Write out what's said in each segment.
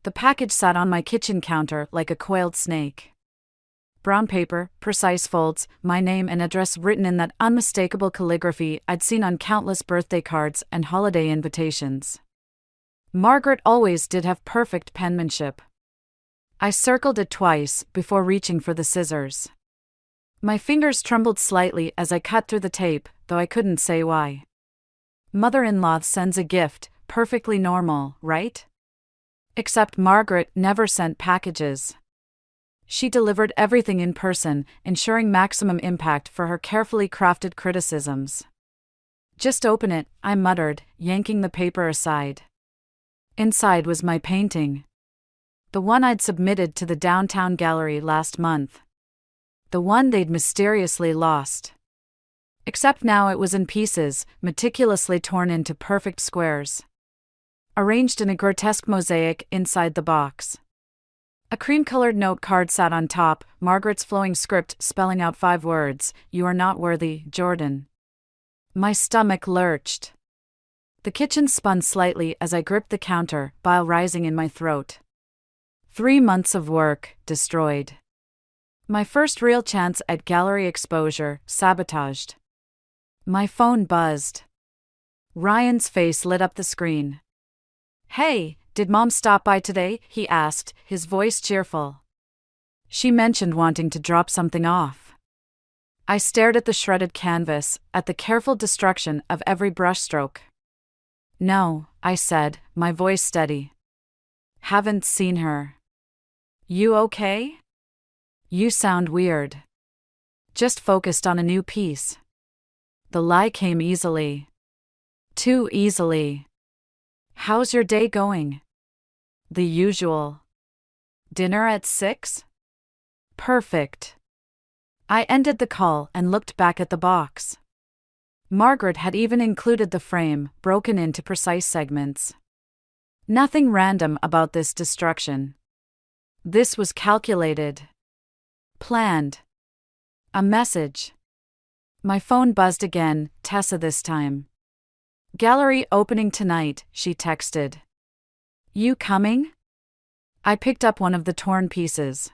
The package sat on my kitchen counter like a coiled snake. Brown paper, precise folds, my name and address written in that unmistakable calligraphy I'd seen on countless birthday cards and holiday invitations. Margaret always did have perfect penmanship. I circled it twice before reaching for the scissors. My fingers trembled slightly as I cut through the tape, though I couldn't say why. Mother-in-law sends a gift, perfectly normal, right? Except Margaret never sent packages. She delivered everything in person, ensuring maximum impact for her carefully crafted criticisms. "Just open it," I muttered, yanking the paper aside. Inside was my painting. The one I'd submitted to the downtown gallery last month. The one they'd mysteriously lost. Except now it was in pieces, meticulously torn into perfect squares. Arranged in a grotesque mosaic inside the box. A cream-colored note card sat on top, Margaret's flowing script spelling out 5 words, "You are not worthy, Jordan." My stomach lurched. The kitchen spun slightly as I gripped the counter, bile rising in my throat. 3 months of work, destroyed. My first real chance at gallery exposure, sabotaged. My phone buzzed. Ryan's face lit up the screen. "Hey, did Mom stop by today?" he asked, his voice cheerful. "She mentioned wanting to drop something off." I stared at the shredded canvas, at the careful destruction of every brushstroke. "No," I said, my voice steady. "Haven't seen her." "You okay?" "You sound weird." "Just focused on a new piece." The lie came easily. Too easily. "How's your day going?" "The usual." "Dinner at 6? Perfect." I ended the call and looked back at the box. Margaret had even included the frame, broken into precise segments. Nothing random about this destruction. This was calculated. Planned. A message. My phone buzzed again, Tessa this time. "Gallery opening tonight," she texted. "You coming?" I picked up one of the torn pieces.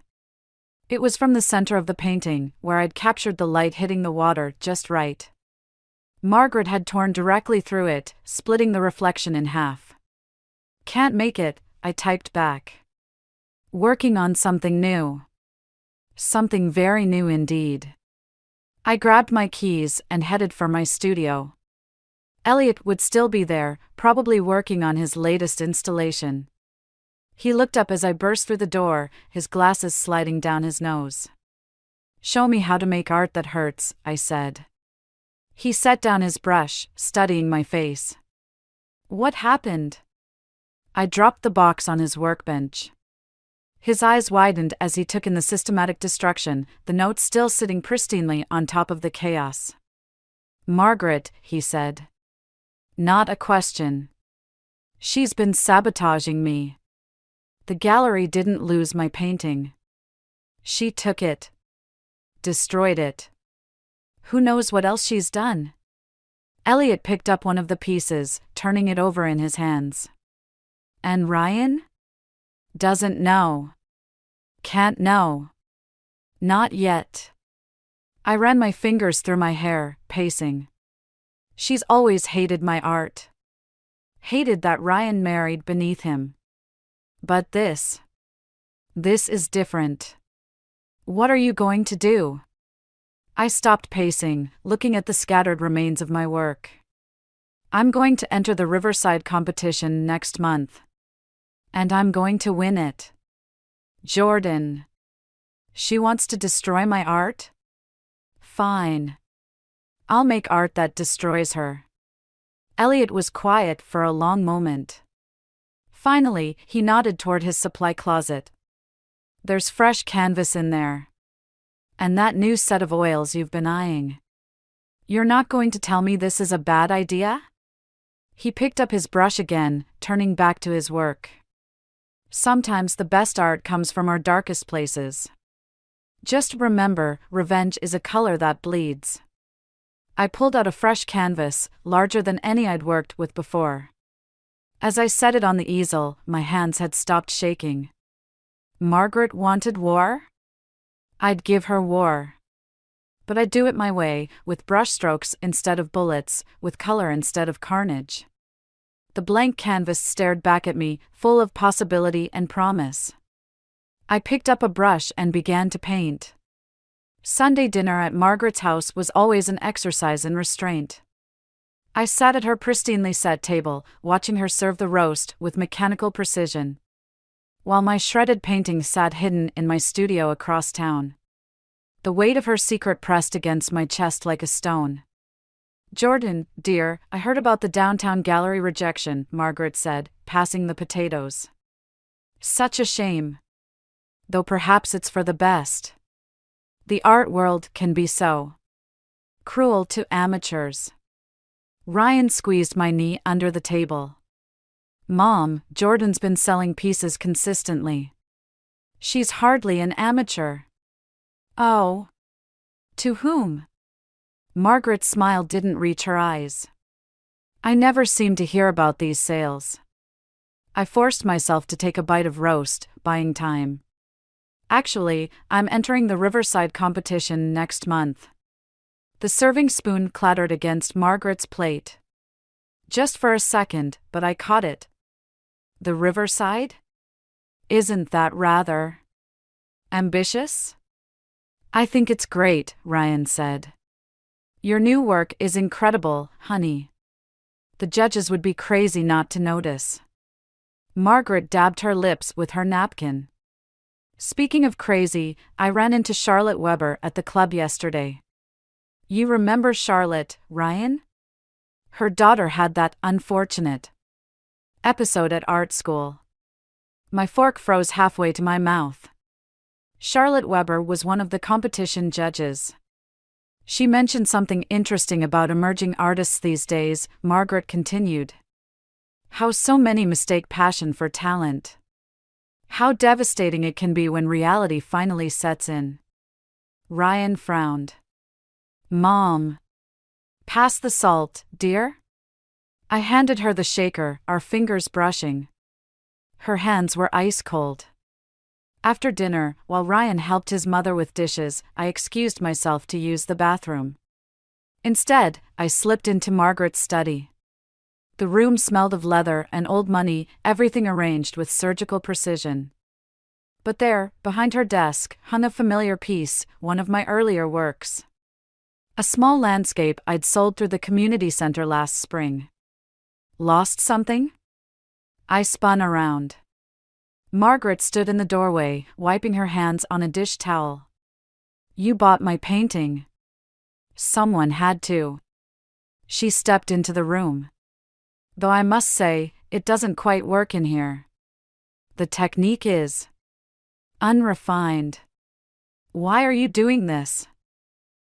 It was from the center of the painting, where I'd captured the light hitting the water just right. Margaret had torn directly through it, splitting the reflection in half. "Can't make it," I typed back. "Working on something new." Something very new indeed. I grabbed my keys and headed for my studio. Elliot would still be there, probably working on his latest installation. He looked up as I burst through the door, his glasses sliding down his nose. "Show me how to make art that hurts," I said. He set down his brush, studying my face. "What happened?" I dropped the box on his workbench. His eyes widened as he took in the systematic destruction, the note still sitting pristinely on top of the chaos. "Margaret," he said. Not a question. "She's been sabotaging me." The gallery didn't lose my painting. She took it. Destroyed it. Who knows what else she's done? Elliot picked up one of the pieces, turning it over in his hands. "And Ryan?" "Doesn't know." "Can't know." "Not yet." I ran my fingers through my hair, pacing. She's always hated my art. Hated that Ryan married beneath him. But this is different. "What are you going to do?" I stopped pacing, looking at the scattered remains of my work. "I'm going to enter the Riverside competition next month. And I'm going to win it." "Jordan." "She wants to destroy my art?" "Fine. I'll make art that destroys her." Elliot was quiet for a long moment. Finally, he nodded toward his supply closet. "There's fresh canvas in there. And that new set of oils you've been eyeing. You're not going to tell me this is a bad idea?" He picked up his brush again, turning back to his work. "Sometimes the best art comes from our darkest places. Just remember, revenge is a color that bleeds." I pulled out a fresh canvas, larger than any I'd worked with before. As I set it on the easel, my hands had stopped shaking. Margaret wanted war? I'd give her war. But I'd do it my way, with brushstrokes instead of bullets, with color instead of carnage. The blank canvas stared back at me, full of possibility and promise. I picked up a brush and began to paint. Sunday dinner at Margaret's house was always an exercise in restraint. I sat at her pristinely set table, watching her serve the roast with mechanical precision, while my shredded painting sat hidden in my studio across town. The weight of her secret pressed against my chest like a stone. "Jordan, dear, I heard about the downtown gallery rejection," Margaret said, passing the potatoes. "Such a shame. Though perhaps it's for the best. The art world can be so cruel to amateurs." Ryan squeezed my knee under the table. "Mom, Jordan's been selling pieces consistently. She's hardly an amateur." "Oh. To whom?" Margaret's smile didn't reach her eyes. "I never seem to hear about these sales." I forced myself to take a bite of roast, buying time. "Actually, I'm entering the Riverside competition next month." The serving spoon clattered against Margaret's plate. Just for a second, but I caught it. "The Riverside? Isn't that rather ambitious?" "I think it's great," Ryan said. "Your new work is incredible, honey. The judges would be crazy not to notice." Margaret dabbed her lips with her napkin. "Speaking of crazy, I ran into Charlotte Weber at the club yesterday." "You remember Charlotte, Ryan? Her daughter had that unfortunate episode at art school." My fork froze halfway to my mouth. Charlotte Weber was one of the competition judges. "She mentioned something interesting about emerging artists these days," Margaret continued. "How so many mistake passion for talent. How devastating it can be when reality finally sets in." Ryan frowned. "Mom. Pass the salt, dear?" I handed her the shaker, our fingers brushing. Her hands were ice cold. After dinner, while Ryan helped his mother with dishes, I excused myself to use the bathroom. Instead, I slipped into Margaret's study. The room smelled of leather and old money, everything arranged with surgical precision. But there, behind her desk, hung a familiar piece, one of my earlier works. A small landscape I'd sold through the community center last spring. Lost something? I spun around. Margaret stood in the doorway, wiping her hands on a dish towel. "You bought my painting." "Someone had to." She stepped into the room. "Though I must say, it doesn't quite work in here. The technique is unrefined." "Why are you doing this?"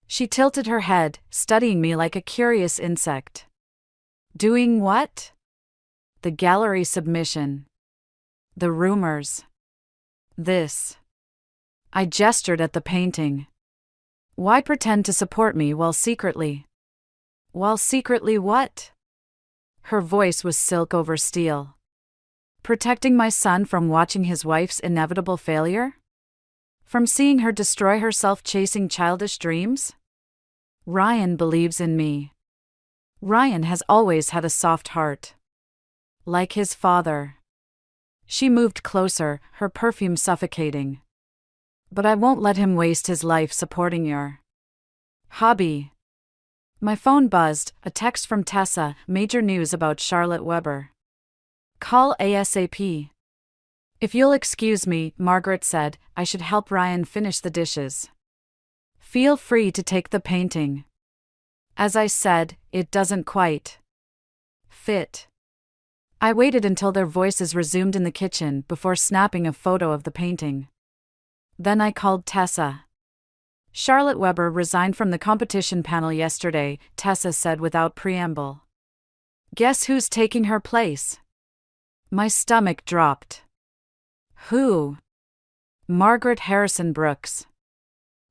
She tilted her head, studying me like a curious insect. "Doing what?" "The gallery submission. The rumors. This." I gestured at the painting. "Why pretend to support me while secretly?" "While secretly what?" Her voice was silk over steel. "Protecting my son from watching his wife's inevitable failure? From seeing her destroy herself chasing childish dreams? Ryan believes in me. Ryan has always had a soft heart. Like his father." She moved closer, her perfume suffocating. "But I won't let him waste his life supporting your hobby." My phone buzzed, a text from Tessa, major news about Charlotte Weber. "Call ASAP." "If you'll excuse me," Margaret said, "I should help Ryan finish the dishes." "Feel free to take the painting." "As I said, it doesn't quite fit." I waited until their voices resumed in the kitchen before snapping a photo of the painting. Then I called Tessa. "Charlotte Weber resigned from the competition panel yesterday," Tessa said without preamble. "Guess who's taking her place?" My stomach dropped. "Who?" "Margaret Harrison Brooks.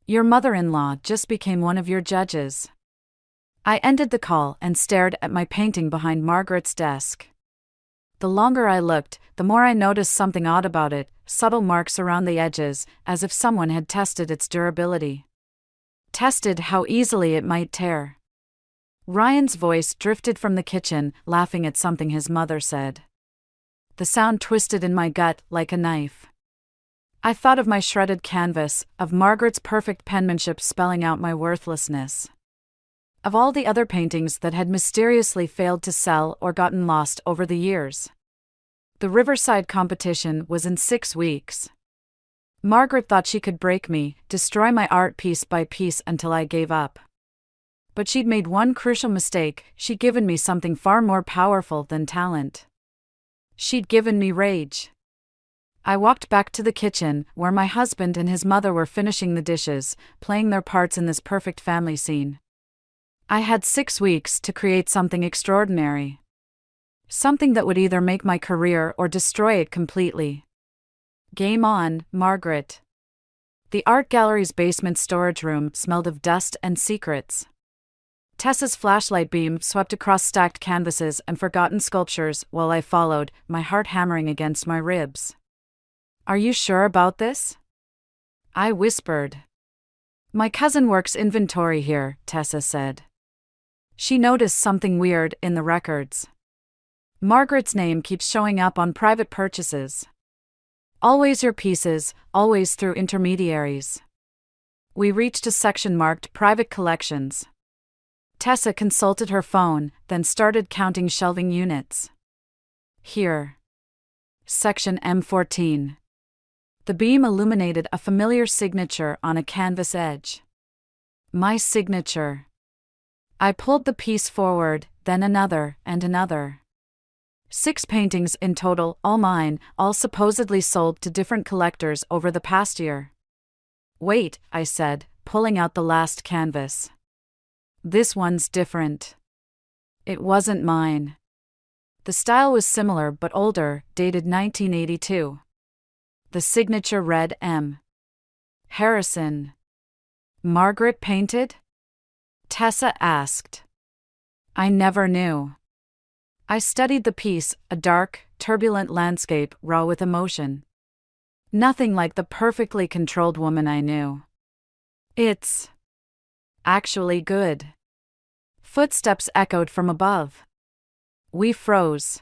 Your mother-in-law just became one of your judges." I ended the call and stared at my painting behind Margaret's desk. The longer I looked, the more I noticed something odd about it, subtle marks around the edges, as if someone had tested its durability. Tested how easily it might tear. Ryan's voice drifted from the kitchen, laughing at something his mother said. The sound twisted in my gut like a knife. I thought of my shredded canvas, of Margaret's perfect penmanship spelling out my worthlessness. Of all the other paintings that had mysteriously failed to sell or gotten lost over the years. The Riverside competition was in 6 weeks. Margaret thought she could break me, destroy my art piece by piece until I gave up. But she'd made one crucial mistake: she'd given me something far more powerful than talent. She'd given me rage. I walked back to the kitchen, where my husband and his mother were finishing the dishes, playing their parts in this perfect family scene. I had 6 weeks to create something extraordinary. Something that would either make my career or destroy it completely. Game on, Margaret. The art gallery's basement storage room smelled of dust and secrets. Tessa's flashlight beam swept across stacked canvases and forgotten sculptures while I followed, my heart hammering against my ribs. Are you sure about this? I whispered. My cousin works inventory here, Tessa said. She noticed something weird in the records. Margaret's name keeps showing up on private purchases. Always your pieces, always through intermediaries. We reached a section marked Private Collections. Tessa consulted her phone, then started counting shelving units. Here. Section M14. The beam illuminated a familiar signature on a canvas edge. My signature. I pulled the piece forward, then another, and another. 6 paintings in total, all mine, all supposedly sold to different collectors over the past year. Wait, I said, pulling out the last canvas. This one's different. It wasn't mine. The style was similar but older, dated 1982. The signature read M. Harrison. Margaret painted? Tessa asked. I never knew. I studied the piece, a dark, turbulent landscape raw with emotion. Nothing like the perfectly controlled woman I knew. It's actually good. Footsteps echoed from above. We froze.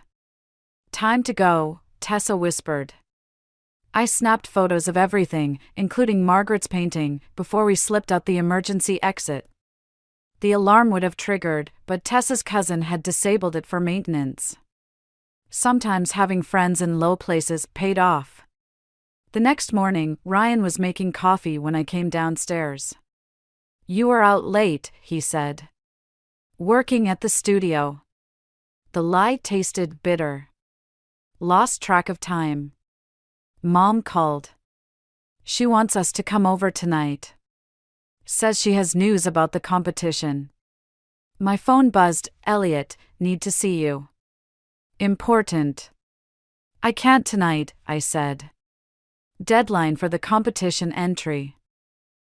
Time to go, Tessa whispered. I snapped photos of everything, including Margaret's painting, before we slipped out the emergency exit. The alarm would have triggered, but Tessa's cousin had disabled it for maintenance. Sometimes having friends in low places paid off. The next morning, Ryan was making coffee when I came downstairs. You were out late, he said. Working at the studio. The lie tasted bitter. Lost track of time. Mom called. She wants us to come over tonight. Says she has news about the competition. My phone buzzed. Elliot, need to see you. Important. I can't tonight, I said. Deadline for the competition entry.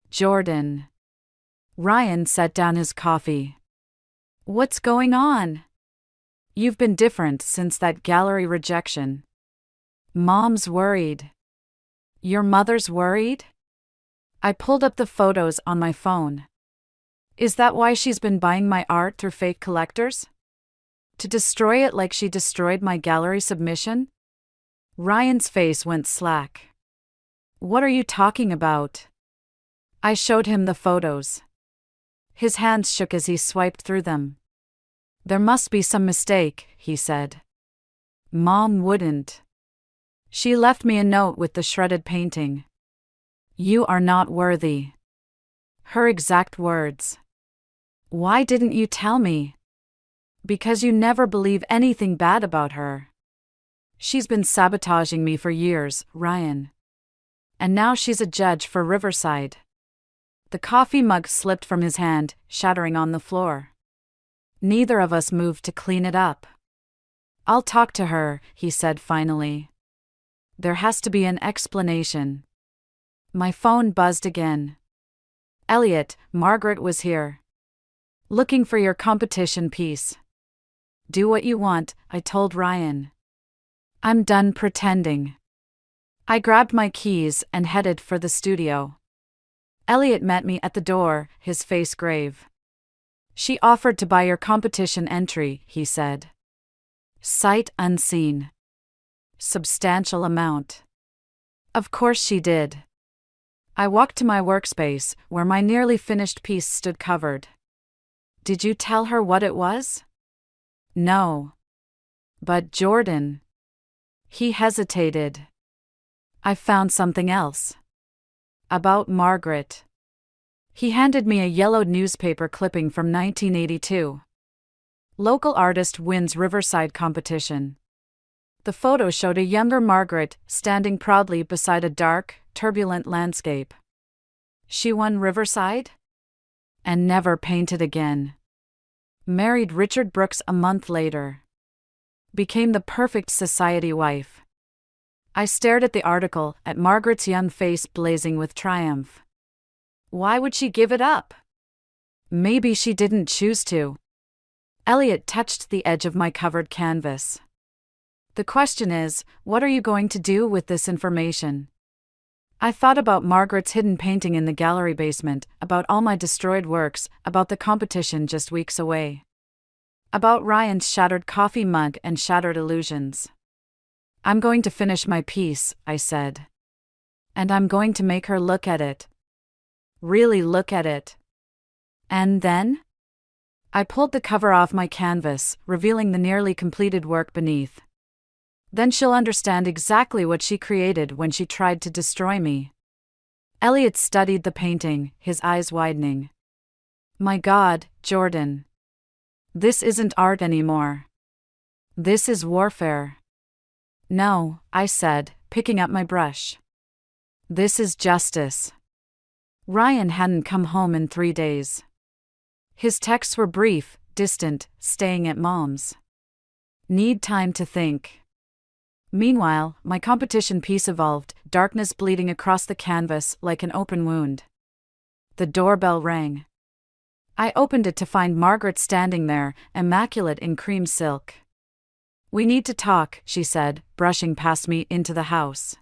Jordan. Ryan set down his coffee. What's going on? You've been different since that gallery rejection. Mom's worried. Your mother's worried? I pulled up the photos on my phone. Is that why she's been buying my art through fake collectors? To destroy it like she destroyed my gallery submission? Ryan's face went slack. What are you talking about? I showed him the photos. His hands shook as he swiped through them. There must be some mistake, he said. Mom wouldn't. She left me a note with the shredded painting. You are not worthy. Her exact words. Why didn't you tell me? Because you never believe anything bad about her. She's been sabotaging me for years, Ryan. And now she's a judge for Riverside. The coffee mug slipped from his hand, shattering on the floor. Neither of us moved to clean it up. I'll talk to her, he said finally. There has to be an explanation. My phone buzzed again. Elliot, Margaret was here. Looking for your competition piece. Do what you want, I told Ryan. I'm done pretending. I grabbed my keys and headed for the studio. Elliot met me at the door, his face grave. She offered to buy your competition entry, he said. Sight unseen. Substantial amount. Of course she did. I walked to my workspace, where my nearly finished piece stood covered. Did you tell her what it was? No. But Jordan. He hesitated. I found something else. About Margaret. He handed me a yellowed newspaper clipping from 1982. Local artist wins Riverside competition. The photo showed a younger Margaret standing proudly beside a dark, turbulent landscape. She won Riverside? And never painted again. Married Richard Brooks a month later. Became the perfect society wife. I stared at the article, at Margaret's young face blazing with triumph. Why would she give it up? Maybe she didn't choose to. Elliot touched the edge of my covered canvas. The question is, what are you going to do with this information? I thought about Margaret's hidden painting in the gallery basement, about all my destroyed works, about the competition just weeks away. About Ryan's shattered coffee mug and shattered illusions. I'm going to finish my piece, I said. And I'm going to make her look at it. Really look at it. And then? I pulled the cover off my canvas, revealing the nearly completed work beneath. Then she'll understand exactly what she created when she tried to destroy me. Elliot studied the painting, his eyes widening. My God, Jordan. This isn't art anymore. This is warfare. No, I said, picking up my brush. This is justice. Ryan hadn't come home in 3 days. His texts were brief, distant, staying at Mom's. Need time to think. Meanwhile, my competition piece evolved, darkness bleeding across the canvas like an open wound. The doorbell rang. I opened it to find Margaret standing there, immaculate in cream silk. We need to talk, she said, brushing past me into the house.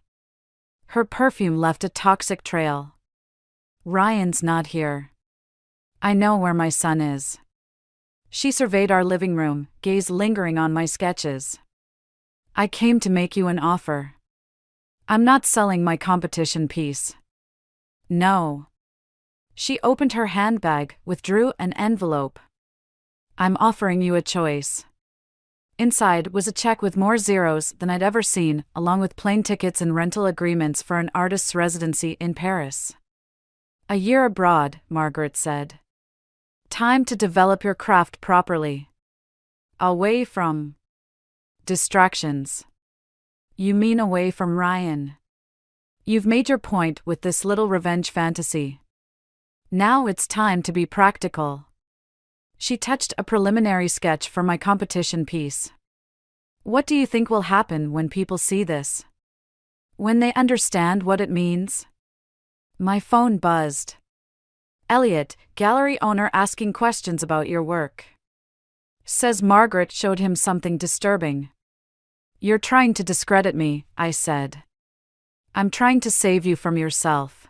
Her perfume left a toxic trail. Ryan's not here. I know where my son is. She surveyed our living room, gaze lingering on my sketches. I came to make you an offer. I'm not selling my competition piece. No. She opened her handbag, withdrew an envelope. I'm offering you a choice. Inside was a check with more zeros than I'd ever seen, along with plane tickets and rental agreements for an artist's residency in Paris. A year abroad, Margaret said. Time to develop your craft properly. Away from distractions. You mean away from Ryan? You've made your point with this little revenge fantasy. Now it's time to be practical. She touched a preliminary sketch for my competition piece. What do you think will happen when people see this? When they understand what it means? My phone buzzed. Elliot, gallery owner asking questions about your work. Says Margaret showed him something disturbing. You're trying to discredit me, I said. I'm trying to save you from yourself.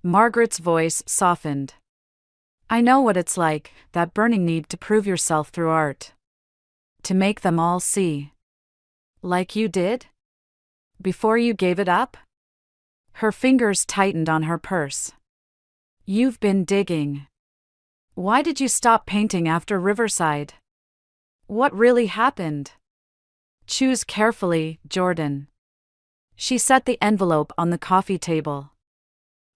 Margaret's voice softened. I know what it's like, that burning need to prove yourself through art. To make them all see. Like you did? Before you gave it up? Her fingers tightened on her purse. You've been digging. Why did you stop painting after Riverside? What really happened? Choose carefully, Jordan. She set the envelope on the coffee table.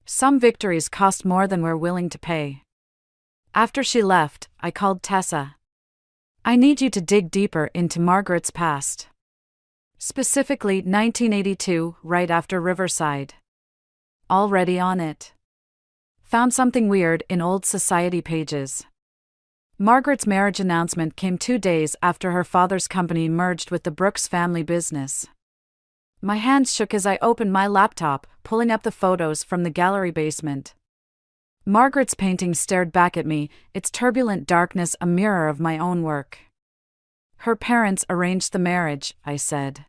Some victories cost more than we're willing to pay. After she left, I called Tessa. I need you to dig deeper into Margaret's past. Specifically 1982, right after Riverside. Already on it. Found something weird in old society pages. Margaret's marriage announcement came 2 days after her father's company merged with the Brooks family business. My hands shook as I opened my laptop, pulling up the photos from the gallery basement. Margaret's painting stared back at me, its turbulent darkness a mirror of my own work. Her parents arranged the marriage, I said.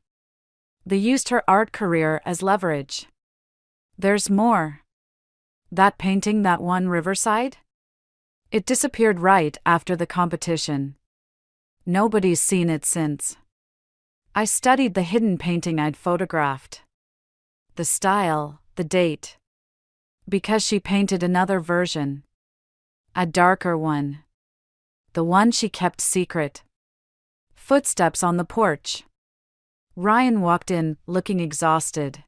They used her art career as leverage. There's more. That painting that won Riverside? It disappeared right after the competition. Nobody's seen it since. I studied the hidden painting I'd photographed. The style, the date. Because she painted another version. A darker one. The one she kept secret. Footsteps on the porch. Ryan walked in, looking exhausted.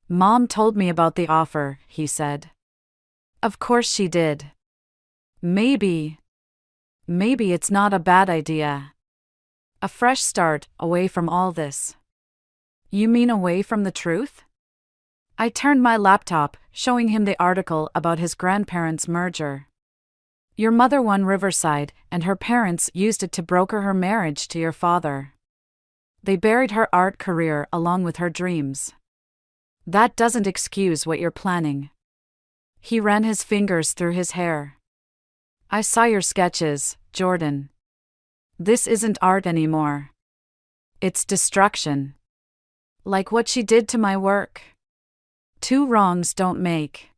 Mom told me about the offer, he said. Of course she did. Maybe it's not a bad idea. A fresh start, away from all this. You mean away from the truth? I turned my laptop, showing him the article about his grandparents' merger. Your mother won Riverside, and her parents used it to broker her marriage to your father. They buried her art career along with her dreams. That doesn't excuse what you're planning. He ran his fingers through his hair. I saw your sketches, Jordan. This isn't art anymore. It's destruction. Like what she did to my work. Two wrongs don't make.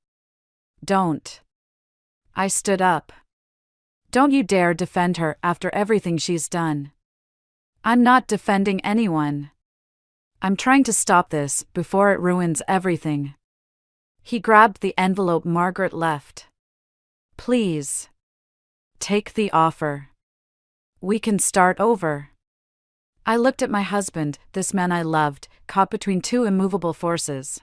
Don't. I stood up. Don't you dare defend her after everything she's done. I'm not defending anyone. I'm trying to stop this before it ruins everything. He grabbed the envelope Margaret left. Please. Take the offer. We can start over. I looked at my husband, this man I loved, caught between two immovable forces.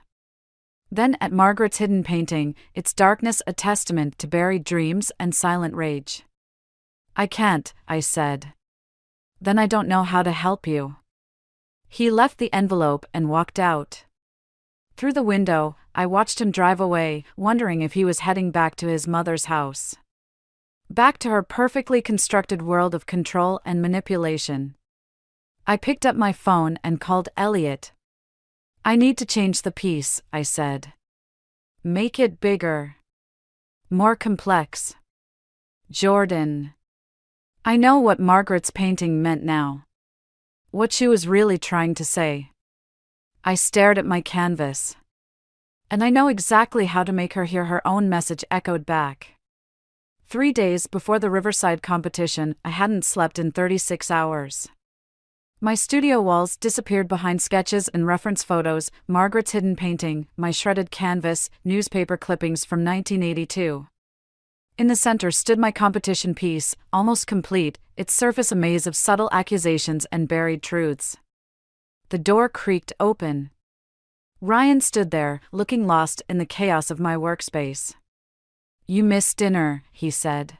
Then at Margaret's hidden painting, its darkness a testament to buried dreams and silent rage. I can't, I said. Then I don't know how to help you. He left the envelope and walked out. Through the window, I watched him drive away, wondering if he was heading back to his mother's house. Back to her perfectly constructed world of control and manipulation. I picked up my phone and called Elliot. I need to change the piece, I said. Make it bigger. More complex. Jordan. I know what Margaret's painting meant now. What she was really trying to say. I stared at my canvas. And I know exactly how to make her hear her own message echoed back. 3 days before the Riverside competition, I hadn't slept in 36 hours. My studio walls disappeared behind sketches and reference photos, Margaret's hidden painting, my shredded canvas, newspaper clippings from 1982. In the center stood my competition piece, almost complete, its surface a maze of subtle accusations and buried truths. The door creaked open. Ryan stood there, looking lost in the chaos of my workspace. You missed dinner, he said.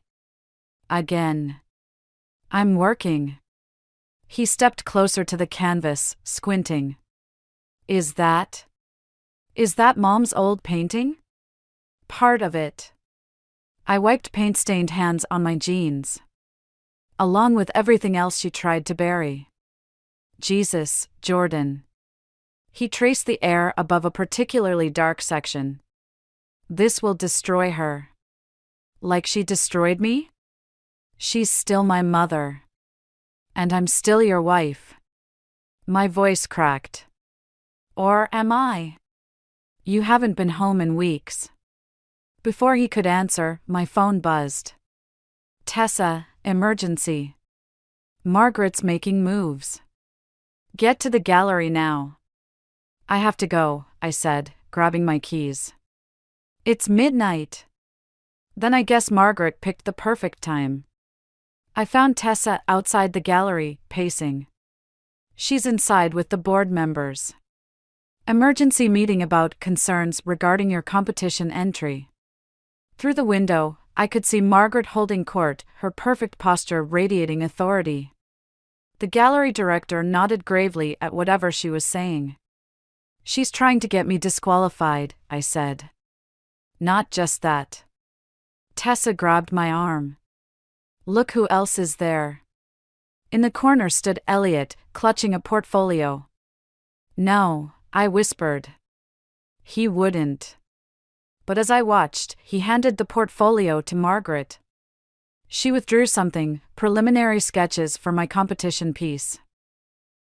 Again. I'm working. He stepped closer to the canvas, squinting. Is that Mom's old painting? Part of it. I wiped paint-stained hands on my jeans. Along with everything else she tried to bury. Jesus, Jordan. He traced the air above a particularly dark section. This will destroy her. Like she destroyed me? She's still my mother. And I'm still your wife. My voice cracked. Or am I? You haven't been home in weeks. Before he could answer, my phone buzzed. Tessa, emergency. Margaret's making moves. Get to the gallery now. I have to go, I said, grabbing my keys. It's midnight. Then I guess Margaret picked the perfect time. I found Tessa outside the gallery, pacing. She's inside with the board members. Emergency meeting about concerns regarding your competition entry. Through the window, I could see Margaret holding court, her perfect posture radiating authority. The gallery director nodded gravely at whatever she was saying. She's trying to get me disqualified, I said. Not just that. Tessa grabbed my arm. Look who else is there. In the corner stood Elliot, clutching a portfolio. No, I whispered. He wouldn't. But as I watched, he handed the portfolio to Margaret. She withdrew something, preliminary sketches for my competition piece.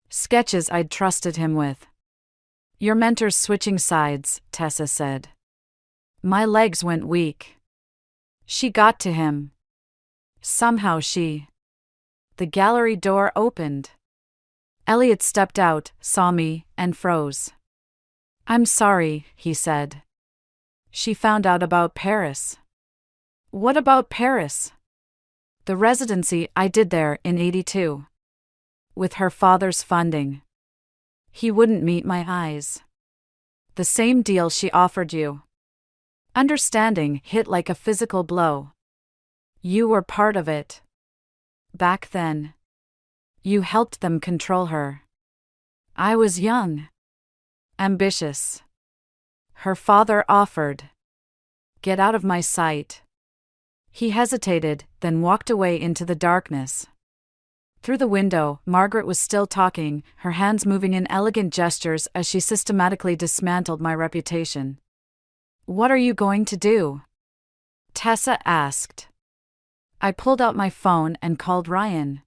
Sketches I'd trusted him with. Your mentor's switching sides, Tessa said. My legs went weak. She got to him. Somehow The gallery door opened. Elliot stepped out, saw me, and froze. I'm sorry, he said. She found out about Paris. What about Paris? The residency I did there in '82. With her father's funding. He wouldn't meet my eyes. The same deal she offered you. Understanding hit like a physical blow. You were part of it. Back then. You helped them control her. I was young. Ambitious. Her father offered. Get out of my sight. He hesitated, then walked away into the darkness. Through the window, Margaret was still talking, her hands moving in elegant gestures as she systematically dismantled my reputation. What are you going to do? Tessa asked. I pulled out my phone and called Ryan.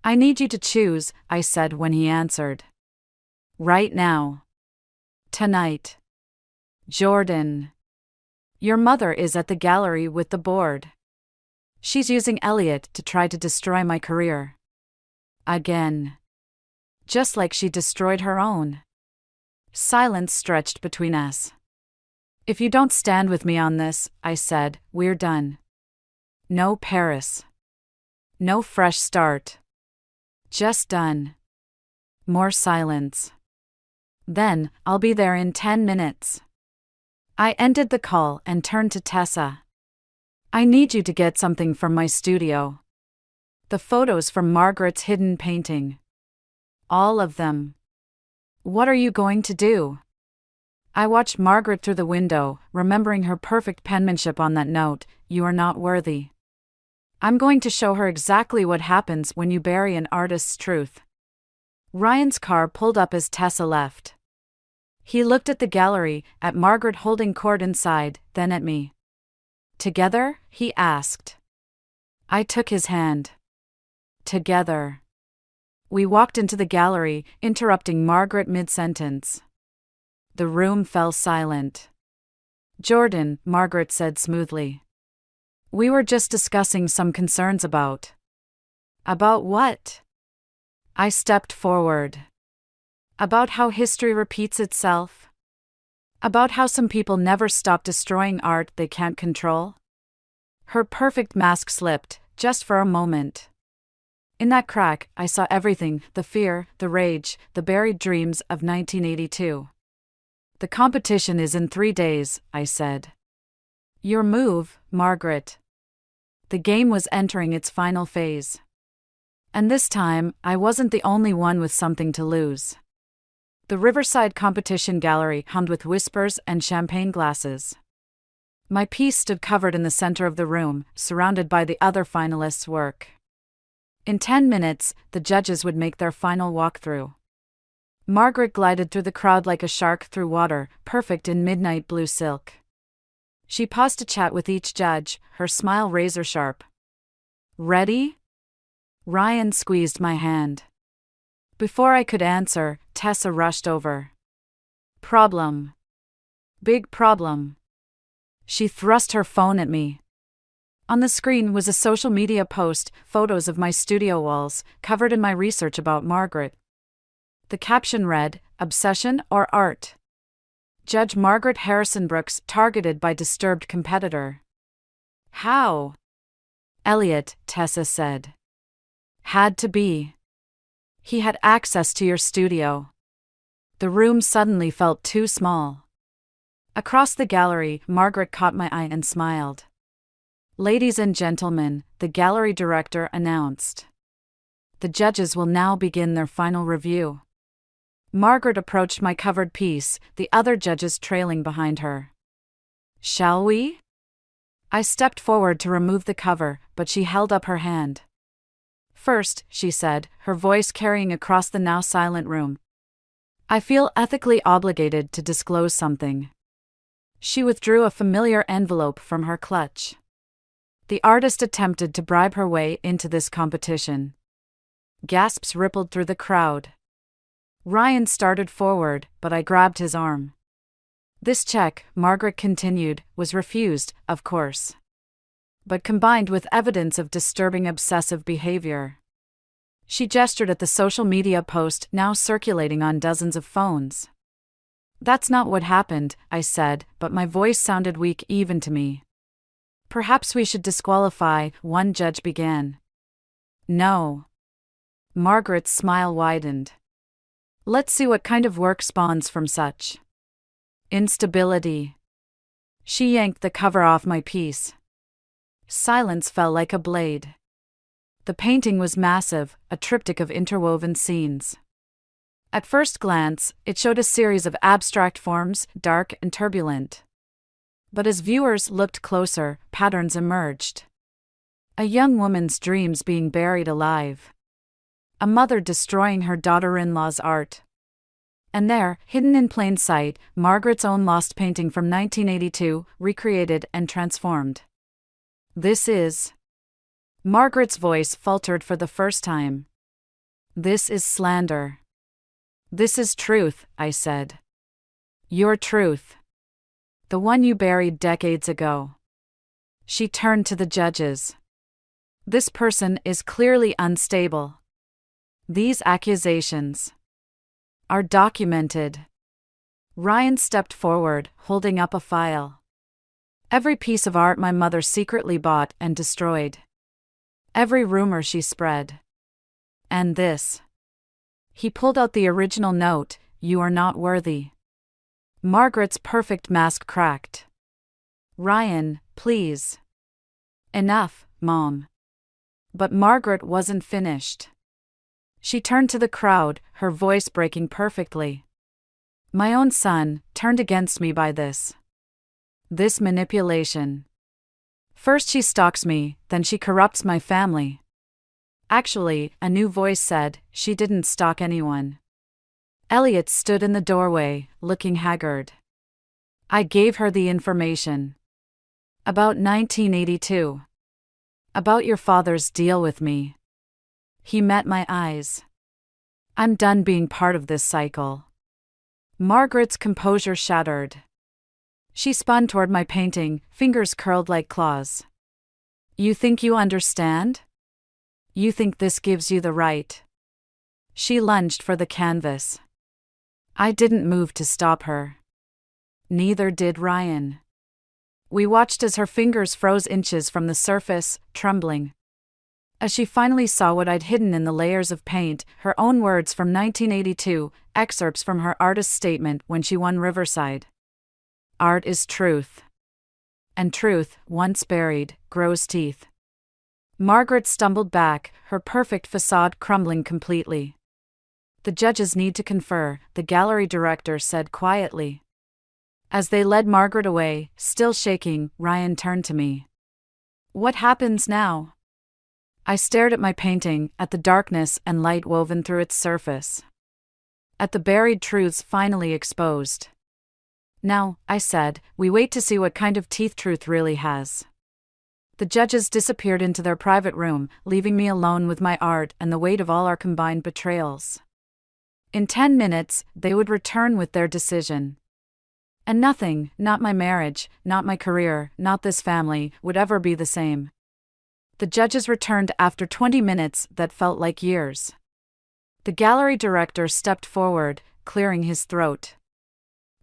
I need you to choose, I said when he answered. Right now. Tonight. Jordan. Your mother is at the gallery with the board. She's using Elliot to try to destroy my career. Again. Just like she destroyed her own. Silence stretched between us. If you don't stand with me on this, I said, we're done. No Paris. No fresh start. Just done. More silence. Then, I'll be there in 10 minutes. I ended the call and turned to Tessa. I need you to get something from my studio. The photos from Margaret's hidden painting. All of them. What are you going to do? I watched Margaret through the window, remembering her perfect penmanship on that note, you are not worthy. I'm going to show her exactly what happens when you bury an artist's truth. Ryan's car pulled up as Tessa left. He looked at the gallery, at Margaret holding court inside, then at me. Together? He asked. I took his hand. Together. We walked into the gallery, interrupting Margaret mid-sentence. The room fell silent. Jordan, Margaret said smoothly. We were just discussing some concerns about. About what? I stepped forward. About how history repeats itself? About how some people never stop destroying art they can't control? Her perfect mask slipped, just for a moment. In that crack, I saw everything, the fear, the rage, the buried dreams of 1982. The competition is in 3 days, I said. Your move, Margaret. The game was entering its final phase. And this time, I wasn't the only one with something to lose. The Riverside competition gallery hummed with whispers and champagne glasses. My piece stood covered in the center of the room, surrounded by the other finalists' work. In 10 minutes, the judges would make their final walkthrough. Margaret glided through the crowd like a shark through water, perfect in midnight blue silk. She paused to chat with each judge, her smile razor-sharp. Ready? Ryan squeezed my hand. Before I could answer, Tessa rushed over. Problem. Big problem. She thrust her phone at me. On the screen was a social media post, photos of my studio walls, covered in my research about Margaret. The caption read, Obsession or Art? Judge Margaret Harrison Brooks targeted by disturbed competitor. How? Elliot, Tessa said. Had to be. He had access to your studio. The room suddenly felt too small. Across the gallery, Margaret caught my eye and smiled. Ladies and gentlemen, the gallery director announced. The judges will now begin their final review. Margaret approached my covered piece, the other judges trailing behind her. Shall we? I stepped forward to remove the cover, but she held up her hand. First, she said, her voice carrying across the now silent room. I feel ethically obligated to disclose something. She withdrew a familiar envelope from her clutch. The artist attempted to bribe her way into this competition. Gasps rippled through the crowd. Ryan started forward, but I grabbed his arm. This check, Margaret continued, was refused, of course. But combined with evidence of disturbing obsessive behavior. She gestured at the social media post now circulating on dozens of phones. That's not what happened, I said, but my voice sounded weak even to me. Perhaps we should disqualify, one judge began. No. Margaret's smile widened. Let's see what kind of work spawns from such instability. She yanked the cover off my piece. Silence fell like a blade. The painting was massive, a triptych of interwoven scenes. At first glance, it showed a series of abstract forms, dark and turbulent. But as viewers looked closer, patterns emerged. A young woman's dreams being buried alive. A mother destroying her daughter-in-law's art. And there, hidden in plain sight, Margaret's own lost painting from 1982, recreated and transformed. This is... Margaret's voice faltered for the first time. This is slander. This is truth, I said. Your truth. The one you buried decades ago. She turned to the judges. This person is clearly unstable. These accusations are documented. Ryan stepped forward, holding up a file. Every piece of art my mother secretly bought and destroyed. Every rumor she spread. And this. He pulled out the original note, "You are not worthy." Margaret's perfect mask cracked. Ryan, please. Enough, Mom. But Margaret wasn't finished. She turned to the crowd, her voice breaking perfectly. My own son, turned against me by this. This manipulation. First she stalks me, then she corrupts my family. Actually, a new voice said, she didn't stalk anyone. Elliot stood in the doorway, looking haggard. I gave her the information. About 1982. About your father's deal with me. He met my eyes. I'm done being part of this cycle. Margaret's composure shattered. She spun toward my painting, fingers curled like claws. You think you understand? You think this gives you the right? She lunged for the canvas. I didn't move to stop her. Neither did Ryan. We watched as her fingers froze inches from the surface, trembling. As she finally saw what I'd hidden in the layers of paint, her own words from 1982, excerpts from her artist's statement when she won Riverside. Art is truth. And truth, once buried, grows teeth. Margaret stumbled back, her perfect facade crumbling completely. The judges need to confer, the gallery director said quietly. As they led Margaret away, still shaking, Ryan turned to me. What happens now? I stared at my painting, at the darkness and light woven through its surface. At the buried truths finally exposed. Now, I said, we wait to see what kind of teeth truth really has. The judges disappeared into their private room, leaving me alone with my art and the weight of all our combined betrayals. In 10 minutes, they would return with their decision. And nothing, not my marriage, not my career, not this family, would ever be the same. The judges returned after 20 minutes that felt like years. The gallery director stepped forward, clearing his throat.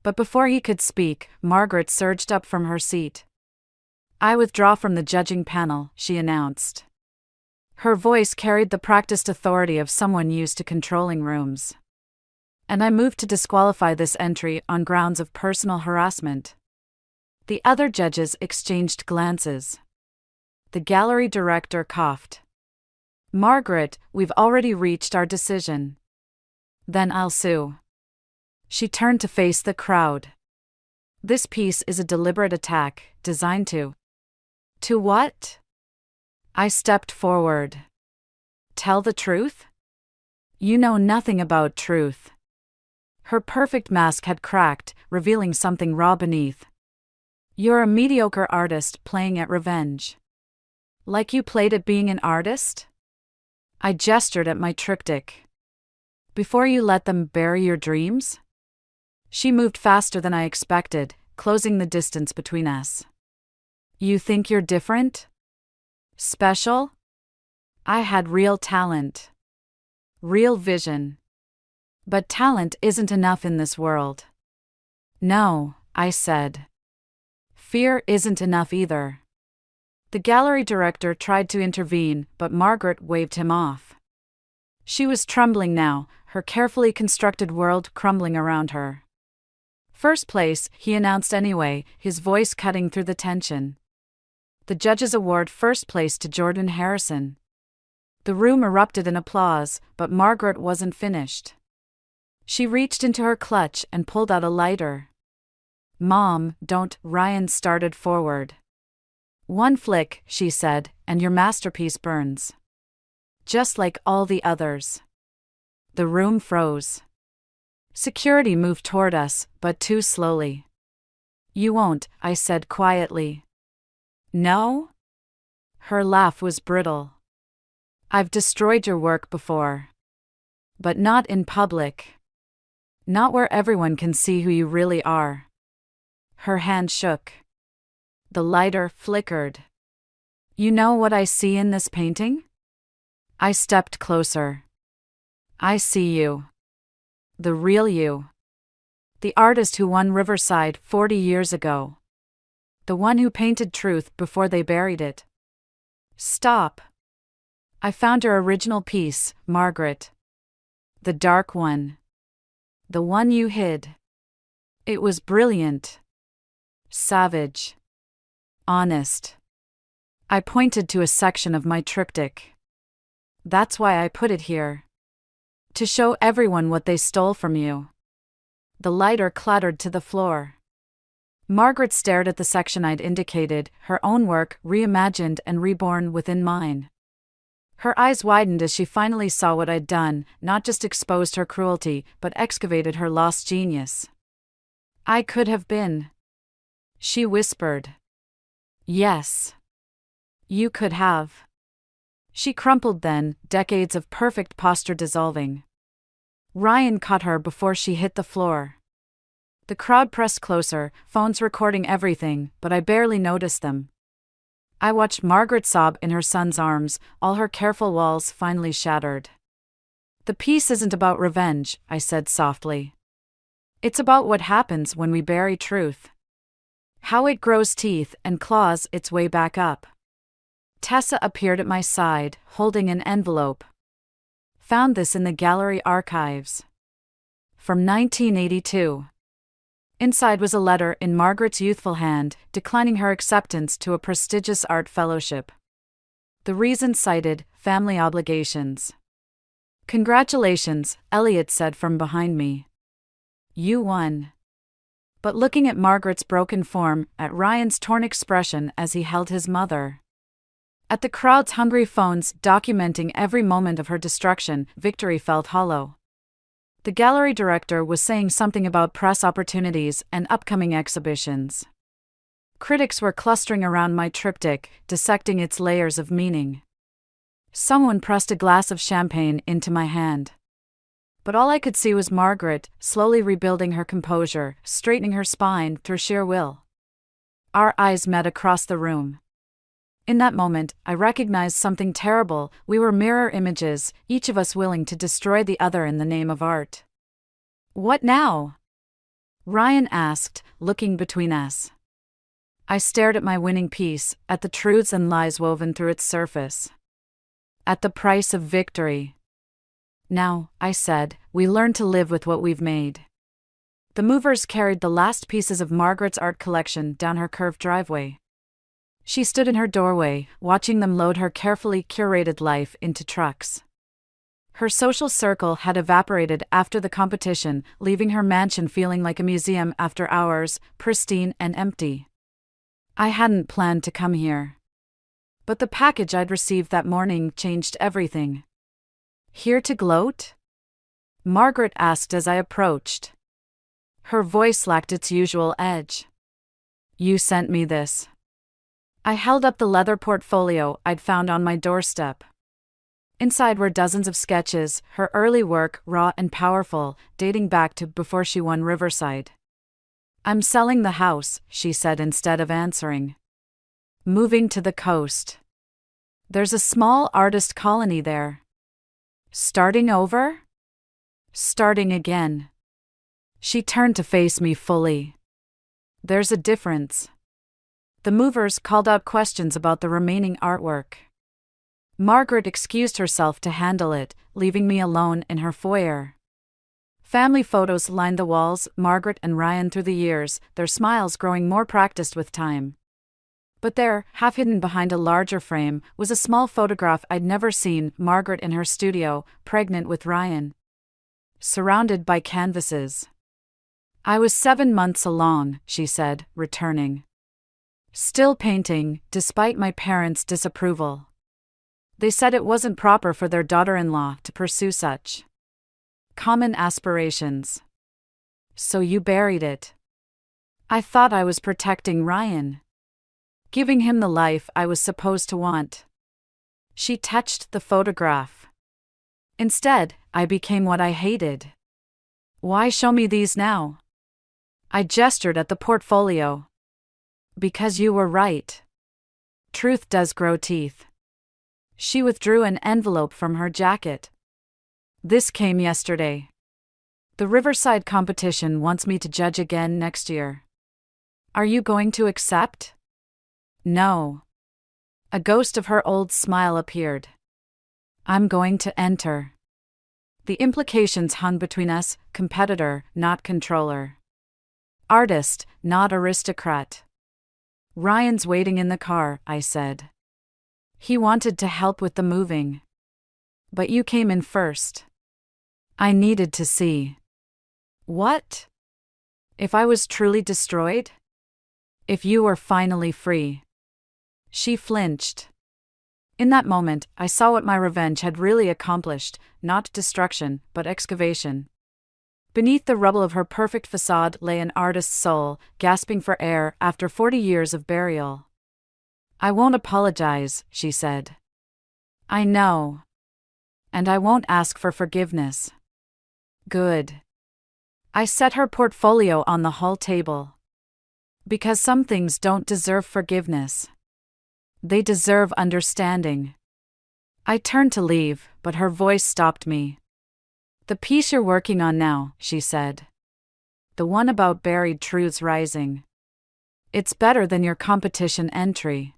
But before he could speak, Margaret surged up from her seat. I withdraw from the judging panel, she announced. Her voice carried the practiced authority of someone used to controlling rooms. And I moved to disqualify this entry on grounds of personal harassment. The other judges exchanged glances. The gallery director coughed. Margaret, we've already reached our decision. Then I'll sue. She turned to face the crowd. This piece is a deliberate attack, designed to. To what? I stepped forward. Tell the truth? You know nothing about truth. Her perfect mask had cracked, revealing something raw beneath. You're a mediocre artist playing at revenge. Like you played at being an artist? I gestured at my triptych. before you let them bury your dreams? She moved faster than I expected, closing the distance between us. You think you're different? Special? I had real talent. Real vision. But talent isn't enough in this world. No, I said. Fear isn't enough either. The gallery director tried to intervene, but Margaret waved him off. She was trembling now, her carefully constructed world crumbling around her. First place, he announced anyway, his voice cutting through the tension. The judges award first place to Jordan Harrison. The room erupted in applause, but Margaret wasn't finished. She reached into her clutch and pulled out a lighter. Mom, don't, Ryan started forward. One flick, she said, and your masterpiece burns. Just like all the others. The room froze. Security moved toward us, but too slowly. You won't, I said quietly. No? Her laugh was brittle. I've destroyed your work before. But not in public. Not where everyone can see who you really are. Her hand shook. The lighter flickered. You know what I see in this painting? I stepped closer. I see you. The real you. The artist who won Riverside 40 years ago. The one who painted truth before they buried it. Stop. I found your original piece, Margaret. The dark one. The one you hid. It was brilliant. Savage. Honest. I pointed to a section of my triptych. That's why I put it here. To show everyone what they stole from you. The lighter clattered to the floor. Margaret stared at the section I'd indicated, her own work reimagined and reborn within mine. Her eyes widened as she finally saw what I'd done, not just exposed her cruelty, but excavated her lost genius. I could have been. She whispered. Yes. You could have. She crumpled then, decades of perfect posture dissolving. Ryan caught her before she hit the floor. The crowd pressed closer, phones recording everything, but I barely noticed them. I watched Margaret sob in her son's arms, all her careful walls finally shattered. The piece isn't about revenge, I said softly. It's about what happens when we bury truth. How it grows teeth and claws its way back up. Tessa appeared at my side, holding an envelope. Found this in the gallery archives. From 1982. Inside was a letter in Margaret's youthful hand, declining her acceptance to a prestigious art fellowship. The reason cited, family obligations. Congratulations, Elliot said from behind me. You won. But looking at Margaret's broken form, at Ryan's torn expression as he held his mother. At the crowd's hungry phones documenting every moment of her destruction, victory felt hollow. The gallery director was saying something about press opportunities and upcoming exhibitions. Critics were clustering around my triptych, dissecting its layers of meaning. Someone pressed a glass of champagne into my hand. But all I could see was Margaret, slowly rebuilding her composure, straightening her spine through sheer will. Our eyes met across the room. In that moment, I recognized something terrible. We were mirror images, each of us willing to destroy the other in the name of art. What now? Ryan asked, looking between us. I stared at my winning piece, at the truths and lies woven through its surface. At the price of victory. Now, I said, we learn to live with what we've made. The movers carried the last pieces of Margaret's art collection down her curved driveway. She stood in her doorway, watching them load her carefully curated life into trucks. Her social circle had evaporated after the competition, leaving her mansion feeling like a museum after hours, pristine and empty. I hadn't planned to come here. But the package I'd received that morning changed everything. Here to gloat? Margaret asked as I approached. Her voice lacked its usual edge. You sent me this. I held up the leather portfolio I'd found on my doorstep. Inside were dozens of sketches, her early work, raw and powerful, dating back to before she won Riverside. "I'm selling the house," she said instead of answering. "Moving to the coast. There's a small artist colony there." "Starting over?" "Starting again." She turned to face me fully. "There's a difference." The movers called out questions about the remaining artwork. Margaret excused herself to handle it, leaving me alone in her foyer. Family photos lined the walls, Margaret and Ryan through the years, their smiles growing more practiced with time. But there, half hidden behind a larger frame, was a small photograph I'd never seen, Margaret in her studio, pregnant with Ryan. Surrounded by canvases. "I was 7 months along," she said, returning. "Still painting, despite my parents' disapproval. They said it wasn't proper for their daughter-in-law to pursue such common aspirations. So you buried it." "I thought I was protecting Ryan. Giving him the life I was supposed to want." She touched the photograph. "Instead, I became what I hated." "Why show me these now?" I gestured at the portfolio. "Because you were right. Truth does grow teeth." She withdrew an envelope from her jacket. "This came yesterday. The Riverside competition wants me to judge again next year. Are you going to accept?" "No." A ghost of her old smile appeared. "I'm going to enter." The implications hung between us, competitor, not controller. Artist, not aristocrat. "Ryan's waiting in the car," I said. "He wanted to help with the moving. But you came in first." "I needed to see." "What?" "If I was truly destroyed? If you were finally free." She flinched. In that moment, I saw what my revenge had really accomplished, not destruction, but excavation. Beneath the rubble of her perfect facade lay an artist's soul, gasping for air after 40 years of burial. "I won't apologize," she said. "I know. And I won't ask for forgiveness." "Good." I set her portfolio on the hall table. "Because some things don't deserve forgiveness. They deserve understanding." I turned to leave, but her voice stopped me. "The piece you're working on now," she said. "The one about buried truths rising. It's better than your competition entry."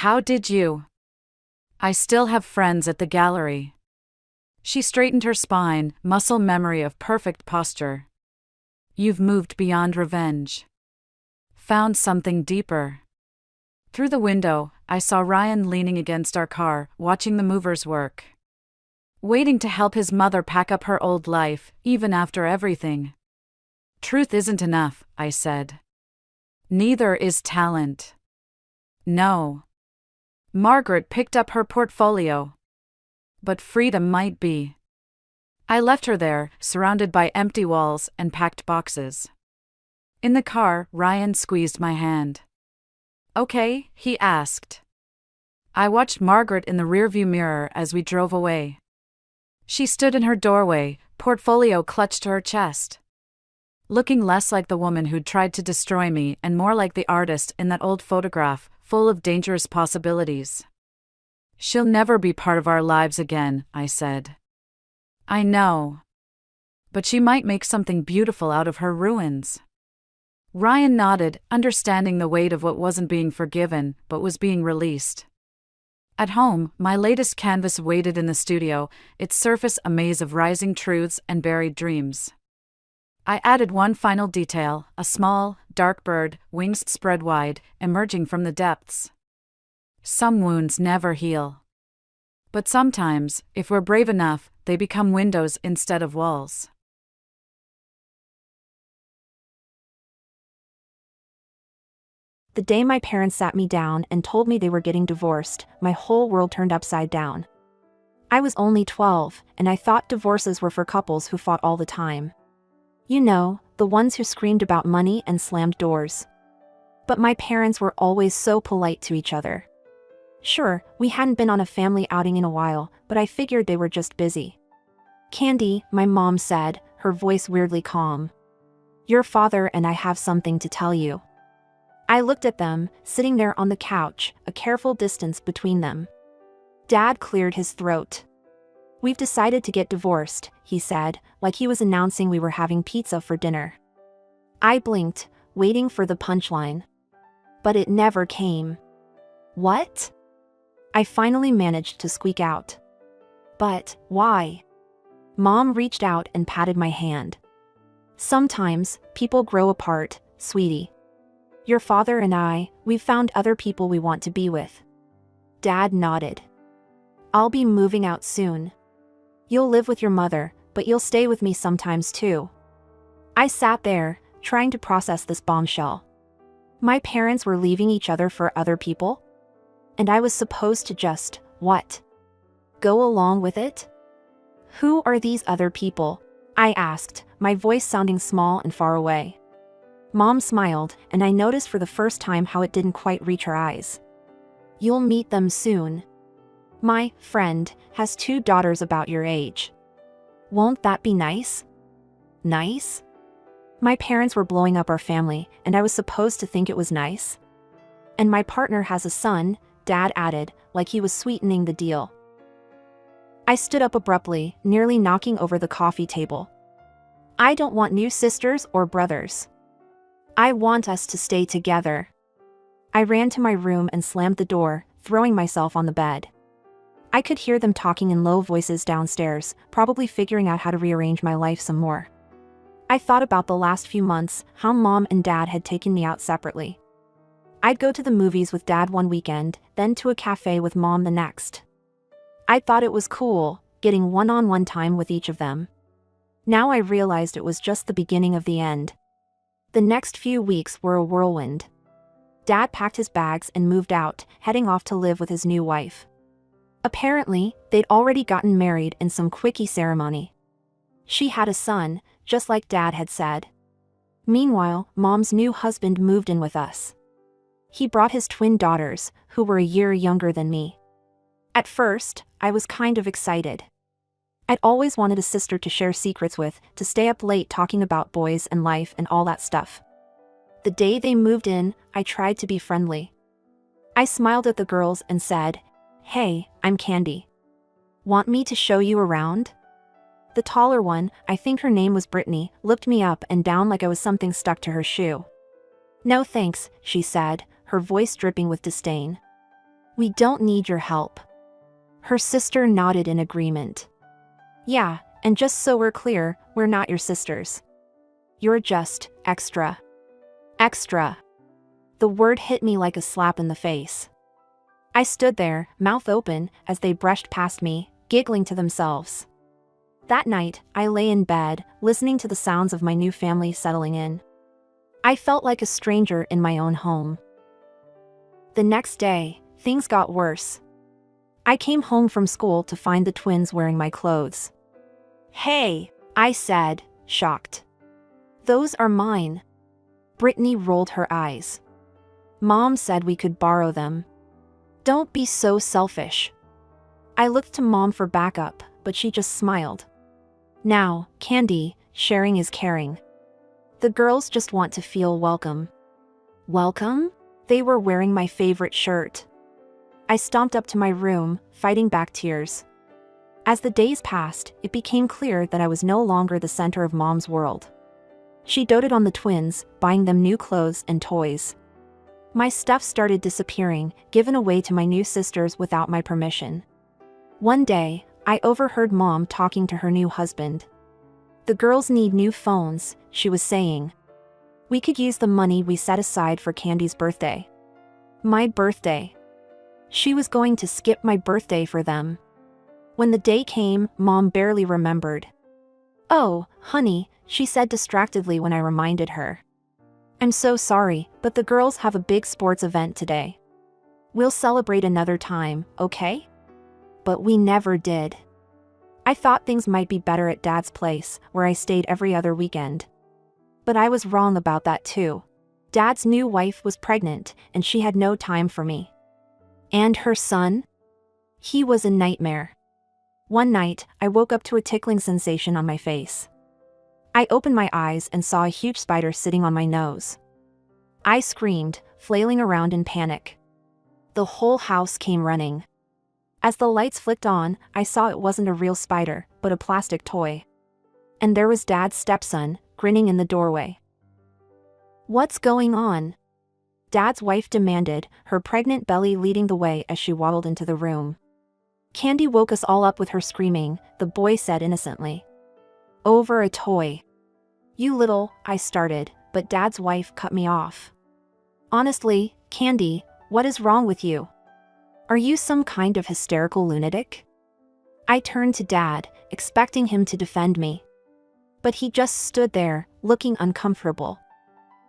"How did you?" "I still have friends at the gallery." She straightened her spine, muscle memory of perfect posture. "You've moved beyond revenge. Found something deeper." Through the window, I saw Ryan leaning against our car, watching the movers work. Waiting to help his mother pack up her old life, even after everything. "Truth isn't enough," I said. "Neither is talent." "No." Margaret picked up her portfolio. "But freedom might be." I left her there, surrounded by empty walls and packed boxes. In the car, Ryan squeezed my hand. "Okay?" he asked. I watched Margaret in the rearview mirror as we drove away. She stood in her doorway, portfolio clutched to her chest. Looking less like the woman who'd tried to destroy me and more like the artist in that old photograph, full of dangerous possibilities. "She'll never be part of our lives again," I said. "I know. But she might make something beautiful out of her ruins." Ryan nodded, understanding the weight of what wasn't being forgiven, but was being released. At home, my latest canvas waited in the studio, its surface a maze of rising truths and buried dreams. I added one final detail, a small, dark bird, wings spread wide, emerging from the depths. Some wounds never heal. But sometimes, if we're brave enough, they become windows instead of walls. The day my parents sat me down and told me they were getting divorced, my whole world turned upside down. I was only 12, and I thought divorces were for couples who fought all the time. You know, the ones who screamed about money and slammed doors. But my parents were always so polite to each other. Sure, we hadn't been on a family outing in a while, but I figured they were just busy. Candy, my mom said, her voice weirdly calm. Your father and I have something to tell you. I looked at them, sitting there on the couch, a careful distance between them. Dad cleared his throat. We've decided to get divorced, he said, like he was announcing we were having pizza for dinner. I blinked, waiting for the punchline. But it never came. What? I finally managed to squeak out. But why? Mom reached out and patted my hand. Sometimes, people grow apart, sweetie. Your father and I, we've found other people we want to be with. Dad nodded. I'll be moving out soon. You'll live with your mother, but you'll stay with me sometimes too. I sat there, trying to process this bombshell. My parents were leaving each other for other people? And I was supposed to just, what? Go along with it? Who are these other people? I asked, my voice sounding small and far away. Mom smiled, and I noticed for the first time how it didn't quite reach her eyes. You'll meet them soon. My friend has 2 daughters about your age. Won't that be nice? Nice? My parents were blowing up our family, and I was supposed to think it was nice? And my partner has a son, Dad added, like he was sweetening the deal. I stood up abruptly, nearly knocking over the coffee table. I don't want new sisters or brothers. I want us to stay together. I ran to my room and slammed the door, throwing myself on the bed. I could hear them talking in low voices downstairs, probably figuring out how to rearrange my life some more. I thought about the last few months, how Mom and Dad had taken me out separately. I'd go to the movies with Dad one weekend, then to a cafe with Mom the next. I thought it was cool, getting one-on-one time with each of them. Now I realized it was just the beginning of the end. The next few weeks were a whirlwind. Dad packed his bags and moved out, heading off to live with his new wife. Apparently, they'd already gotten married in some quickie ceremony. She had a son, just like Dad had said. Meanwhile, Mom's new husband moved in with us. He brought his twin daughters, who were a year younger than me. At first, I was kind of excited. I'd always wanted a sister to share secrets with, to stay up late talking about boys and life and all that stuff. The day they moved in, I tried to be friendly. I smiled at the girls and said, "Hey, I'm Candy. Want me to show you around?" The taller one, I think her name was Brittany, looked me up and down like I was something stuck to her shoe. "No thanks," she said, her voice dripping with disdain. "We don't need your help." Her sister nodded in agreement. "Yeah, and just so we're clear, we're not your sisters. You're just extra." Extra. The word hit me like a slap in the face. I stood there, mouth open, as they brushed past me, giggling to themselves. That night, I lay in bed, listening to the sounds of my new family settling in. I felt like a stranger in my own home. The next day, things got worse. I came home from school to find the twins wearing my clothes. "Hey," I said, shocked. "Those are mine." Brittany rolled her eyes. "Mom said we could borrow them." "Don't be so selfish." I looked to Mom for backup, but she just smiled. "Now, Candy, sharing is caring. The girls just want to feel welcome." Welcome? They were wearing my favorite shirt. I stomped up to my room, fighting back tears. As the days passed, it became clear that I was no longer the center of Mom's world. She doted on the twins, buying them new clothes and toys. My stuff started disappearing, given away to my new sisters without my permission. One day, I overheard Mom talking to her new husband. "The girls need new phones," she was saying. "We could use the money we set aside for Candy's birthday." My birthday. She was going to skip my birthday for them. When the day came, Mom barely remembered. "Oh, honey," she said distractedly when I reminded her. "I'm so sorry, but the girls have a big sports event today. We'll celebrate another time, okay?" But we never did. I thought things might be better at Dad's place, where I stayed every other weekend. But I was wrong about that too. Dad's new wife was pregnant, and she had no time for me. And her son? He was a nightmare. One night, I woke up to a tickling sensation on my face. I opened my eyes and saw a huge spider sitting on my nose. I screamed, flailing around in panic. The whole house came running. As the lights flicked on, I saw it wasn't a real spider, but a plastic toy. And there was Dad's stepson, grinning in the doorway. "What's going on?" Dad's wife demanded, her pregnant belly leading the way as she waddled into the room. "Candy woke us all up with her screaming," the boy said innocently. "Over a toy." "You little," I started, but Dad's wife cut me off. "Honestly, Candy, what is wrong with you? Are you some kind of hysterical lunatic?" I turned to Dad, expecting him to defend me. But he just stood there, looking uncomfortable.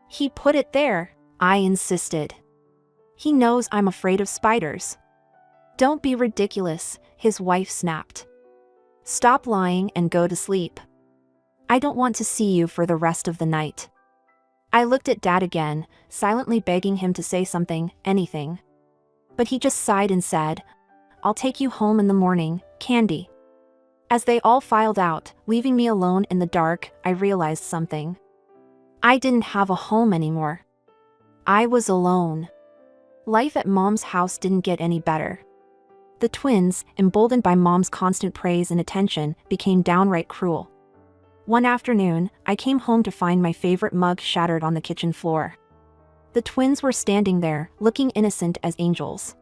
"He put it there," I insisted. "He knows I'm afraid of spiders." "Don't be ridiculous," his wife snapped. "Stop lying and go to sleep. I don't want to see you for the rest of the night." I looked at Dad again, silently begging him to say something, anything. But he just sighed and said, "I'll take you home in the morning, Candy." As they all filed out, leaving me alone in the dark, I realized something. I didn't have a home anymore. I was alone. Life at Mom's house didn't get any better. The twins, emboldened by Mom's constant praise and attention, became downright cruel. One afternoon, I came home to find my favorite mug shattered on the kitchen floor. The twins were standing there, looking innocent as angels.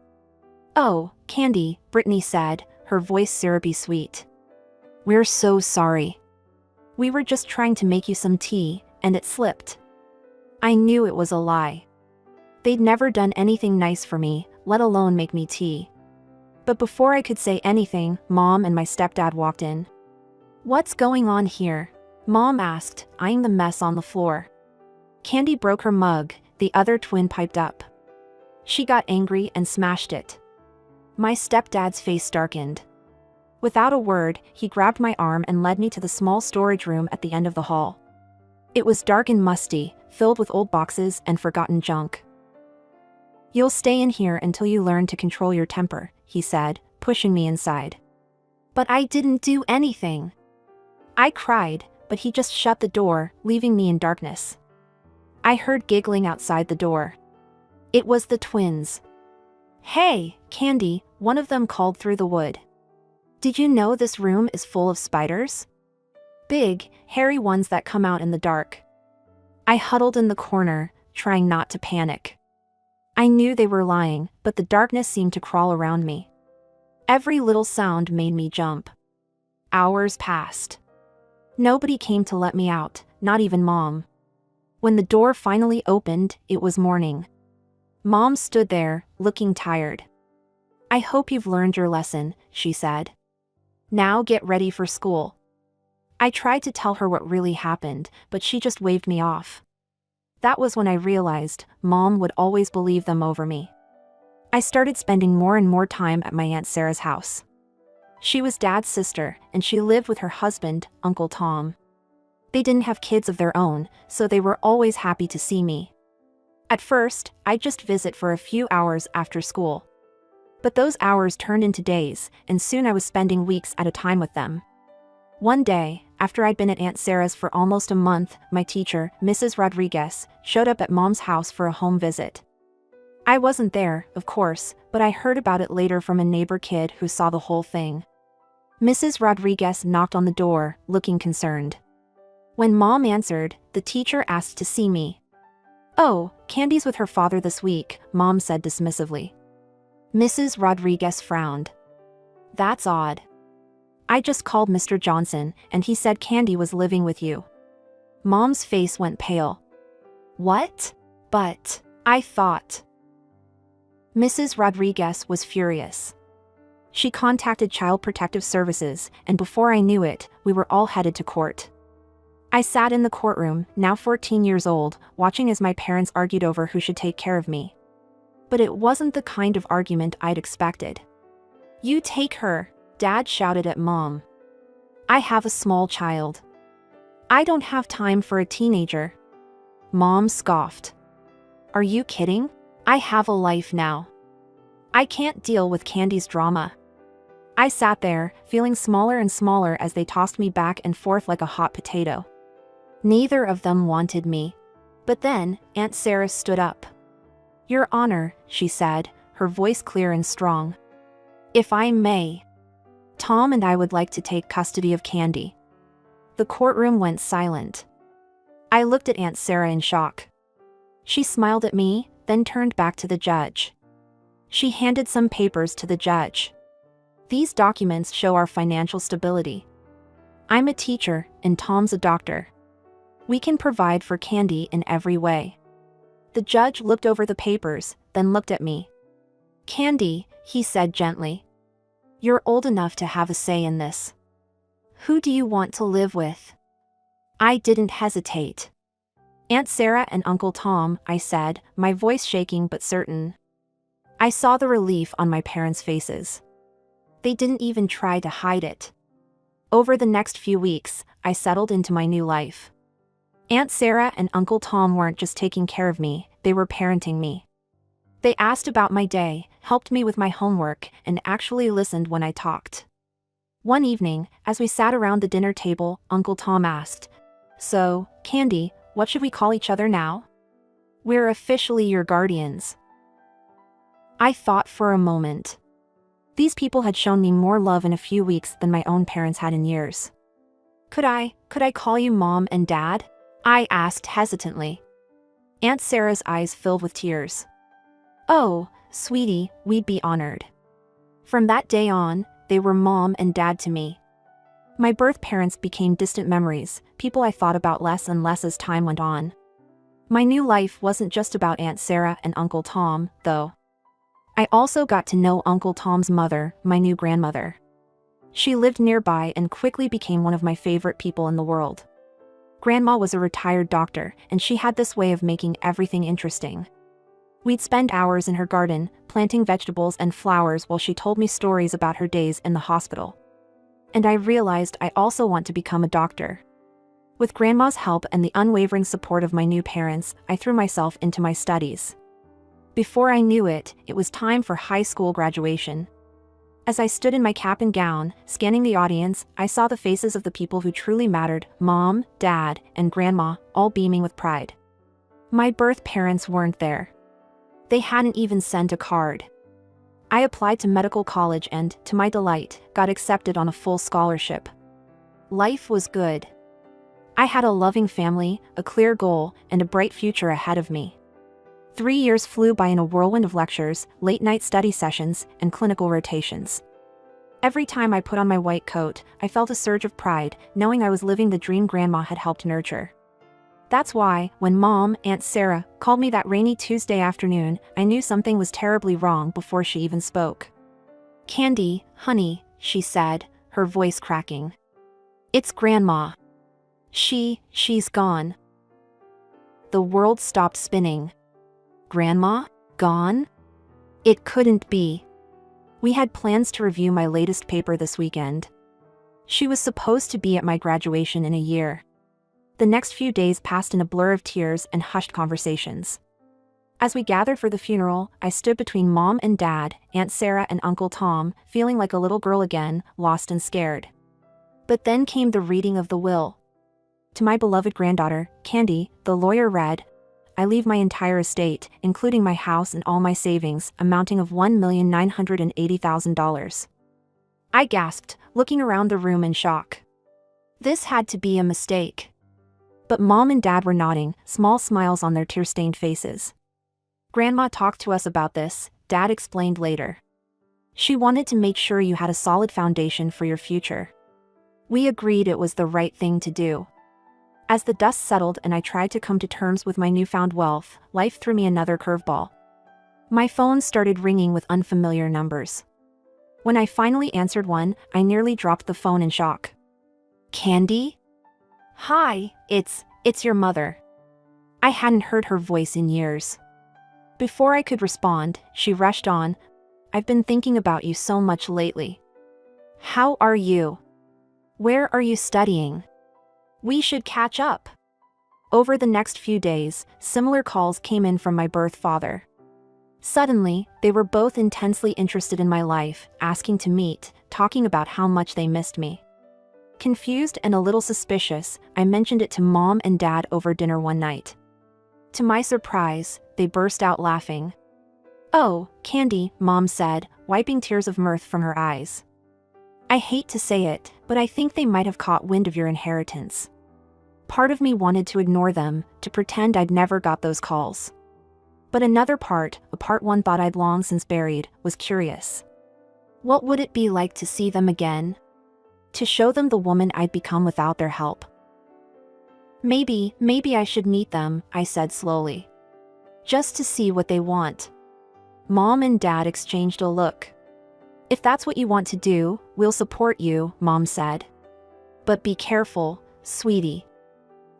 "Oh, Candy," Brittany said, her voice syrupy sweet. "We're so sorry. We were just trying to make you some tea, and it slipped." I knew it was a lie. They'd never done anything nice for me, let alone make me tea. But before I could say anything, Mom and my stepdad walked in. "What's going on here?" Mom asked, eyeing the mess on the floor. "Candy broke her mug," the other twin piped up. "She got angry and smashed it." My stepdad's face darkened. Without a word, he grabbed my arm and led me to the small storage room at the end of the hall. It was dark and musty, filled with old boxes and forgotten junk. "You'll stay in here until you learn to control your temper," he said, pushing me inside. "But I didn't do anything." I cried, but he just shut the door, leaving me in darkness. I heard giggling outside the door. It was the twins. "Hey, Candy," one of them called through the wood. "Did you know this room is full of spiders? Big, hairy ones that come out in the dark." I huddled in the corner, trying not to panic. I knew they were lying, but the darkness seemed to crawl around me. Every little sound made me jump. Hours passed. Nobody came to let me out, not even Mom. When the door finally opened, it was morning. Mom stood there, looking tired. "I hope you've learned your lesson," she said. "Now get ready for school." I tried to tell her what really happened, but she just waved me off. That was when I realized Mom would always believe them over me. I started spending more and more time at my Aunt Sarah's house. She was Dad's sister, and she lived with her husband, Uncle Tom. They didn't have kids of their own, so they were always happy to see me. At first, I'd just visit for a few hours after school. But those hours turned into days, and soon I was spending weeks at a time with them. One day, after I'd been at Aunt Sarah's for almost a month, my teacher, Mrs. Rodriguez, showed up at Mom's house for a home visit. I wasn't there, of course, but I heard about it later from a neighbor kid who saw the whole thing. Mrs. Rodriguez knocked on the door, looking concerned. When Mom answered, the teacher asked to see me. "Oh, Candy's with her father this week," Mom said dismissively. Mrs. Rodriguez frowned. "That's odd. I just called Mr. Johnson, and he said Candy was living with you." Mom's face went pale. "What? But," I thought. Mrs. Rodriguez was furious. She contacted Child Protective Services, and before I knew it, we were all headed to court. I sat in the courtroom, now 14 years old, watching as my parents argued over who should take care of me. But it wasn't the kind of argument I'd expected. "You take her," Dad shouted at Mom. "I have a small child. I don't have time for a teenager." Mom scoffed. "Are you kidding? I have a life now." I can't deal with Candy's drama. I sat there, feeling smaller and smaller as they tossed me back and forth like a hot potato. Neither of them wanted me. But then, Aunt Sarah stood up. "Your Honor," she said, her voice clear and strong. "If I may, Tom and I would like to take custody of Candy." The courtroom went silent. I looked at Aunt Sarah in shock. She smiled at me, then turned back to the judge. She handed some papers to the judge. "These documents show our financial stability. I'm a teacher, and Tom's a doctor. We can provide for Candy in every way." The judge looked over the papers, then looked at me. "Candy," he said gently. "You're old enough to have a say in this. Who do you want to live with?" I didn't hesitate. "Aunt Sarah and Uncle Tom," I said, my voice shaking but certain. I saw the relief on my parents' faces. They didn't even try to hide it. Over the next few weeks, I settled into my new life. Aunt Sarah and Uncle Tom weren't just taking care of me, they were parenting me. They asked about my day, helped me with my homework, and actually listened when I talked. One evening, as we sat around the dinner table, Uncle Tom asked, "So, Candy, what should we call each other now? We're officially your guardians." I thought for a moment. These people had shown me more love in a few weeks than my own parents had in years. Could I call you Mom and Dad?" I asked hesitantly. Aunt Sarah's eyes filled with tears. "Oh, sweetie, we'd be honored." From that day on, they were Mom and Dad to me. My birth parents became distant memories, people I thought about less and less as time went on. My new life wasn't just about Aunt Sarah and Uncle Tom, though. I also got to know Uncle Tom's mother, my new grandmother. She lived nearby and quickly became one of my favorite people in the world. Grandma was a retired doctor, and she had this way of making everything interesting. We'd spend hours in her garden, planting vegetables and flowers while she told me stories about her days in the hospital. And I realized I also want to become a doctor. With Grandma's help and the unwavering support of my new parents, I threw myself into my studies. Before I knew it, it was time for high school graduation. As I stood in my cap and gown, scanning the audience, I saw the faces of the people who truly mattered, Mom, Dad, and Grandma, all beaming with pride. My birth parents weren't there. They hadn't even sent a card. I applied to medical college and, to my delight, got accepted on a full scholarship. Life was good. I had a loving family, a clear goal, and a bright future ahead of me. 3 years flew by in a whirlwind of lectures, late-night study sessions, and clinical rotations. Every time I put on my white coat, I felt a surge of pride, knowing I was living the dream Grandma had helped nurture. That's why, when Mom, Aunt Sarah, called me that rainy Tuesday afternoon, I knew something was terribly wrong before she even spoke. "Candy, honey," she said, her voice cracking. "It's Grandma. She's gone." The world stopped spinning. Grandma? Gone? It couldn't be. We had plans to review my latest paper this weekend. She was supposed to be at my graduation in a year. The next few days passed in a blur of tears and hushed conversations. As we gathered for the funeral, I stood between Mom and Dad, Aunt Sarah and Uncle Tom, feeling like a little girl again, lost and scared. But then came the reading of the will. To my beloved granddaughter, Candy, the lawyer read, "I leave my entire estate, including my house and all my savings, amounting of $1,980,000. I gasped, looking around the room in shock. This had to be a mistake. But Mom and Dad were nodding, small smiles on their tear-stained faces. "Grandma talked to us about this," Dad explained later. "She wanted to make sure you had a solid foundation for your future. We agreed it was the right thing to do." As the dust settled and I tried to come to terms with my newfound wealth, life threw me another curveball. My phone started ringing with unfamiliar numbers. When I finally answered one, I nearly dropped the phone in shock. "Candy? Hi, it's your mother." I hadn't heard her voice in years. Before I could respond, she rushed on, "I've been thinking about you so much lately. How are you? Where are you studying? We should catch up." Over the next few days, similar calls came in from my birth father. Suddenly, they were both intensely interested in my life, asking to meet, talking about how much they missed me. Confused and a little suspicious, I mentioned it to Mom and Dad over dinner one night. To my surprise, they burst out laughing. "Oh, Candy," Mom said, wiping tears of mirth from her eyes. "I hate to say it, but I think they might have caught wind of your inheritance." Part of me wanted to ignore them, to pretend I'd never got those calls. But another part, a part one thought I'd long since buried, was curious. What would it be like to see them again? To show them the woman I'd become without their help? Maybe I should meet them, I said slowly. Just to see what they want. Mom and Dad exchanged a look. "If that's what you want to do, we'll support you," Mom said. "But be careful, sweetie.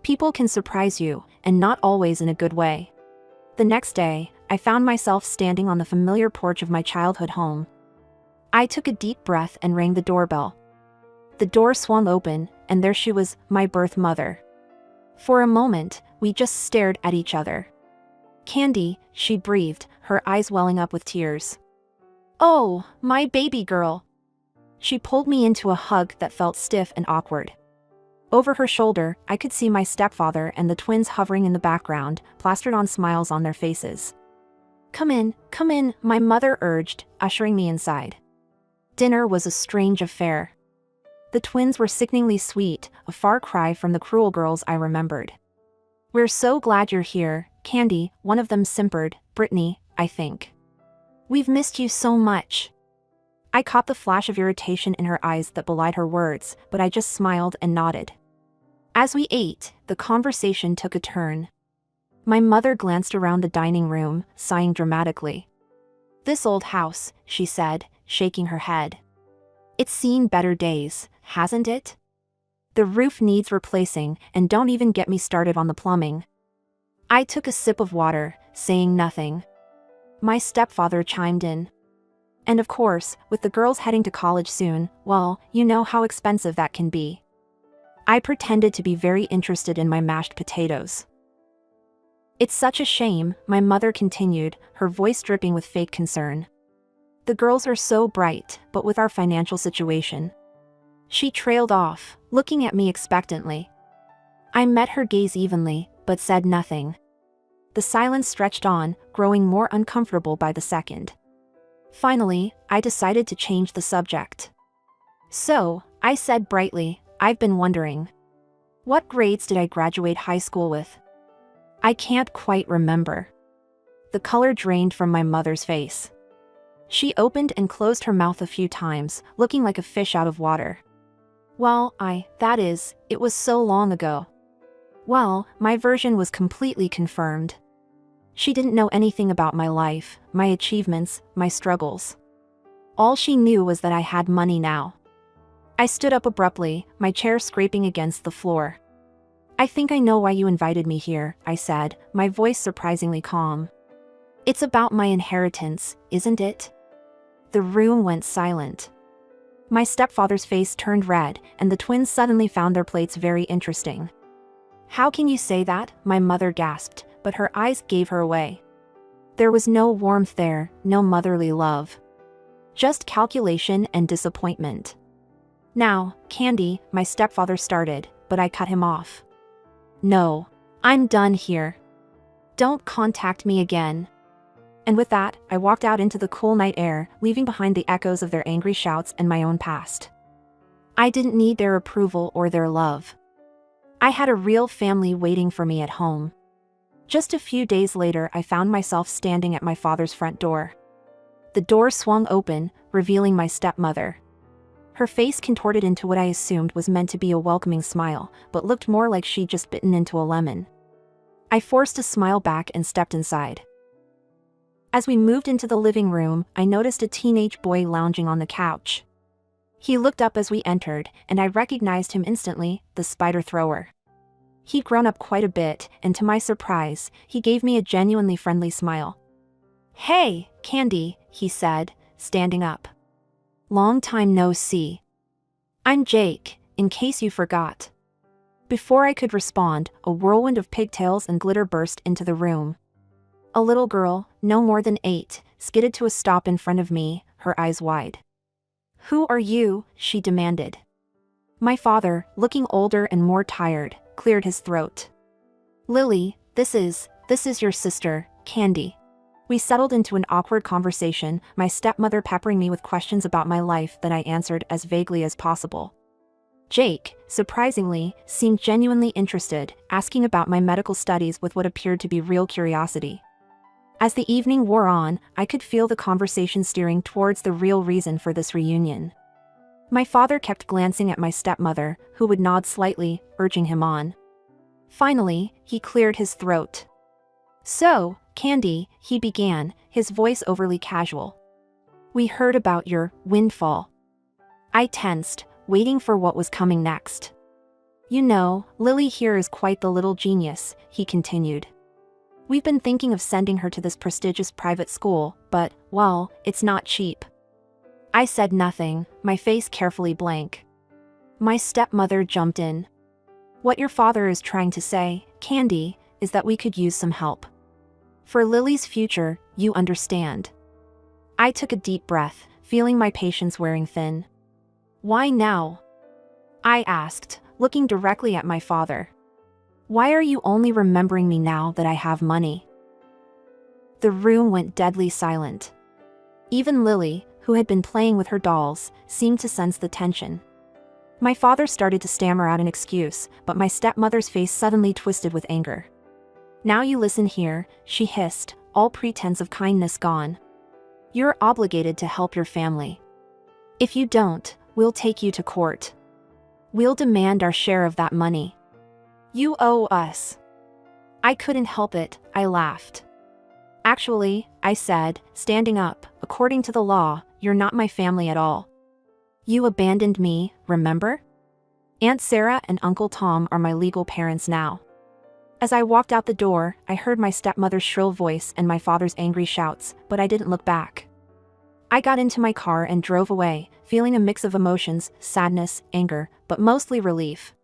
People can surprise you, and not always in a good way." The next day, I found myself standing on the familiar porch of my childhood home. I took a deep breath and rang the doorbell. The door swung open, and there she was, my birth mother. For a moment, we just stared at each other. "Candy," she breathed, her eyes welling up with tears. "Oh, my baby girl." She pulled me into a hug that felt stiff and awkward. Over her shoulder, I could see my stepfather and the twins hovering in the background, plastered on smiles on their faces. Come in," my mother urged, ushering me inside. Dinner was a strange affair. The twins were sickeningly sweet, a far cry from the cruel girls I remembered. "We're so glad you're here, Candy," one of them simpered, Brittany, I think. "We've missed you so much." I caught the flash of irritation in her eyes that belied her words, but I just smiled and nodded. As we ate, the conversation took a turn. My mother glanced around the dining room, sighing dramatically. "This old house," she said, shaking her head. "It's seen better days, hasn't it? The roof needs replacing, and don't even get me started on the plumbing." I took a sip of water, saying nothing. My stepfather chimed in. "And of course, with the girls heading to college soon, well, you know how expensive that can be." I pretended to be very interested in my mashed potatoes. "It's such a shame," my mother continued, her voice dripping with fake concern. "The girls are so bright, but with our financial situation." She trailed off, looking at me expectantly. I met her gaze evenly, but said nothing. The silence stretched on, growing more uncomfortable by the second. Finally, I decided to change the subject. "So," I said brightly, "I've been wondering. What grades did I graduate high school with?" "I can't quite remember." The color drained from my mother's face. She opened and closed her mouth a few times, looking like a fish out of water. "Well, it was so long ago." Well, my version was completely confirmed. She didn't know anything about my life, my achievements, my struggles. All she knew was that I had money now. I stood up abruptly, my chair scraping against the floor. "I think I know why you invited me here," I said, my voice surprisingly calm. "It's about my inheritance, isn't it?" The room went silent. My stepfather's face turned red, and the twins suddenly found their plates very interesting. "How can you say that?" my mother gasped, but her eyes gave her away. There was no warmth there, no motherly love. Just calculation and disappointment. "Now, Candy," my stepfather started, but I cut him off. "No. I'm done here. Don't contact me again." And with that, I walked out into the cool night air, leaving behind the echoes of their angry shouts and my own past. I didn't need their approval or their love. I had a real family waiting for me at home. Just a few days later, I found myself standing at my father's front door. The door swung open, revealing my stepmother. Her face contorted into what I assumed was meant to be a welcoming smile, but looked more like she'd just bitten into a lemon. I forced a smile back and stepped inside. As we moved into the living room, I noticed a teenage boy lounging on the couch. He looked up as we entered, and I recognized him instantly, the spider thrower. He'd grown up quite a bit, and to my surprise, he gave me a genuinely friendly smile. "Hey, Candy," he said, standing up. "Long time no see. I'm Jake, in case you forgot." Before I could respond, a whirlwind of pigtails and glitter burst into the room. A little girl, no more than 8, skidded to a stop in front of me, her eyes wide. "Who are you?" she demanded. My father, looking older and more tired, cleared his throat. "Lily, this is your sister, Candy." We settled into an awkward conversation, my stepmother peppering me with questions about my life that I answered as vaguely as possible. Jake, surprisingly, seemed genuinely interested, asking about my medical studies with what appeared to be real curiosity. As the evening wore on, I could feel the conversation steering towards the real reason for this reunion. My father kept glancing at my stepmother, who would nod slightly, urging him on. Finally, he cleared his throat. "So, Candy," he began, his voice overly casual. "We heard about your windfall." I tensed, waiting for what was coming next. "You know, Lily here is quite the little genius," he continued. "We've been thinking of sending her to this prestigious private school, but, well, it's not cheap." I said nothing, my face carefully blank. My stepmother jumped in. "What your father is trying to say, Candy, is that we could use some help. For Lily's future, you understand." I took a deep breath, feeling my patience wearing thin. "Why now?" I asked, looking directly at my father. "Why are you only remembering me now that I have money?" The room went deadly silent. Even Lily, who had been playing with her dolls, seemed to sense the tension. My father started to stammer out an excuse, but my stepmother's face suddenly twisted with anger. "Now you listen here," she hissed, all pretense of kindness gone. "You're obligated to help your family. If you don't, we'll take you to court. We'll demand our share of that money. You owe us." I couldn't help it, I laughed. "Actually," I said, standing up, "according to the law, you're not my family at all. You abandoned me, remember? Aunt Sarah and Uncle Tom are my legal parents now." As I walked out the door, I heard my stepmother's shrill voice and my father's angry shouts, but I didn't look back. I got into my car and drove away, feeling a mix of emotions, sadness, anger, but mostly relief.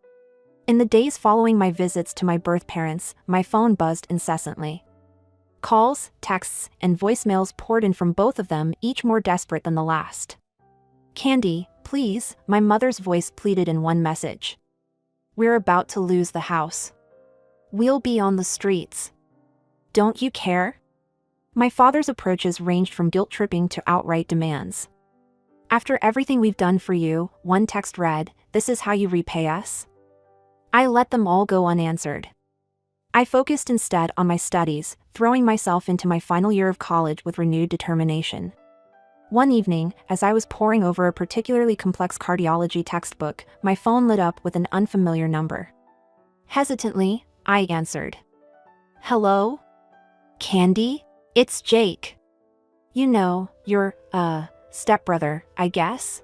In the days following my visits to my birth parents, my phone buzzed incessantly. Calls, texts, and voicemails poured in from both of them, each more desperate than the last. "Candy, please," my mother's voice pleaded in one message. "We're about to lose the house. We'll be on the streets. Don't you care?" My father's approaches ranged from guilt-tripping to outright demands. "After everything we've done for you," one text read, "this is how you repay us?" I let them all go unanswered. I focused instead on my studies, throwing myself into my final year of college with renewed determination. One evening, as I was poring over a particularly complex cardiology textbook, my phone lit up with an unfamiliar number. Hesitantly, I answered. "Hello? Candy? It's Jake. You know, your, stepbrother, I guess?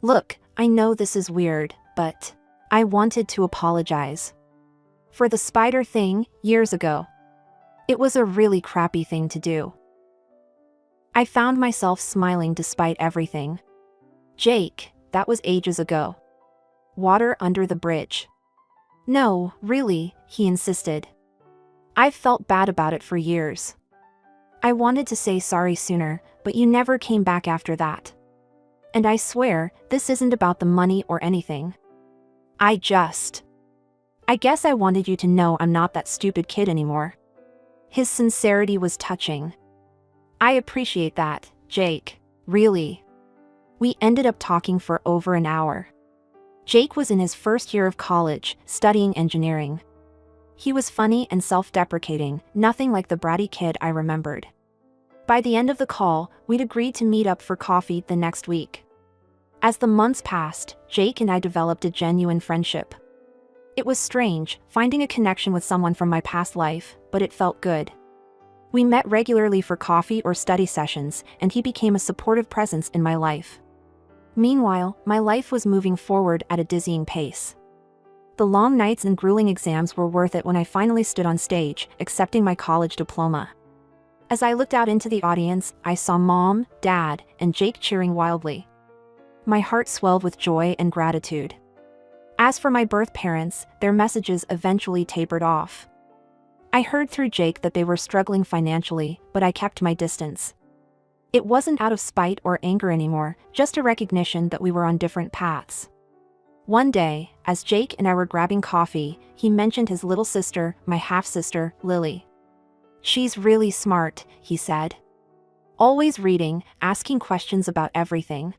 Look, I know this is weird, but I wanted to apologize. For the spider thing, years ago. It was a really crappy thing to do." I found myself smiling despite everything. "Jake, that was ages ago. Water under the bridge." "No, really," he insisted. "I've felt bad about it for years. I wanted to say sorry sooner, but you never came back after that. And I swear, this isn't about the money or anything. I guess I wanted you to know I'm not that stupid kid anymore." His sincerity was touching. "I appreciate that, Jake, really." We ended up talking for over an hour. Jake was in his first year of college, studying engineering. He was funny and self-deprecating, nothing like the bratty kid I remembered. By the end of the call, we'd agreed to meet up for coffee the next week. As the months passed, Jake and I developed a genuine friendship. It was strange, finding a connection with someone from my past life, but it felt good. We met regularly for coffee or study sessions, and he became a supportive presence in my life. Meanwhile, my life was moving forward at a dizzying pace. The long nights and grueling exams were worth it when I finally stood on stage, accepting my college diploma. As I looked out into the audience, I saw Mom, Dad, and Jake cheering wildly. My heart swelled with joy and gratitude. As for my birth parents, their messages eventually tapered off. I heard through Jake that they were struggling financially, but I kept my distance. It wasn't out of spite or anger anymore, just a recognition that we were on different paths. One day, as Jake and I were grabbing coffee, he mentioned his little sister, my half-sister, Lily. "She's really smart," he said. "Always reading, asking questions about everything.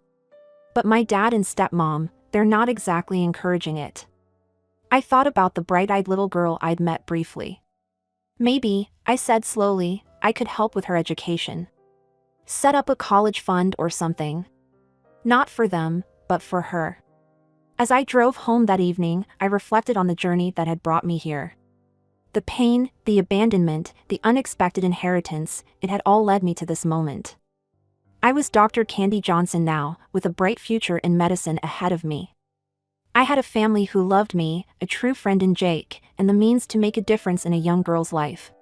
But my dad and stepmom, they're not exactly encouraging it." I thought about the bright-eyed little girl I'd met briefly. "Maybe," I said slowly, "I could help with her education. Set up a college fund or something. Not for them, but for her." As I drove home that evening, I reflected on the journey that had brought me here. The pain, the abandonment, the unexpected inheritance, it had all led me to this moment. I was Dr. Candy Johnson now, with a bright future in medicine ahead of me. I had a family who loved me, a true friend in Jake, and the means to make a difference in a young girl's life.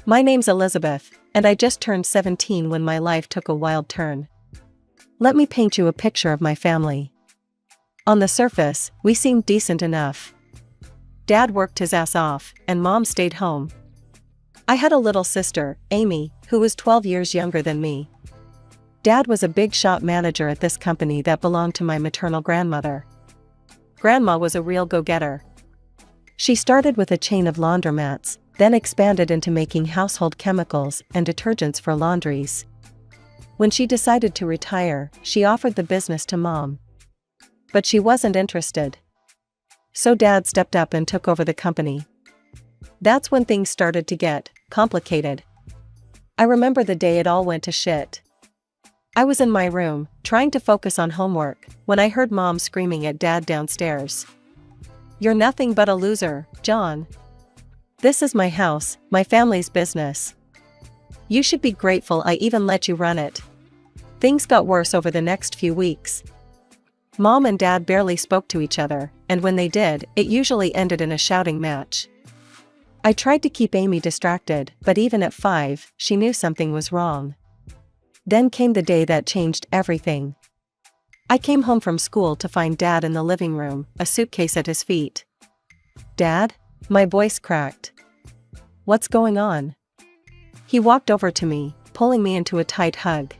My name's Elizabeth, and I just turned 17 when my life took a wild turn. Let me paint you a picture of my family. On the surface, we seemed decent enough. Dad worked his ass off, and Mom stayed home. I had a little sister, Amy, who was 12 years younger than me. Dad was a big shop manager at this company that belonged to my maternal grandmother. Grandma was a real go-getter. She started with a chain of laundromats, then expanded into making household chemicals and detergents for laundries. When she decided to retire, she offered the business to Mom. But she wasn't interested. So Dad stepped up and took over the company. That's when things started to get complicated. I remember the day it all went to shit. I was in my room, trying to focus on homework, when I heard Mom screaming at Dad downstairs. "You're nothing but a loser, John. This is my house, my family's business. You should be grateful I even let you run it." Things got worse over the next few weeks. Mom and Dad barely spoke to each other, and when they did, it usually ended in a shouting match. I tried to keep Amy distracted, but even at 5, she knew something was wrong. Then came the day that changed everything. I came home from school to find Dad in the living room, a suitcase at his feet. "Dad?" My voice cracked. "What's going on?" He walked over to me, pulling me into a tight hug.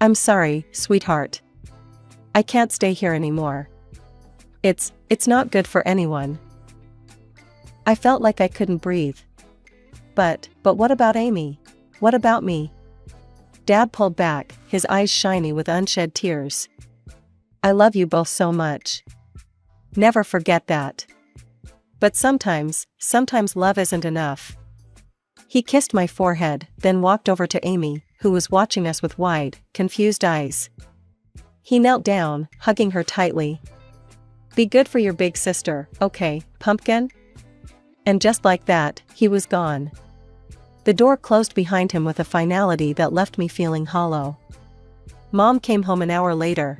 "I'm sorry, sweetheart. I can't stay here anymore. It's not good for anyone." I felt like I couldn't breathe. But what about Amy? What about me?" Dad pulled back, his eyes shiny with unshed tears. "I love you both so much. Never forget that. But sometimes love isn't enough." He kissed my forehead, then walked over to Amy, who was watching us with wide, confused eyes. He knelt down, hugging her tightly. "Be good for your big sister, okay, pumpkin?" And just like that, he was gone. The door closed behind him with a finality that left me feeling hollow. Mom came home an hour later.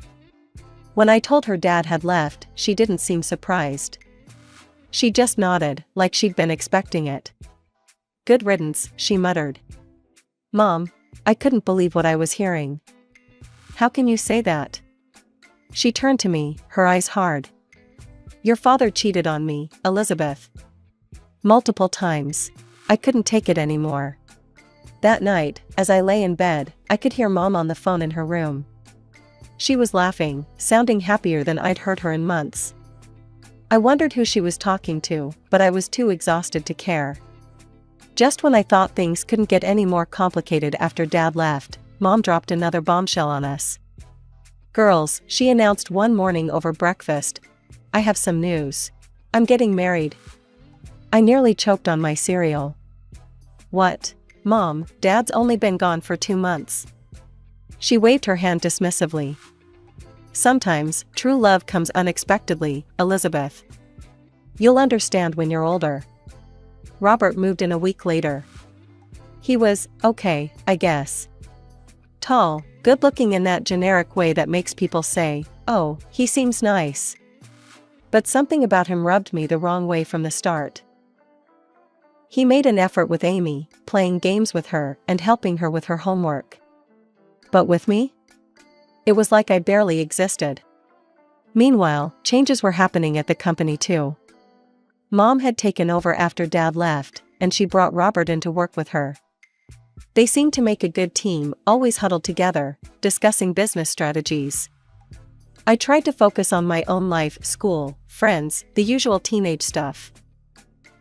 When I told her Dad had left, she didn't seem surprised. She just nodded, like she'd been expecting it. "Good riddance," she muttered. "Mom," I couldn't believe what I was hearing. "How can you say that?" She turned to me, her eyes hard. "Your father cheated on me, Elizabeth. Multiple times. I couldn't take it anymore." That night, as I lay in bed, I could hear Mom on the phone in her room. She was laughing, sounding happier than I'd heard her in months. I wondered who she was talking to, but I was too exhausted to care. Just when I thought things couldn't get any more complicated after Dad left, Mom dropped another bombshell on us. "Girls," she announced one morning over breakfast, "I have some news. I'm getting married." I nearly choked on my cereal. "What? Mom, Dad's only been gone for 2 months." She waved her hand dismissively. "Sometimes, true love comes unexpectedly, Elizabeth. You'll understand when you're older." Robert moved in a week later. He was, okay, I guess. Tall, good-looking in that generic way that makes people say, "Oh, he seems nice." But something about him rubbed me the wrong way from the start. He made an effort with Amy, playing games with her and helping her with her homework. But with me? It was like I barely existed. Meanwhile, changes were happening at the company too. Mom had taken over after Dad left, and she brought Robert in to work with her. They seemed to make a good team, always huddled together, discussing business strategies. I tried to focus on my own life, school, friends, the usual teenage stuff.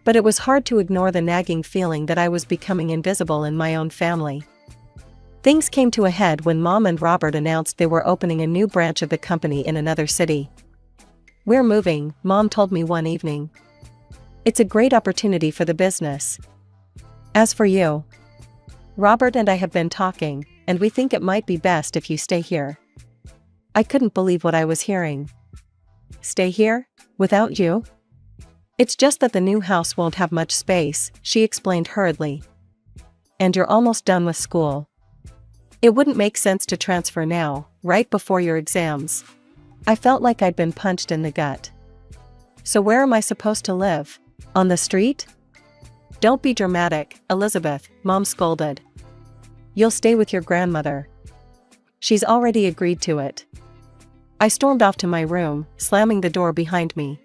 But it was hard to ignore the nagging feeling that I was becoming invisible in my own family. Things came to a head when Mom and Robert announced they were opening a new branch of the company in another city. "We're moving," Mom told me one evening. "It's a great opportunity for the business. As for you, Robert and I have been talking, and we think it might be best if you stay here." I couldn't believe what I was hearing. "Stay here? Without you?" "It's just that the new house won't have much space," she explained hurriedly. "And you're almost done with school. It wouldn't make sense to transfer now, right before your exams." I felt like I'd been punched in the gut. "So where am I supposed to live? On the street?" "Don't be dramatic, Elizabeth," Mom scolded. "You'll stay with your grandmother. She's already agreed to it." I stormed off to my room, slamming the door behind me.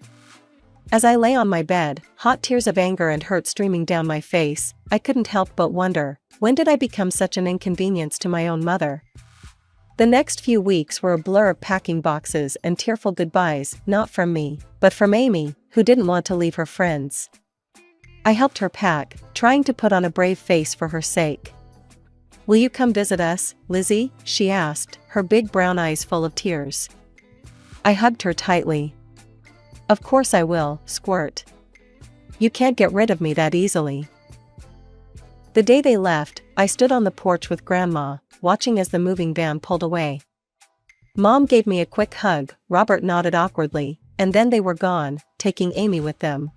As I lay on my bed, hot tears of anger and hurt streaming down my face, I couldn't help but wonder, when did I become such an inconvenience to my own mother? The next few weeks were a blur of packing boxes and tearful goodbyes, not from me, but from Amy, who didn't want to leave her friends. I helped her pack, trying to put on a brave face for her sake. "Will you come visit us, Lizzie?" she asked, her big brown eyes full of tears. I hugged her tightly. "Of course I will, squirt. You can't get rid of me that easily." The day they left, I stood on the porch with Grandma, watching as the moving van pulled away. Mom gave me a quick hug, Robert nodded awkwardly, and then they were gone, taking Amy with them.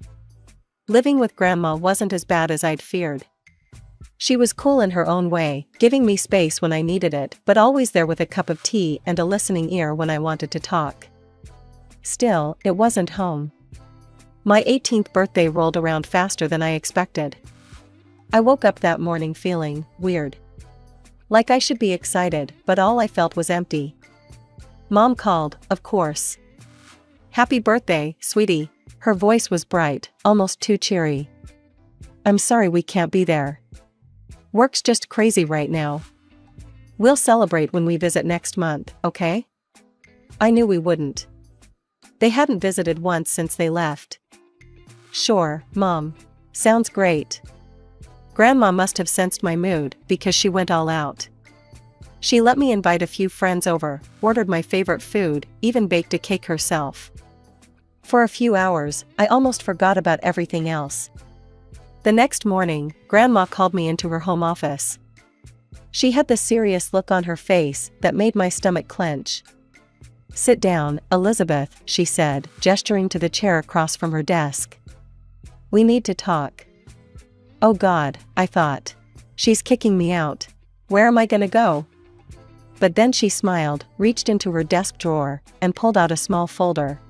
Living with Grandma wasn't as bad as I'd feared. She was cool in her own way, giving me space when I needed it, but always there with a cup of tea and a listening ear when I wanted to talk. Still, it wasn't home. My 18th birthday rolled around faster than I expected. I woke up that morning feeling weird. Like I should be excited, but all I felt was empty. Mom called, of course. "Happy birthday, sweetie." Her voice was bright, almost too cheery. "I'm sorry we can't be there. Work's just crazy right now. We'll celebrate when we visit next month, okay?" I knew we wouldn't. They hadn't visited once since they left. "Sure, Mom. Sounds great." Grandma must have sensed my mood, because she went all out. She let me invite a few friends over, ordered my favorite food, even baked a cake herself. For a few hours, I almost forgot about everything else. The next morning, Grandma called me into her home office. She had the serious look on her face that made my stomach clench. "Sit down, Elizabeth," she said, gesturing to the chair across from her desk. "We need to talk." Oh God, I thought. She's kicking me out. Where am I gonna go? But then she smiled, reached into her desk drawer, and pulled out a small folder.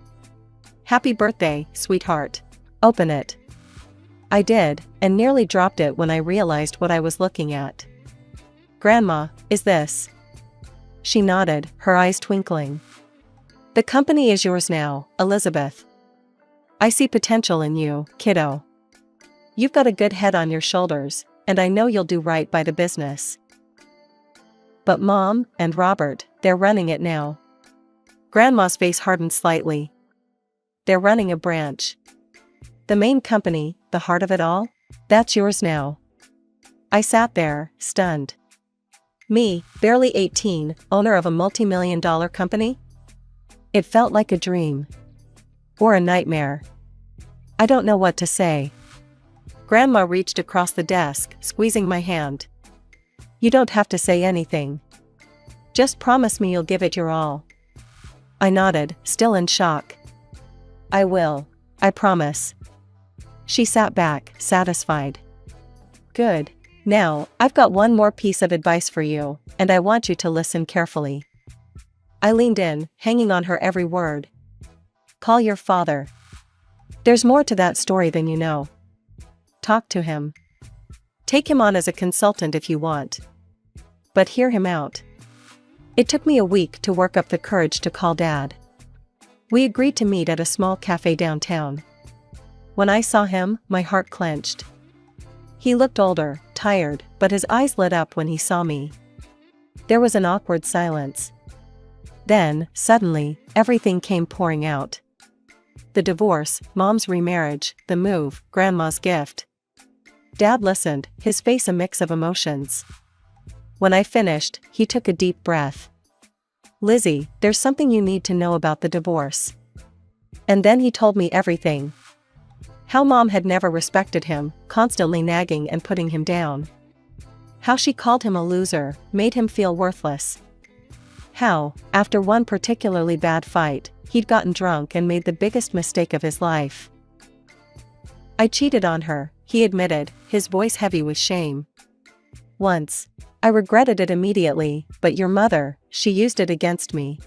"Happy birthday, sweetheart. Open it." I did, and nearly dropped it when I realized what I was looking at. "Grandma, is this?" She nodded, her eyes twinkling. "The company is yours now, Elizabeth. I see potential in you, kiddo. You've got a good head on your shoulders, and I know you'll do right by the business. But Mom and Robert, they're running it now." Grandma's face hardened slightly. "They're running a branch. The main company, the heart of it all? That's yours now." I sat there, stunned. Me, barely 18, owner of a multi-million-dollar company? It felt like a dream. Or a nightmare. I don't know what to say. Grandma reached across the desk, squeezing my hand. "You don't have to say anything. Just promise me you'll give it your all." I nodded, still in shock. "I will. I promise." She sat back, satisfied. "Good. Now, I've got one more piece of advice for you, and I want you to listen carefully." I leaned in, hanging on her every word. "Call your father. There's more to that story than you know. Talk to him. Take him on as a consultant if you want. But hear him out." It took me a week to work up the courage to call Dad. We agreed to meet at a small cafe downtown. When I saw him, my heart clenched. He looked older, tired, but his eyes lit up when he saw me. There was an awkward silence. Then, suddenly, everything came pouring out. The divorce, Mom's remarriage, the move, Grandma's gift. Dad listened, his face a mix of emotions. When I finished, he took a deep breath. "Lizzie, there's something you need to know about the divorce." And then he told me everything. How Mom had never respected him, constantly nagging and putting him down. How she called him a loser, made him feel worthless. How, after one particularly bad fight, he'd gotten drunk and made the biggest mistake of his life. "I cheated on her," he admitted, his voice heavy with shame. "Once. I regretted it immediately, but your mother, she used it against me.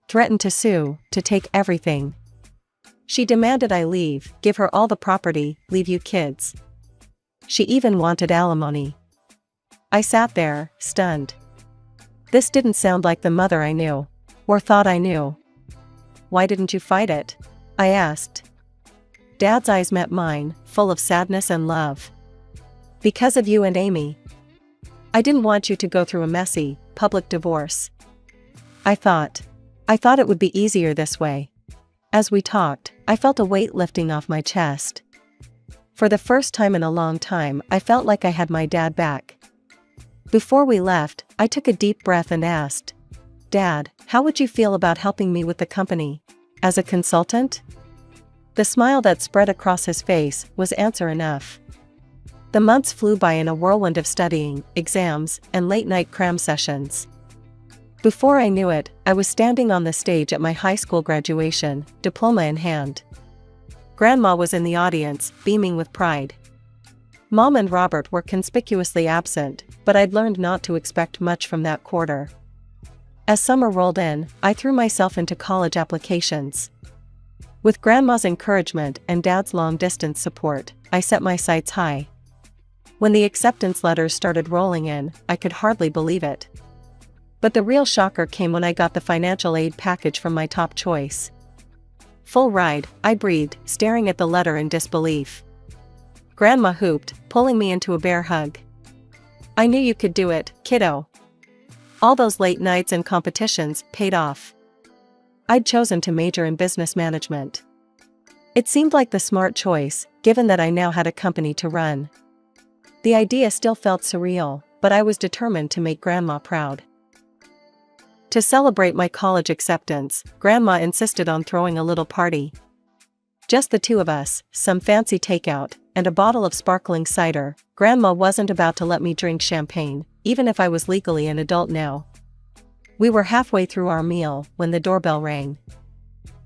Threatened to sue, to take everything. She demanded I leave, give her all the property, leave you kids. She even wanted alimony." I sat there, stunned. This didn't sound like the mother I knew. Or thought I knew. "Why didn't you fight it?" I asked. Dad's eyes met mine, full of sadness and love. "Because of you and Amy. I didn't want you to go through a messy, public divorce. I thought it would be easier this way." As we talked, I felt a weight lifting off my chest. For the first time in a long time, I felt like I had my dad back. Before we left, I took a deep breath and asked, "Dad, how would you feel about helping me with the company? As a consultant?" The smile that spread across his face was answer enough. The months flew by in a whirlwind of studying, exams, and late-night cram sessions. Before I knew it, I was standing on the stage at my high school graduation, diploma in hand. Grandma was in the audience, beaming with pride. Mom and Robert were conspicuously absent, but I'd learned not to expect much from that quarter. As summer rolled in, I threw myself into college applications. With Grandma's encouragement and Dad's long-distance support, I set my sights high. When the acceptance letters started rolling in, I could hardly believe it. But the real shocker came when I got the financial aid package from my top choice. "Full ride," I breathed, staring at the letter in disbelief. Grandma whooped, pulling me into a bear hug. "I knew you could do it, kiddo. All those late nights and competitions paid off." I'd chosen to major in business management. It seemed like the smart choice, given that I now had a company to run. The idea still felt surreal, but I was determined to make Grandma proud. To celebrate my college acceptance, Grandma insisted on throwing a little party. Just the two of us, some fancy takeout, and a bottle of sparkling cider. Grandma wasn't about to let me drink champagne, even if I was legally an adult now. We were halfway through our meal when the doorbell rang.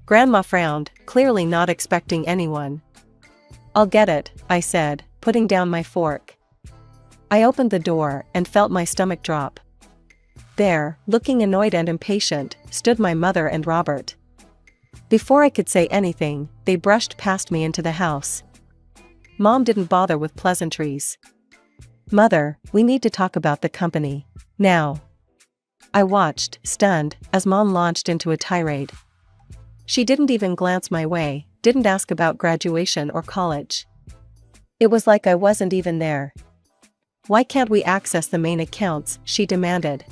Grandma frowned, clearly not expecting anyone. "I'll get it," I said, putting down my fork. I opened the door and felt my stomach drop. There, looking annoyed and impatient, stood my mother and Robert. Before I could say anything, they brushed past me into the house. Mom didn't bother with pleasantries. "Mother, we need to talk about the company. Now." I watched, stunned, as Mom launched into a tirade. She didn't even glance my way, didn't ask about graduation or college. It was like I wasn't even there. "Why can't we access the main accounts?" she demanded.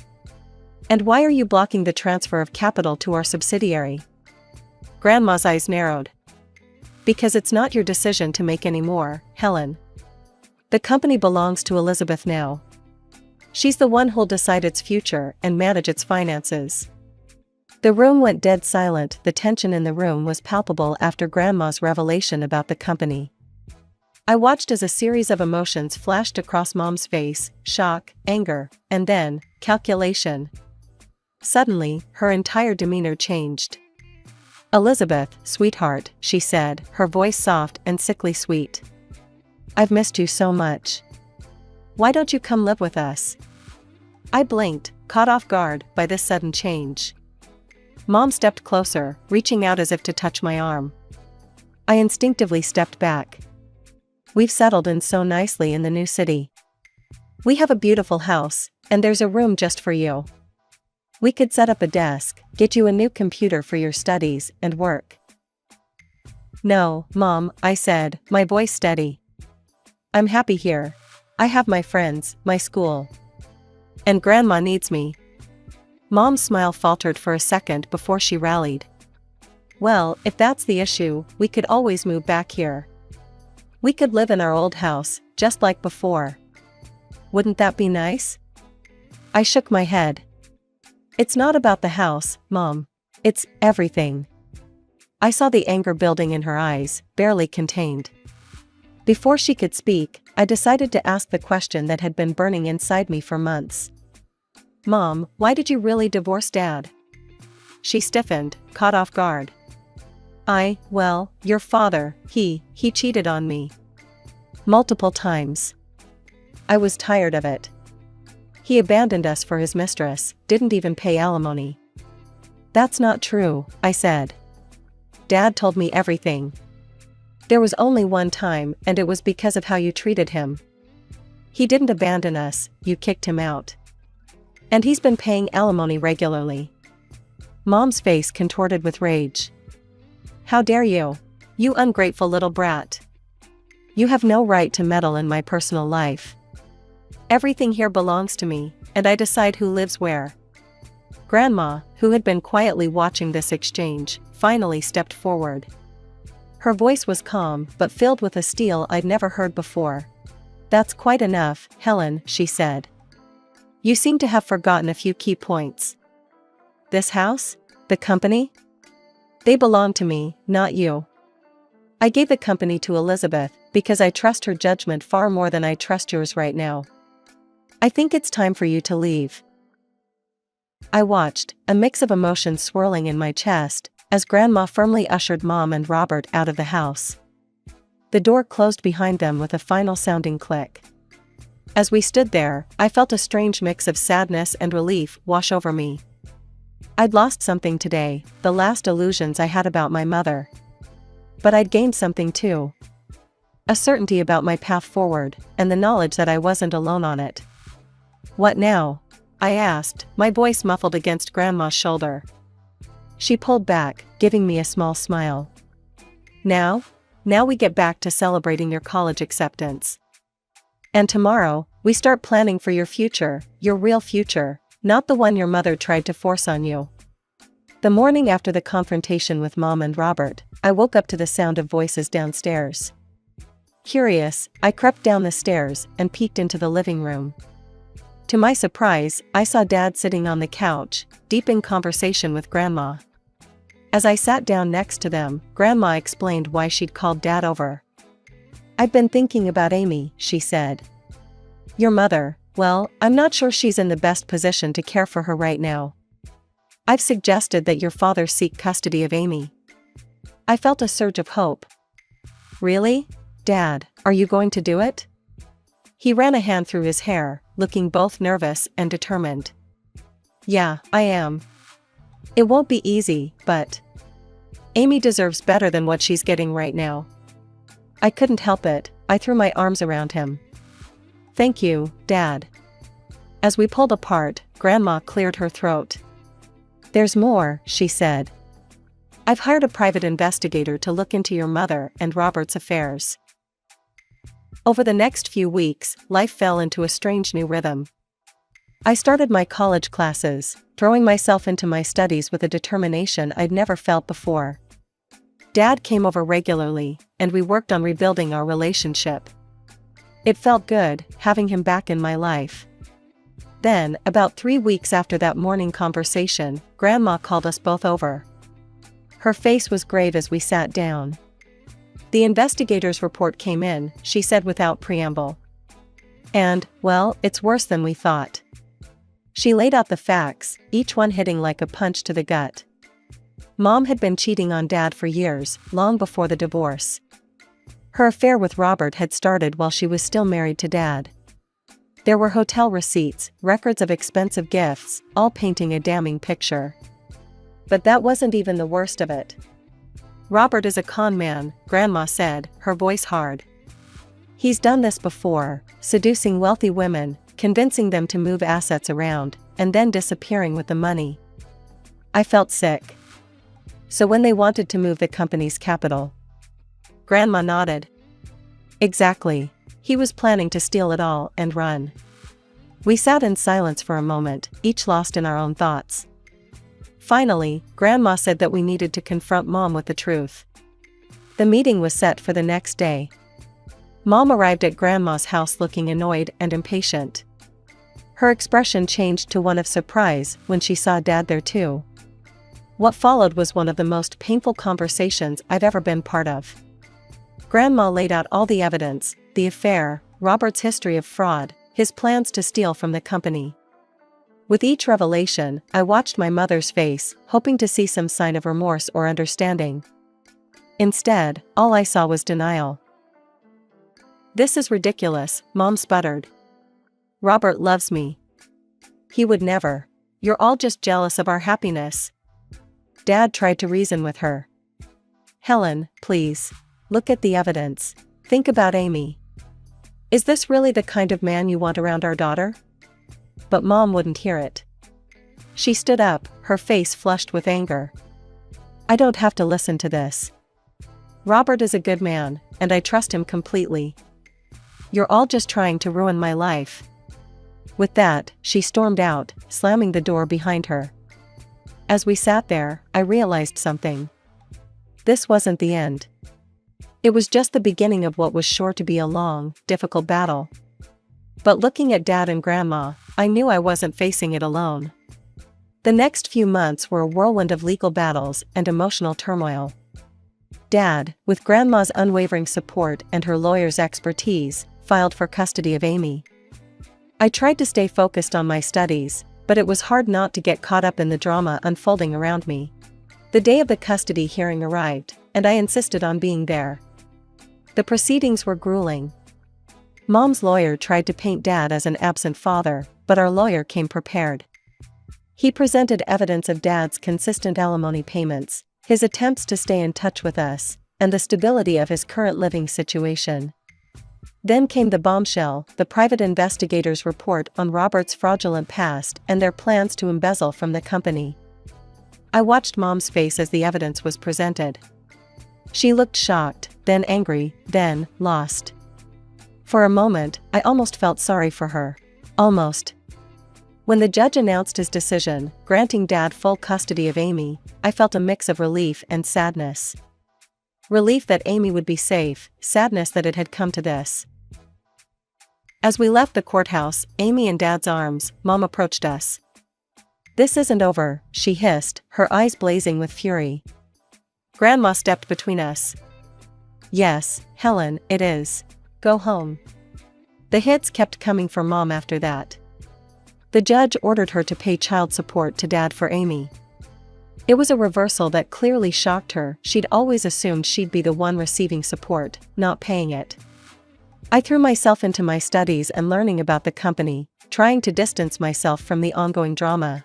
"And why are you blocking the transfer of capital to our subsidiary?" Grandma's eyes narrowed. "Because it's not your decision to make anymore, Helen. The company belongs to Elizabeth now. She's the one who'll decide its future and manage its finances." The room went dead silent. The tension in the room was palpable after Grandma's revelation about the company. I watched as a series of emotions flashed across Mom's face: shock, anger, and then, calculation. Suddenly, her entire demeanor changed. "Elizabeth, sweetheart," she said, her voice soft and sickly sweet. "I've missed you so much. Why don't you come live with us?" I blinked, caught off guard by this sudden change. Mom stepped closer, reaching out as if to touch my arm. I instinctively stepped back. "We've settled in so nicely in the new city. We have a beautiful house, and there's a room just for you. We could set up a desk, get you a new computer for your studies and work. No, Mom, I said, my voice steady. I'm happy here. I have my friends, my school. And Grandma needs me. Mom's smile faltered for a second before she rallied. Well, if that's the issue, we could always move back here. We could live in our old house, just like before. Wouldn't that be nice? I shook my head. It's not about the house, Mom. It's everything. I saw the anger building in her eyes, barely contained. Before she could speak, I decided to ask the question that had been burning inside me for months. Mom, why did you really divorce Dad? She stiffened, caught off guard. Well, your father, he cheated on me. Multiple times. I was tired of it. He abandoned us for his mistress, didn't even pay alimony. That's not true, I said. Dad told me everything. There was only one time, and it was because of how you treated him. He didn't abandon us, you kicked him out. And he's been paying alimony regularly. Mom's face contorted with rage. How dare you? You ungrateful little brat. You have no right to meddle in my personal life. Everything here belongs to me, and I decide who lives where. Grandma, who had been quietly watching this exchange, finally stepped forward. Her voice was calm but filled with a steel I'd never heard before. That's quite enough, Helen, she said. You seem to have forgotten a few key points. This house? The company? They belong to me, not you. I gave the company to Elizabeth because I trust her judgment far more than I trust yours right now. I think it's time for you to leave. I watched, a mix of emotions swirling in my chest, as Grandma firmly ushered Mom and Robert out of the house. The door closed behind them with a final sounding click. As we stood there, I felt a strange mix of sadness and relief wash over me. I'd lost something today, the last illusions I had about my mother. But I'd gained something too. A certainty about my path forward, and the knowledge that I wasn't alone on it. What now? I asked, my voice muffled against Grandma's shoulder. She pulled back, giving me a small smile. Now we get back to celebrating your college acceptance. And tomorrow, we start planning for your future, your real future, not the one your mother tried to force on you. The morning after the confrontation with Mom and Robert, I woke up to the sound of voices downstairs. Curious, I crept down the stairs and peeked into the living room. To my surprise, I saw Dad sitting on the couch, deep in conversation with Grandma. As I sat down next to them, Grandma explained why she'd called Dad over. I've been thinking about Amy, she said. Your mother, well, I'm not sure she's in the best position to care for her right now. I've suggested that your father seek custody of Amy. I felt a surge of hope. Really? Dad, are you going to do it? He ran a hand through his hair, looking both nervous and determined. Yeah, I am. It won't be easy, but Amy deserves better than what she's getting right now. I couldn't help it, I threw my arms around him. Thank you, Dad. As we pulled apart, Grandma cleared her throat. There's more, she said. I've hired a private investigator to look into your mother and Robert's affairs. Over the next few weeks, life fell into a strange new rhythm. I started my college classes, throwing myself into my studies with a determination I'd never felt before. Dad came over regularly, and we worked on rebuilding our relationship. It felt good, having him back in my life. Then, about 3 weeks after that morning conversation, Grandma called us both over. Her face was grave as we sat down. The investigator's report came in, she said without preamble. And, well, it's worse than we thought. She laid out the facts, each one hitting like a punch to the gut. Mom had been cheating on Dad for years, long before the divorce. Her affair with Robert had started while she was still married to Dad. There were hotel receipts, records of expensive gifts, all painting a damning picture. But that wasn't even the worst of it. Robert is a con man, Grandma said, her voice hard. He's done this before, seducing wealthy women, convincing them to move assets around, and then disappearing with the money. I felt sick. So when they wanted to move the company's capital? Grandma nodded. Exactly. He was planning to steal it all and run. We sat in silence for a moment, each lost in our own thoughts. Finally, Grandma said that we needed to confront Mom with the truth. The meeting was set for the next day. Mom arrived at Grandma's house looking annoyed and impatient. Her expression changed to one of surprise when she saw Dad there too. What followed was one of the most painful conversations I've ever been part of. Grandma laid out all the evidence, the affair, Robert's history of fraud, his plans to steal from the company. With each revelation, I watched my mother's face, hoping to see some sign of remorse or understanding. Instead, all I saw was denial. "This is ridiculous," Mom sputtered. "Robert loves me. He would never. You're all just jealous of our happiness." Dad tried to reason with her. "Helen, please. Look at the evidence. Think about Amy. Is this really the kind of man you want around our daughter?" But Mom wouldn't hear it. She stood up, her face flushed with anger. "I don't have to listen to this. Robert is a good man, and I trust him completely. You're all just trying to ruin my life." With that, she stormed out, slamming the door behind her. As we sat there, I realized something. This wasn't the end. It was just the beginning of what was sure to be a long, difficult battle. But looking at Dad and Grandma, I knew I wasn't facing it alone. The next few months were a whirlwind of legal battles and emotional turmoil. Dad, with Grandma's unwavering support and her lawyer's expertise, filed for custody of Amy. I tried to stay focused on my studies, but it was hard not to get caught up in the drama unfolding around me. The day of the custody hearing arrived, and I insisted on being there. The proceedings were grueling. Mom's lawyer tried to paint Dad as an absent father, but our lawyer came prepared. He presented evidence of Dad's consistent alimony payments, his attempts to stay in touch with us, and the stability of his current living situation. Then came the bombshell, the private investigator's report on Robert's fraudulent past and their plans to embezzle from the company. I watched Mom's face as the evidence was presented. She looked shocked, then angry, then lost. For a moment, I almost felt sorry for her. Almost. When the judge announced his decision, granting Dad full custody of Amy, I felt a mix of relief and sadness. Relief that Amy would be safe, sadness that it had come to this. As we left the courthouse, Amy in Dad's arms, Mom approached us. "This isn't over," she hissed, her eyes blazing with fury. Grandma stepped between us. "Yes, Helen, it is. Go home." The hits kept coming for Mom after that. The judge ordered her to pay child support to Dad for Amy. It was a reversal that clearly shocked her. She'd always assumed she'd be the one receiving support, not paying it. I threw myself into my studies and learning about the company, trying to distance myself from the ongoing drama.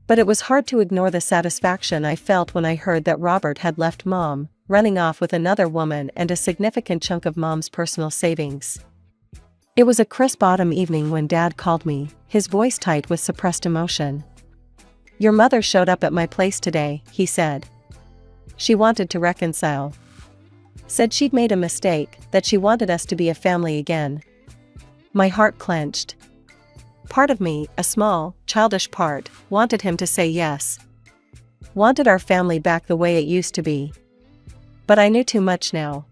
But it was hard to ignore the satisfaction I felt when I heard that Robert had left Mom, running off with another woman and a significant chunk of Mom's personal savings. It was a crisp autumn evening when Dad called me, his voice tight with suppressed emotion. "Your mother showed up at my place today," he said. "She wanted to reconcile. Said she'd made a mistake, that she wanted us to be a family again." My heart clenched. Part of me, a small, childish part, wanted him to say yes. Wanted our family back the way it used to be. But I knew too much now.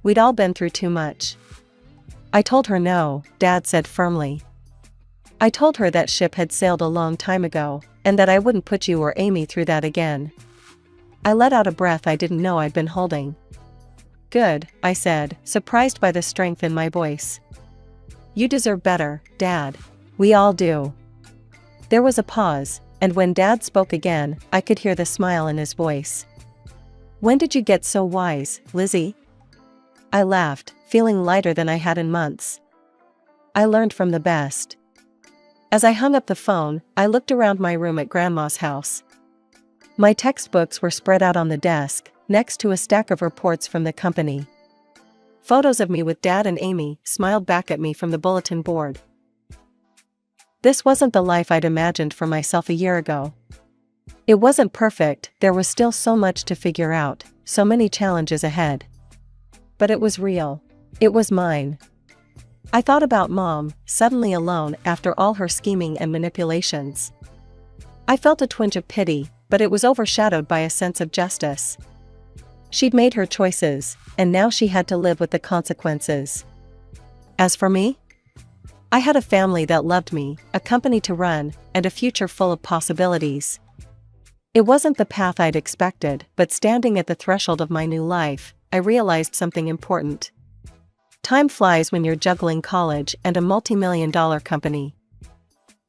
We'd all been through too much. I told her no, Dad said firmly. I told her that ship had sailed a long time ago, and that I wouldn't put you or Amy through that again. I let out a breath I didn't know I'd been holding. "Good," I said, surprised by the strength in my voice. "You deserve better, Dad. We all do." There was a pause, and when Dad spoke again, I could hear the smile in his voice. "When did you get so wise, Lizzie?" I laughed, feeling lighter than I had in months. "I learned from the best." As I hung up the phone, I looked around my room at Grandma's house. My textbooks were spread out on the desk, next to a stack of reports from the company. Photos of me with Dad and Amy smiled back at me from the bulletin board. This wasn't the life I'd imagined for myself a year ago. It wasn't perfect, there was still so much to figure out, so many challenges ahead. But it was real. It was mine. I thought about Mom, suddenly alone after all her scheming and manipulations. I felt a twinge of pity, but it was overshadowed by a sense of justice. She'd made her choices, and now she had to live with the consequences. As for me, I had a family that loved me, a company to run, and a future full of possibilities. It wasn't the path I'd expected, but standing at the threshold of my new life, I realized something important. Time flies when you're juggling college and a multi-million-dollar company.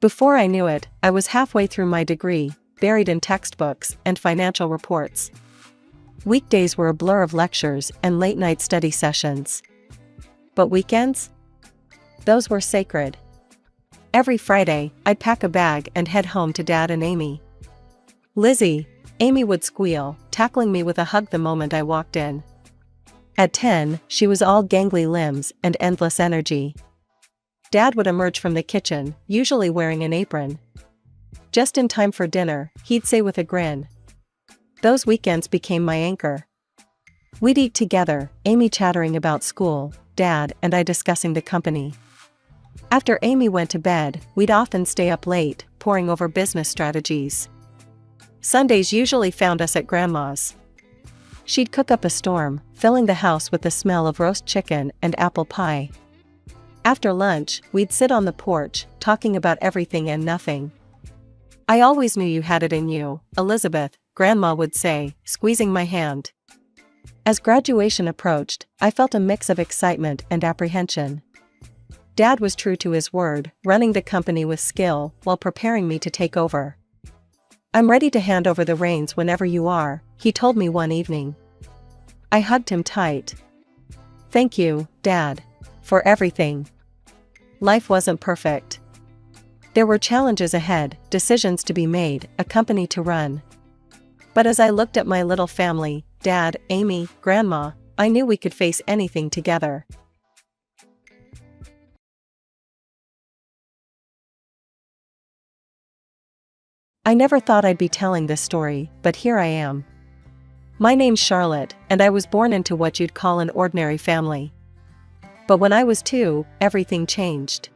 Before I knew it, I was halfway through my degree, buried in textbooks and financial reports. Weekdays were a blur of lectures and late-night study sessions. But weekends? Those were sacred. Every Friday, I'd pack a bag and head home to Dad and Amy. Lizzie, Amy would squeal, tackling me with a hug the moment I walked in. At 10, she was all gangly limbs and endless energy. Dad would emerge from the kitchen, usually wearing an apron. Just in time for dinner, he'd say with a grin. Those weekends became my anchor. We'd eat together, Amy chattering about school, Dad and I discussing the company. After Amy went to bed, we'd often stay up late, poring over business strategies. Sundays usually found us at Grandma's. She'd cook up a storm, filling the house with the smell of roast chicken and apple pie. After lunch, we'd sit on the porch, talking about everything and nothing. I always knew you had it in you, Elizabeth, Grandma would say, squeezing my hand. As graduation approached, I felt a mix of excitement and apprehension. Dad was true to his word, running the company with skill while preparing me to take over. I'm ready to hand over the reins whenever you are, he told me one evening. I hugged him tight. Thank you, Dad, for everything. Life wasn't perfect. There were challenges ahead, decisions to be made, a company to run. But as I looked at my little family, Dad, Amy, Grandma, I knew we could face anything together. I never thought I'd be telling this story, but here I am. My name's Charlotte, and I was born into what you'd call an ordinary family. But when I was 2, everything changed.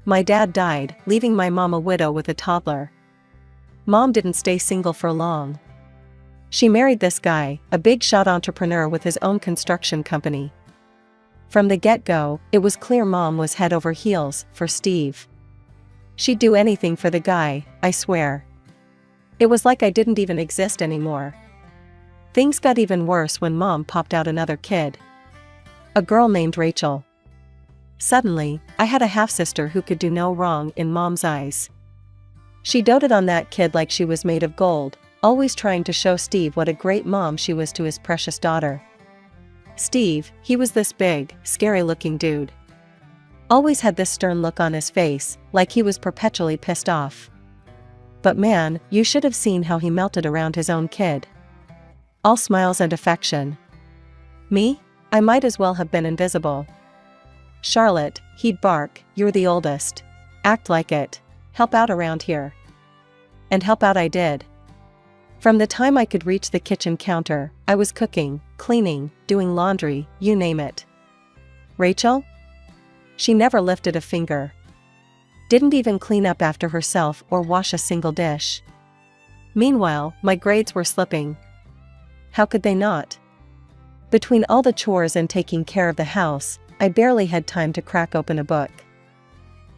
My dad died, leaving my mom a widow with a toddler. Mom didn't stay single for long. She married this guy, a big-shot entrepreneur with his own construction company. From the get-go, it was clear Mom was head over heels for Steve. She'd do anything for the guy, I swear. It was like I didn't even exist anymore. Things got even worse when Mom popped out another kid. A girl named Rachel. Suddenly, I had a half-sister who could do no wrong in Mom's eyes. She doted on that kid like she was made of gold, always trying to show Steve what a great mom she was to his precious daughter. Steve, he was this big, scary-looking dude. Always had this stern look on his face, like he was perpetually pissed off. But man, you should have seen how he melted around his own kid. All smiles and affection. Me? I might as well have been invisible. Charlotte, he'd bark, you're the oldest. Act like it. Help out around here. And help out I did. From the time I could reach the kitchen counter, I was cooking, cleaning, doing laundry, you name it. Rachel? She never lifted a finger. Didn't even clean up after herself or wash a single dish. Meanwhile, my grades were slipping. How could they not? Between all the chores and taking care of the house, I barely had time to crack open a book.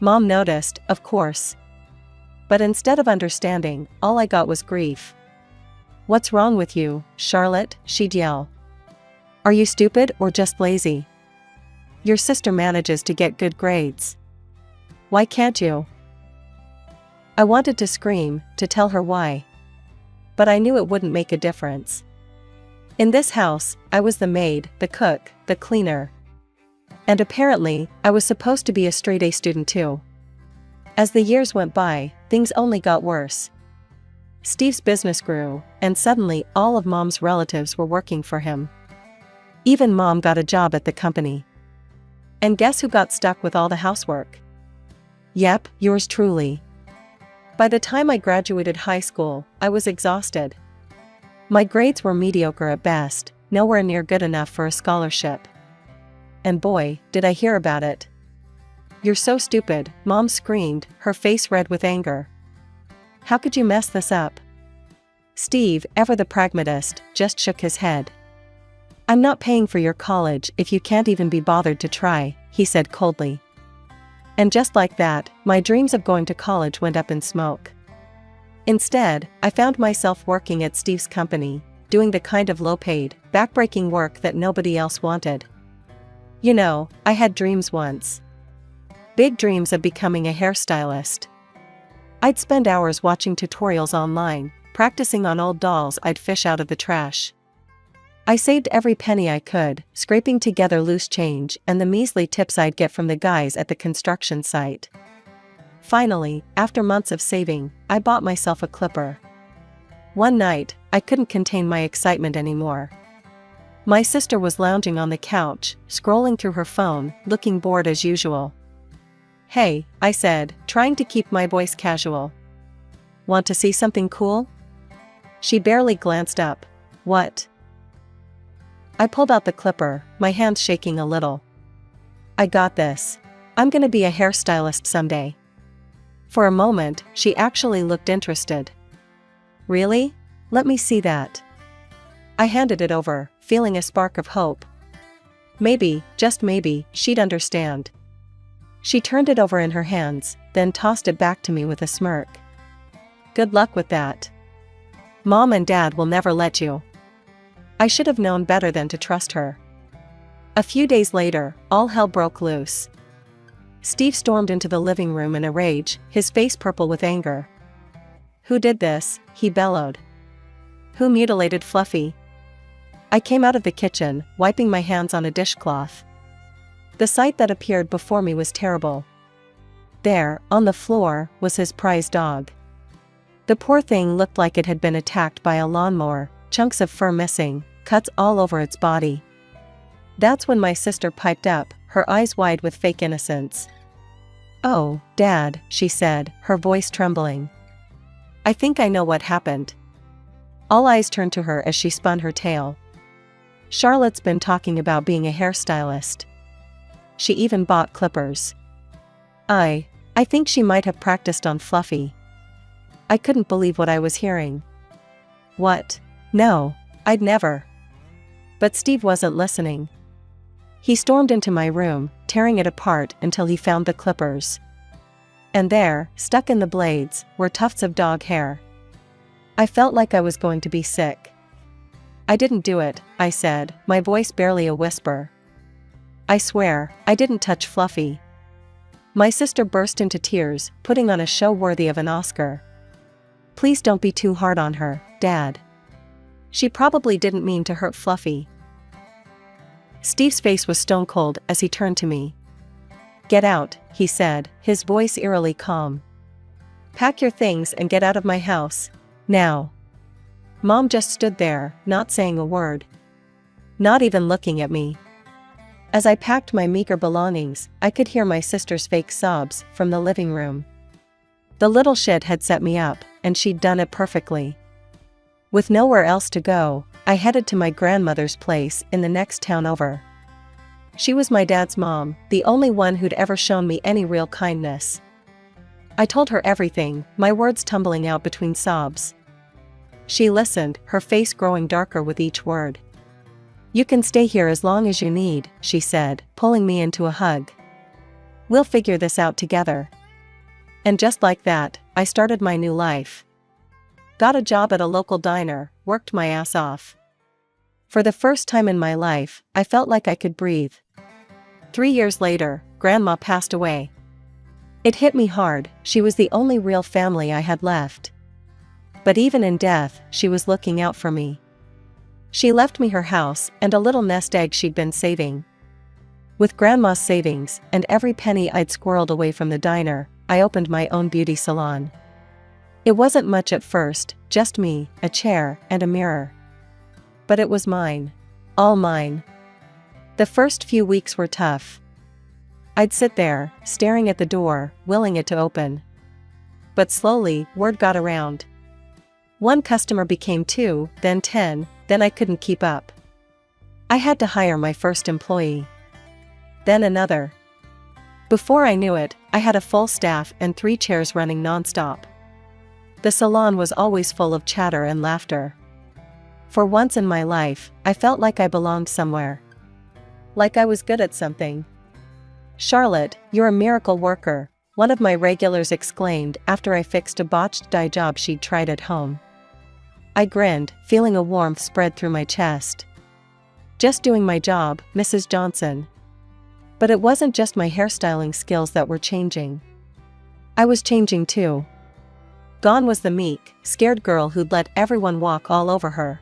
Mom noticed, of course. But instead of understanding, all I got was grief. What's wrong with you, Charlotte? She'd yell. Are you stupid or just lazy? Your sister manages to get good grades. Why can't you? I wanted to scream, to tell her why. But I knew it wouldn't make a difference. In this house, I was the maid, the cook, the cleaner. And apparently, I was supposed to be a straight-A student too. As the years went by, things only got worse. Steve's business grew, and suddenly all of Mom's relatives were working for him. Even Mom got a job at the company. And guess who got stuck with all the housework? Yep, yours truly. By the time I graduated high school, I was exhausted. My grades were mediocre at best, nowhere near good enough for a scholarship. And boy, did I hear about it. You're so stupid, Mom screamed, her face red with anger. How could you mess this up? Steve, ever the pragmatist, just shook his head. I'm not paying for your college if you can't even be bothered to try, he said coldly. And just like that, my dreams of going to college went up in smoke. Instead, I found myself working at Steve's company, doing the kind of low-paid, backbreaking work that nobody else wanted. You know, I had dreams once. Big dreams of becoming a hairstylist. I'd spend hours watching tutorials online, practicing on old dolls I'd fish out of the trash. I saved every penny I could, scraping together loose change and the measly tips I'd get from the guys at the construction site. Finally, after months of saving, I bought myself a clipper. One night, I couldn't contain my excitement anymore. My sister was lounging on the couch, scrolling through her phone, looking bored as usual. Hey, I said, trying to keep my voice casual. Want to see something cool? She barely glanced up. What? I pulled out the clipper, my hands shaking a little. I got this. I'm gonna be a hairstylist someday. For a moment, she actually looked interested. Really? Let me see that. I handed it over, feeling a spark of hope. Maybe, just maybe, she'd understand. She turned it over in her hands, then tossed it back to me with a smirk. Good luck with that. Mom and Dad will never let you. I should have known better than to trust her. A few days later, all hell broke loose. Steve stormed into the living room in a rage, his face purple with anger. Who did this? He bellowed. Who mutilated Fluffy? I came out of the kitchen, wiping my hands on a dishcloth. The sight that appeared before me was terrible. There, on the floor, was his prized dog. The poor thing looked like it had been attacked by a lawnmower, chunks of fur missing, cuts all over its body. That's when my sister piped up, her eyes wide with fake innocence. Oh, Dad, she said, her voice trembling. I think I know what happened. All eyes turned to her as she spun her tale. Charlotte's been talking about being a hairstylist. She even bought clippers. I think she might have practiced on Fluffy. I couldn't believe what I was hearing. What? No, I'd never. But Steve wasn't listening. He stormed into my room, tearing it apart until he found the clippers. And there, stuck in the blades, were tufts of dog hair. I felt like I was going to be sick. I didn't do it, I said, my voice barely a whisper. I swear, I didn't touch Fluffy. My sister burst into tears, putting on a show worthy of an Oscar. Please don't be too hard on her, Dad. She probably didn't mean to hurt Fluffy. Steve's face was stone cold as he turned to me. Get out, he said, his voice eerily calm. Pack your things and get out of my house, now. Mom just stood there, not saying a word. Not even looking at me. As I packed my meager belongings, I could hear my sister's fake sobs from the living room. The little shit had set me up, and she'd done it perfectly. With nowhere else to go, I headed to my grandmother's place in the next town over. She was my dad's mom, the only one who'd ever shown me any real kindness. I told her everything, my words tumbling out between sobs. She listened, her face growing darker with each word. You can stay here as long as you need, she said, pulling me into a hug. We'll figure this out together. And just like that, I started my new life. Got a job at a local diner, worked my ass off. For the first time in my life, I felt like I could breathe. 3 years later, Grandma passed away. It hit me hard, she was the only real family I had left. But even in death, she was looking out for me. She left me her house and a little nest egg she'd been saving. With Grandma's savings and every penny I'd squirreled away from the diner, I opened my own beauty salon. It wasn't much at first, just me, a chair, and a mirror. But it was mine. All mine. The first few weeks were tough. I'd sit there, staring at the door, willing it to open. But slowly, word got around. One customer became 2, then 10, then I couldn't keep up. I had to hire my first employee. Then another. Before I knew it, I had a full staff and 3 chairs running nonstop. The salon was always full of chatter and laughter. For once in my life, I felt like I belonged somewhere. Like I was good at something. "Charlotte, you're a miracle worker," one of my regulars exclaimed after I fixed a botched dye job she'd tried at home. I grinned, feeling a warmth spread through my chest. "Just doing my job, Mrs. Johnson." But it wasn't just my hairstyling skills that were changing. I was changing too. Gone was the meek, scared girl who'd let everyone walk all over her.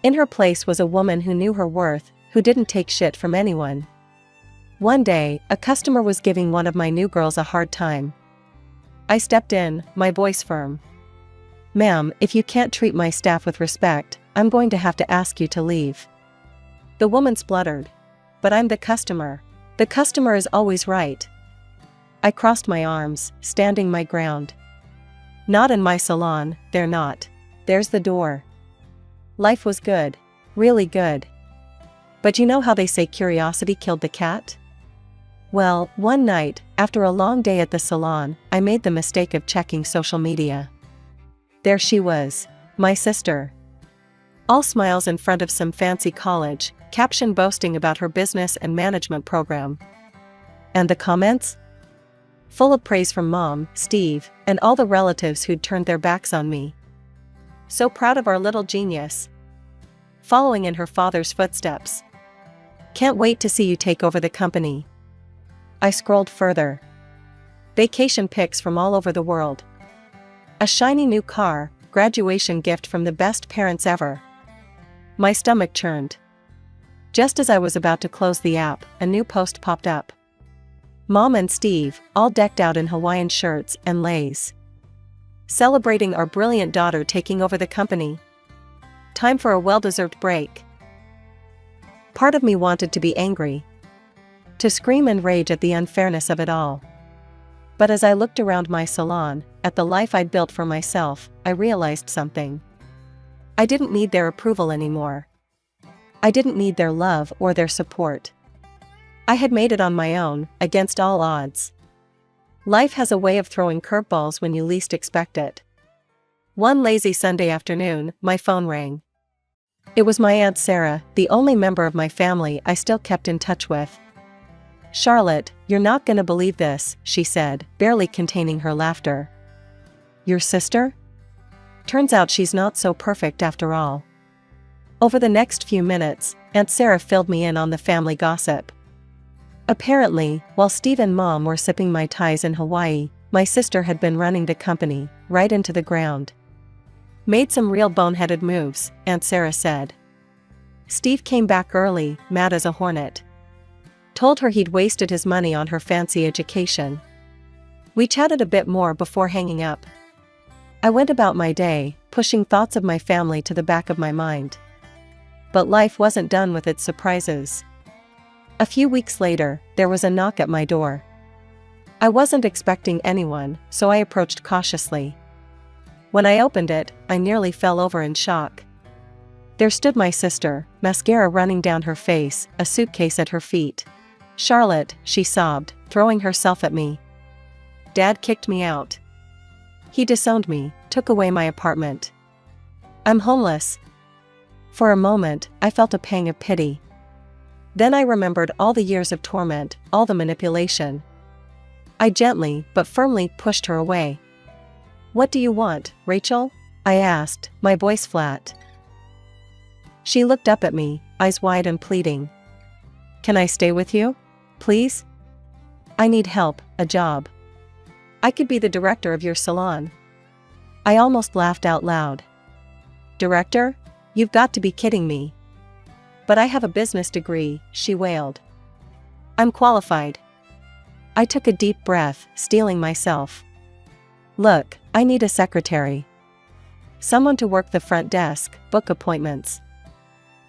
In her place was a woman who knew her worth, who didn't take shit from anyone. One day, a customer was giving one of my new girls a hard time. I stepped in, my voice firm. "Ma'am, if you can't treat my staff with respect, I'm going to have to ask you to leave." The woman spluttered. "But I'm the customer. The customer is always right." I crossed my arms, standing my ground. "Not in my salon, they're not. There's the door." Life was good. Really good. But you know how they say curiosity killed the cat? Well, one night, after a long day at the salon, I made the mistake of checking social media. There she was, my sister. All smiles in front of some fancy college, caption boasting about her business and management program. And the comments? Full of praise from Mom, Steve, and all the relatives who'd turned their backs on me. So proud of our little genius. Following in her father's footsteps. Can't wait to see you take over the company. I scrolled further. Vacation pics from all over the world. A shiny new car, graduation gift from the best parents ever. My stomach churned. Just as I was about to close the app, a new post popped up. Mom and Steve, all decked out in Hawaiian shirts and leis. Celebrating our brilliant daughter taking over the company. Time for a well-deserved break. Part of me wanted to be angry. To scream and rage at the unfairness of it all. But as I looked around my salon, at the life I'd built for myself, I realized something. I didn't need their approval anymore. I didn't need their love or their support. I had made it on my own, against all odds. Life has a way of throwing curveballs when you least expect it. One lazy Sunday afternoon, my phone rang. It was my Aunt Sarah, the only member of my family I still kept in touch with. "Charlotte, you're not gonna believe this," she said, barely containing her laughter. "Your sister? Turns out she's not so perfect after all." Over the next few minutes, Aunt Sarah filled me in on the family gossip. Apparently, while Steve and Mom were sipping Mai Tais in Hawaii, my sister had been running the company, right into the ground. "Made some real boneheaded moves," Aunt Sarah said. "Steve came back early, mad as a hornet. Told her he'd wasted his money on her fancy education." We chatted a bit more before hanging up. I went about my day, pushing thoughts of my family to the back of my mind. But life wasn't done with its surprises. A few weeks later, there was a knock at my door. I wasn't expecting anyone, so I approached cautiously. When I opened it, I nearly fell over in shock. There stood my sister, mascara running down her face, a suitcase at her feet. "Charlotte," she sobbed, throwing herself at me. "Dad kicked me out. He disowned me, took away my apartment. I'm homeless." For a moment, I felt a pang of pity. Then I remembered all the years of torment, all the manipulation. I gently, but firmly, pushed her away. "What do you want, Rachel?" I asked, my voice flat. She looked up at me, eyes wide and pleading. "Can I stay with you? Please? I need help, a job. I could be the director of your salon." I almost laughed out loud. "Director? You've got to be kidding me." "But I have a business degree," she wailed. "I'm qualified." I took a deep breath, steeling myself. "Look, I need a secretary. Someone to work the front desk, book appointments.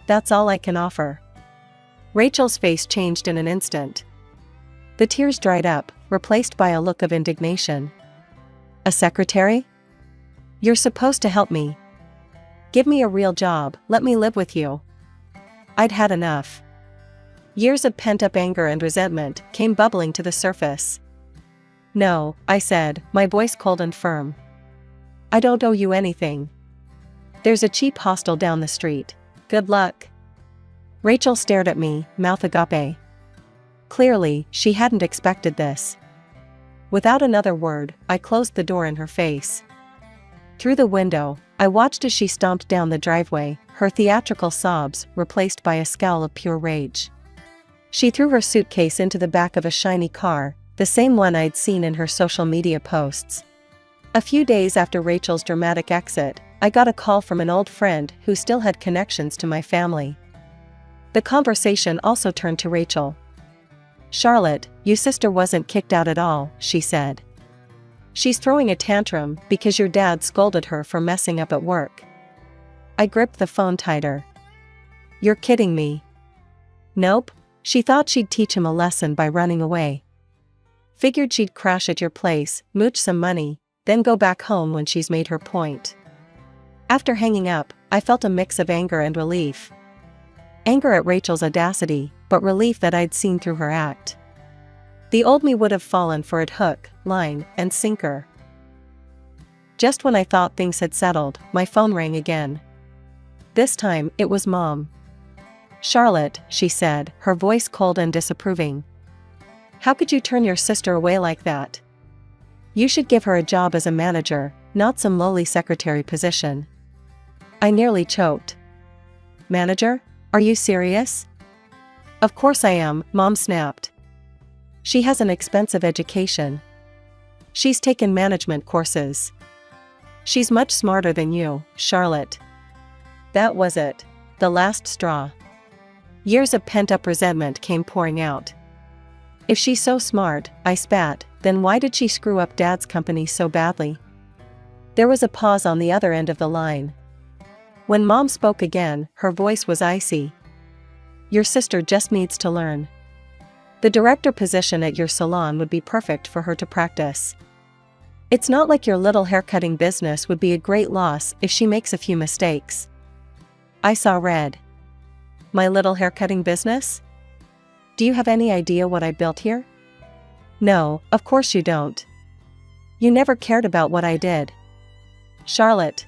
That's all I can offer." Rachel's face changed in an instant. The tears dried up, replaced by a look of indignation. A secretary? You're supposed to help me. Give me a real job, let me live with you. I'd had enough. Years of pent-up anger and resentment came bubbling to the surface. No, I said, my voice cold and firm. I don't owe you anything. There's a cheap hostel down the street. Good luck. Rachel stared at me, mouth agape. Clearly, she hadn't expected this. Without another word, I closed the door in her face. Through the window, I watched as she stomped down the driveway, her theatrical sobs replaced by a scowl of pure rage. She threw her suitcase into the back of a shiny car, the same one I'd seen in her social media posts. A few days after Rachel's dramatic exit, I got a call from an old friend who still had connections to my family. The conversation also turned to Rachel. Charlotte, your sister wasn't kicked out at all, she said. She's throwing a tantrum because your dad scolded her for messing up at work. I gripped the phone tighter. You're kidding me. Nope, she thought she'd teach him a lesson by running away. Figured she'd crash at your place, mooch some money, then go back home when she's made her point. After hanging up, I felt a mix of anger and relief. Anger at Rachel's audacity, but relief that I'd seen through her act. The old me would have fallen for it hook, line, and sinker. Just when I thought things had settled, my phone rang again. This time, it was Mom. Charlotte, she said, her voice cold and disapproving. How could you turn your sister away like that? You should give her a job as a manager, not some lowly secretary position. I nearly choked. Manager? Are you serious? Of course I am, Mom snapped. She has an expensive education. She's taken management courses. She's much smarter than you, Charlotte. That was it. The last straw. Years of pent-up resentment came pouring out. If she's so smart, I spat, then why did she screw up Dad's company so badly? There was a pause on the other end of the line. When Mom spoke again, her voice was icy. Your sister just needs to learn. The director position at your salon would be perfect for her to practice. It's not like your little haircutting business would be a great loss if she makes a few mistakes. I saw red. My little haircutting business? Do you have any idea what I built here? No, of course you don't. You never cared about what I did. Charlotte.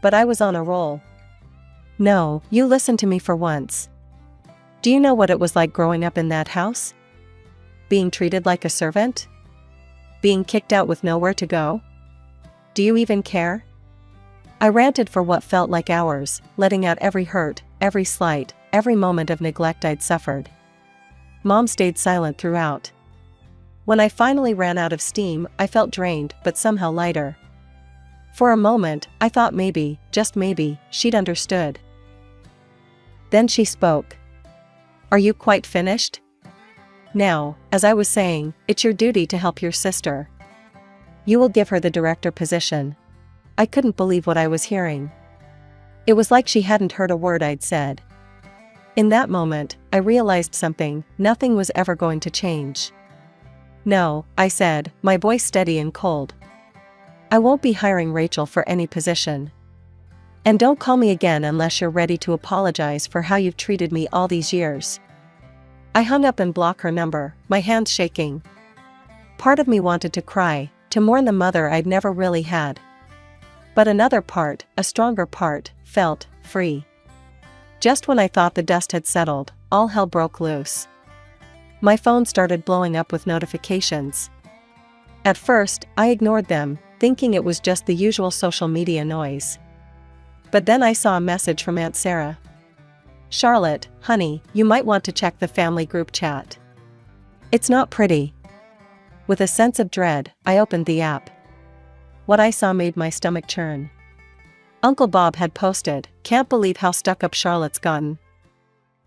But I was on a roll. No, you listen to me for once. Do you know what it was like growing up in that house? Being treated like a servant? Being kicked out with nowhere to go? Do you even care? I ranted for what felt like hours, letting out every hurt, every slight, every moment of neglect I'd suffered. Mom stayed silent throughout. When I finally ran out of steam, I felt drained but somehow lighter. For a moment, I thought maybe, just maybe, she'd understood. Then she spoke. Are you quite finished? Now, as I was saying, it's your duty to help your sister. You will give her the director position. I couldn't believe what I was hearing. It was like she hadn't heard a word I'd said. In that moment, I realized something, nothing was ever going to change. No, I said, my voice steady and cold. I won't be hiring Rachel for any position. And don't call me again unless you're ready to apologize for how you've treated me all these years. I hung up and blocked her number, my hands shaking. Part of me wanted to cry, to mourn the mother I'd never really had. But another part, a stronger part, felt free. Just when I thought the dust had settled, all hell broke loose. My phone started blowing up with notifications. At first, I ignored them, thinking it was just the usual social media noise. But then I saw a message from Aunt Sarah. Charlotte, honey, you might want to check the family group chat. It's not pretty. With a sense of dread, I opened the app. What I saw made my stomach churn. Uncle Bob had posted, can't believe how stuck up Charlotte's gotten.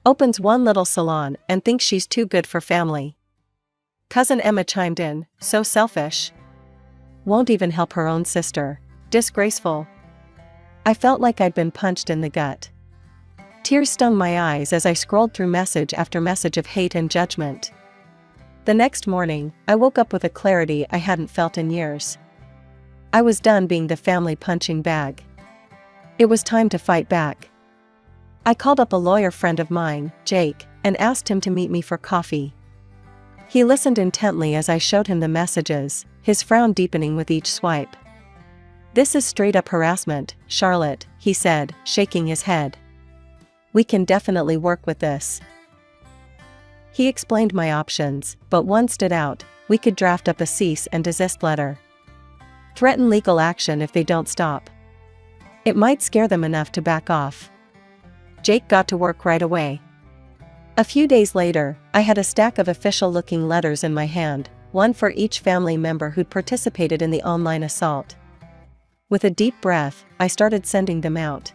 Opens one little salon and thinks she's too good for family. Cousin Emma chimed in, so selfish. Won't even help her own sister. Disgraceful. I felt like I'd been punched in the gut. Tears stung my eyes as I scrolled through message after message of hate and judgment. The next morning, I woke up with a clarity I hadn't felt in years. I was done being the family punching bag. It was time to fight back. I called up a lawyer friend of mine, Jake, and asked him to meet me for coffee. He listened intently as I showed him the messages, his frown deepening with each swipe. "This is straight up harassment, Charlotte," he said, shaking his head. "We can definitely work with this." He explained my options, but one stood out: we could draft up a cease and desist letter. Threaten legal action if they don't stop. It might scare them enough to back off. Jake got to work right away. A few days later, I had a stack of official-looking letters in my hand, one for each family member who'd participated in the online assault. With a deep breath, I started sending them out.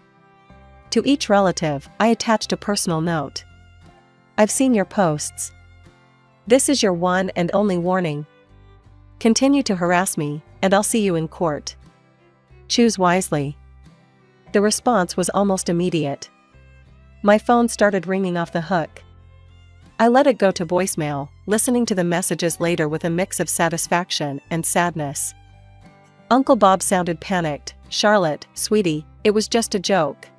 To each relative, I attached a personal note. "I've seen your posts. This is your one and only warning. Continue to harass me, and I'll see you in court. Choose wisely." The response was almost immediate. My phone started ringing off the hook. I let it go to voicemail, listening to the messages later with a mix of satisfaction and sadness. Uncle Bob sounded panicked. "Charlotte, sweetie, it was just a joke.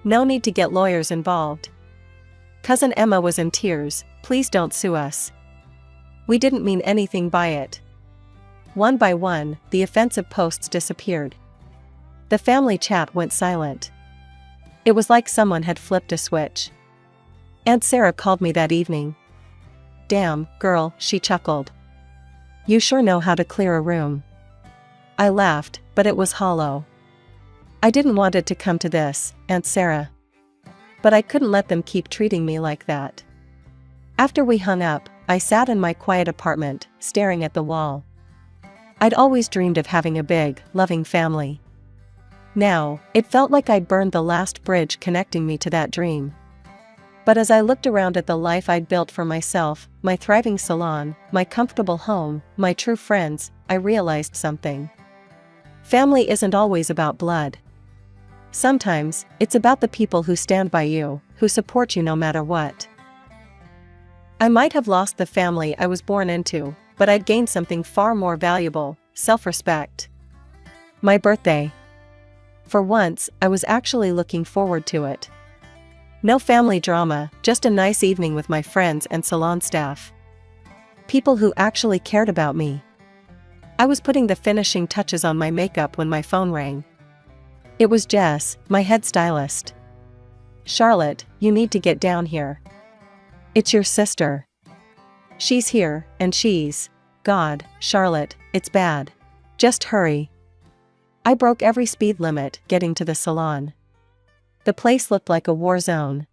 No need to get lawyers involved." Cousin Emma was in tears. "Please don't sue us. We didn't mean anything by it." One by one, the offensive posts disappeared. The family chat went silent. It was like someone had flipped a switch. Aunt Sarah called me that evening. "Damn, girl," she chuckled. "You sure know how to clear a room." I laughed, but it was hollow. "I didn't want it to come to this, Aunt Sarah. But I couldn't let them keep treating me like that." After we hung up, I sat in my quiet apartment, staring at the wall. I'd always dreamed of having a big, loving family. Now, it felt like I'd burned the last bridge connecting me to that dream. But as I looked around at the life I'd built for myself, my thriving salon, my comfortable home, my true friends, I realized something. Family isn't always about blood. Sometimes, it's about the people who stand by you, who support you no matter what. I might have lost the family I was born into, but I'd gained something far more valuable: self-respect. My birthday. For once, I was actually looking forward to it. No family drama, just a nice evening with my friends and salon staff. People who actually cared about me. I was putting the finishing touches on my makeup when my phone rang. It was Jess, my head stylist. "Charlotte, you need to get down here. It's your sister. She's here, and she's... God, Charlotte, it's bad. Just hurry." I broke every speed limit getting to the salon. The place looked like a war zone.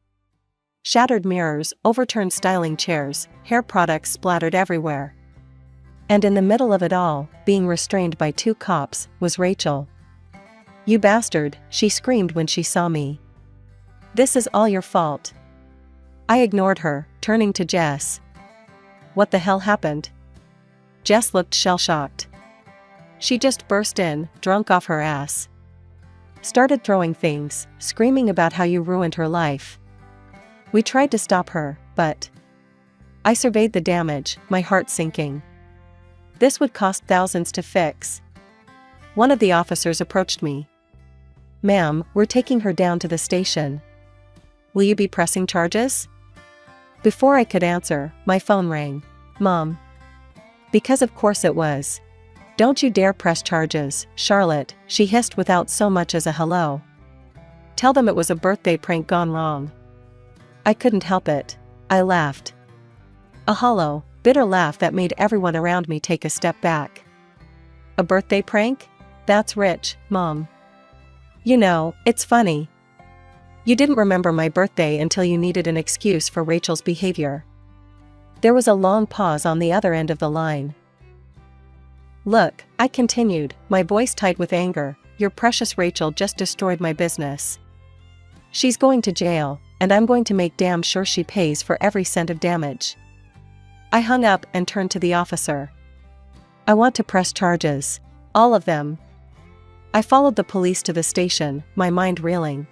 Shattered mirrors, overturned styling chairs, hair products splattered everywhere. And in the middle of it all, being restrained by 2 cops, was Rachel. "You bastard," she screamed when she saw me. "This is all your fault." I ignored her, turning to Jess. "What the hell happened?" Jess looked shell-shocked. She just burst in, drunk off her ass. Started throwing things, screaming about how you ruined her life. We tried to stop her, but... I surveyed the damage, my heart sinking. This would cost thousands to fix. One of the officers approached me. "Ma'am, we're taking her down to the station. Will you be pressing charges?" Before I could answer, my phone rang. "Mom." Because of course it was. "Don't you dare press charges, Charlotte," she hissed without so much as a hello. "Tell them it was a birthday prank gone wrong." I couldn't help it. I laughed. A hollow, bitter laugh that made everyone around me take a step back. "A birthday prank? That's rich, Mom. You know, it's funny. You didn't remember my birthday until you needed an excuse for Rachel's behavior." There was a long pause on the other end of the line. "Look," I continued, my voice tight with anger, "your precious Rachel just destroyed my business. She's going to jail, and I'm going to make damn sure she pays for every cent of damage." I hung up and turned to the officer. "I want to press charges. All of them." I followed the police to the station, my mind reeling.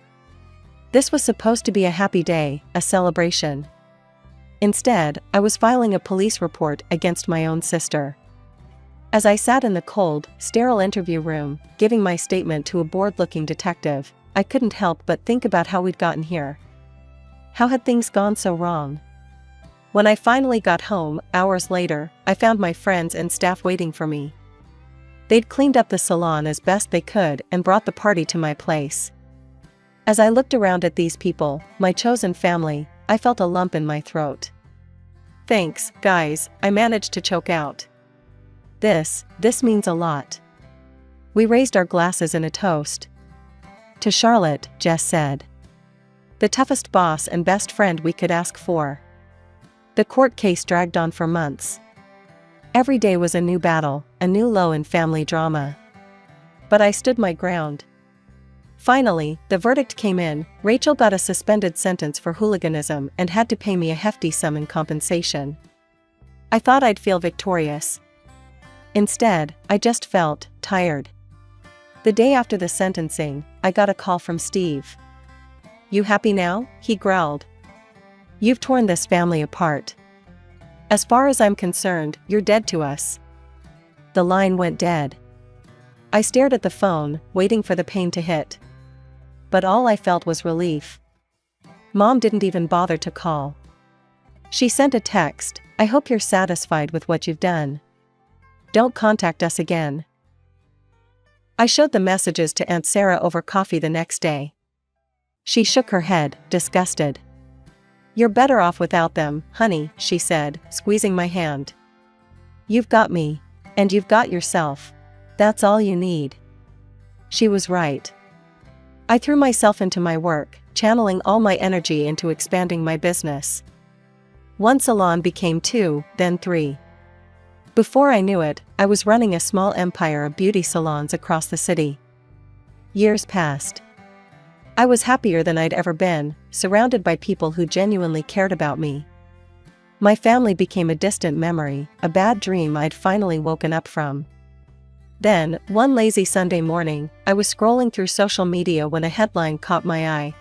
This was supposed to be a happy day, a celebration. Instead, I was filing a police report against my own sister. As I sat in the cold, sterile interview room, giving my statement to a bored-looking detective, I couldn't help but think about how we'd gotten here. How had things gone so wrong? When I finally got home, hours later, I found my friends and staff waiting for me. They'd cleaned up the salon as best they could and brought the party to my place. As I looked around at these people, my chosen family, I felt a lump in my throat. "Thanks, guys," I managed to choke out. This means a lot." We raised our glasses in a toast. "To Charlotte," Jess said. "The toughest boss and best friend we could ask for." The court case dragged on for months. Every day was a new battle, a new low in family drama. But I stood my ground. Finally, the verdict came in. Rachel got a suspended sentence for hooliganism and had to pay me a hefty sum in compensation. I thought I'd feel victorious. Instead, I just felt tired. The day after the sentencing, I got a call from Steve. "You happy now?" he growled. "You've torn this family apart. As far as I'm concerned, you're dead to us." The line went dead. I stared at the phone, waiting for the pain to hit. But all I felt was relief. Mom didn't even bother to call. She sent a text, "I hope you're satisfied with what you've done. Don't contact us again." I showed the messages to Aunt Sarah over coffee the next day. She shook her head, disgusted. "You're better off without them, honey," she said, squeezing my hand. "You've got me. And you've got yourself. That's all you need." She was right. I threw myself into my work, channeling all my energy into expanding my business. One salon became 2, then 3. Before I knew it, I was running a small empire of beauty salons across the city. Years passed. I was happier than I'd ever been, surrounded by people who genuinely cared about me. My family became a distant memory, a bad dream I'd finally woken up from. Then, one lazy Sunday morning, I was scrolling through social media when a headline caught my eye.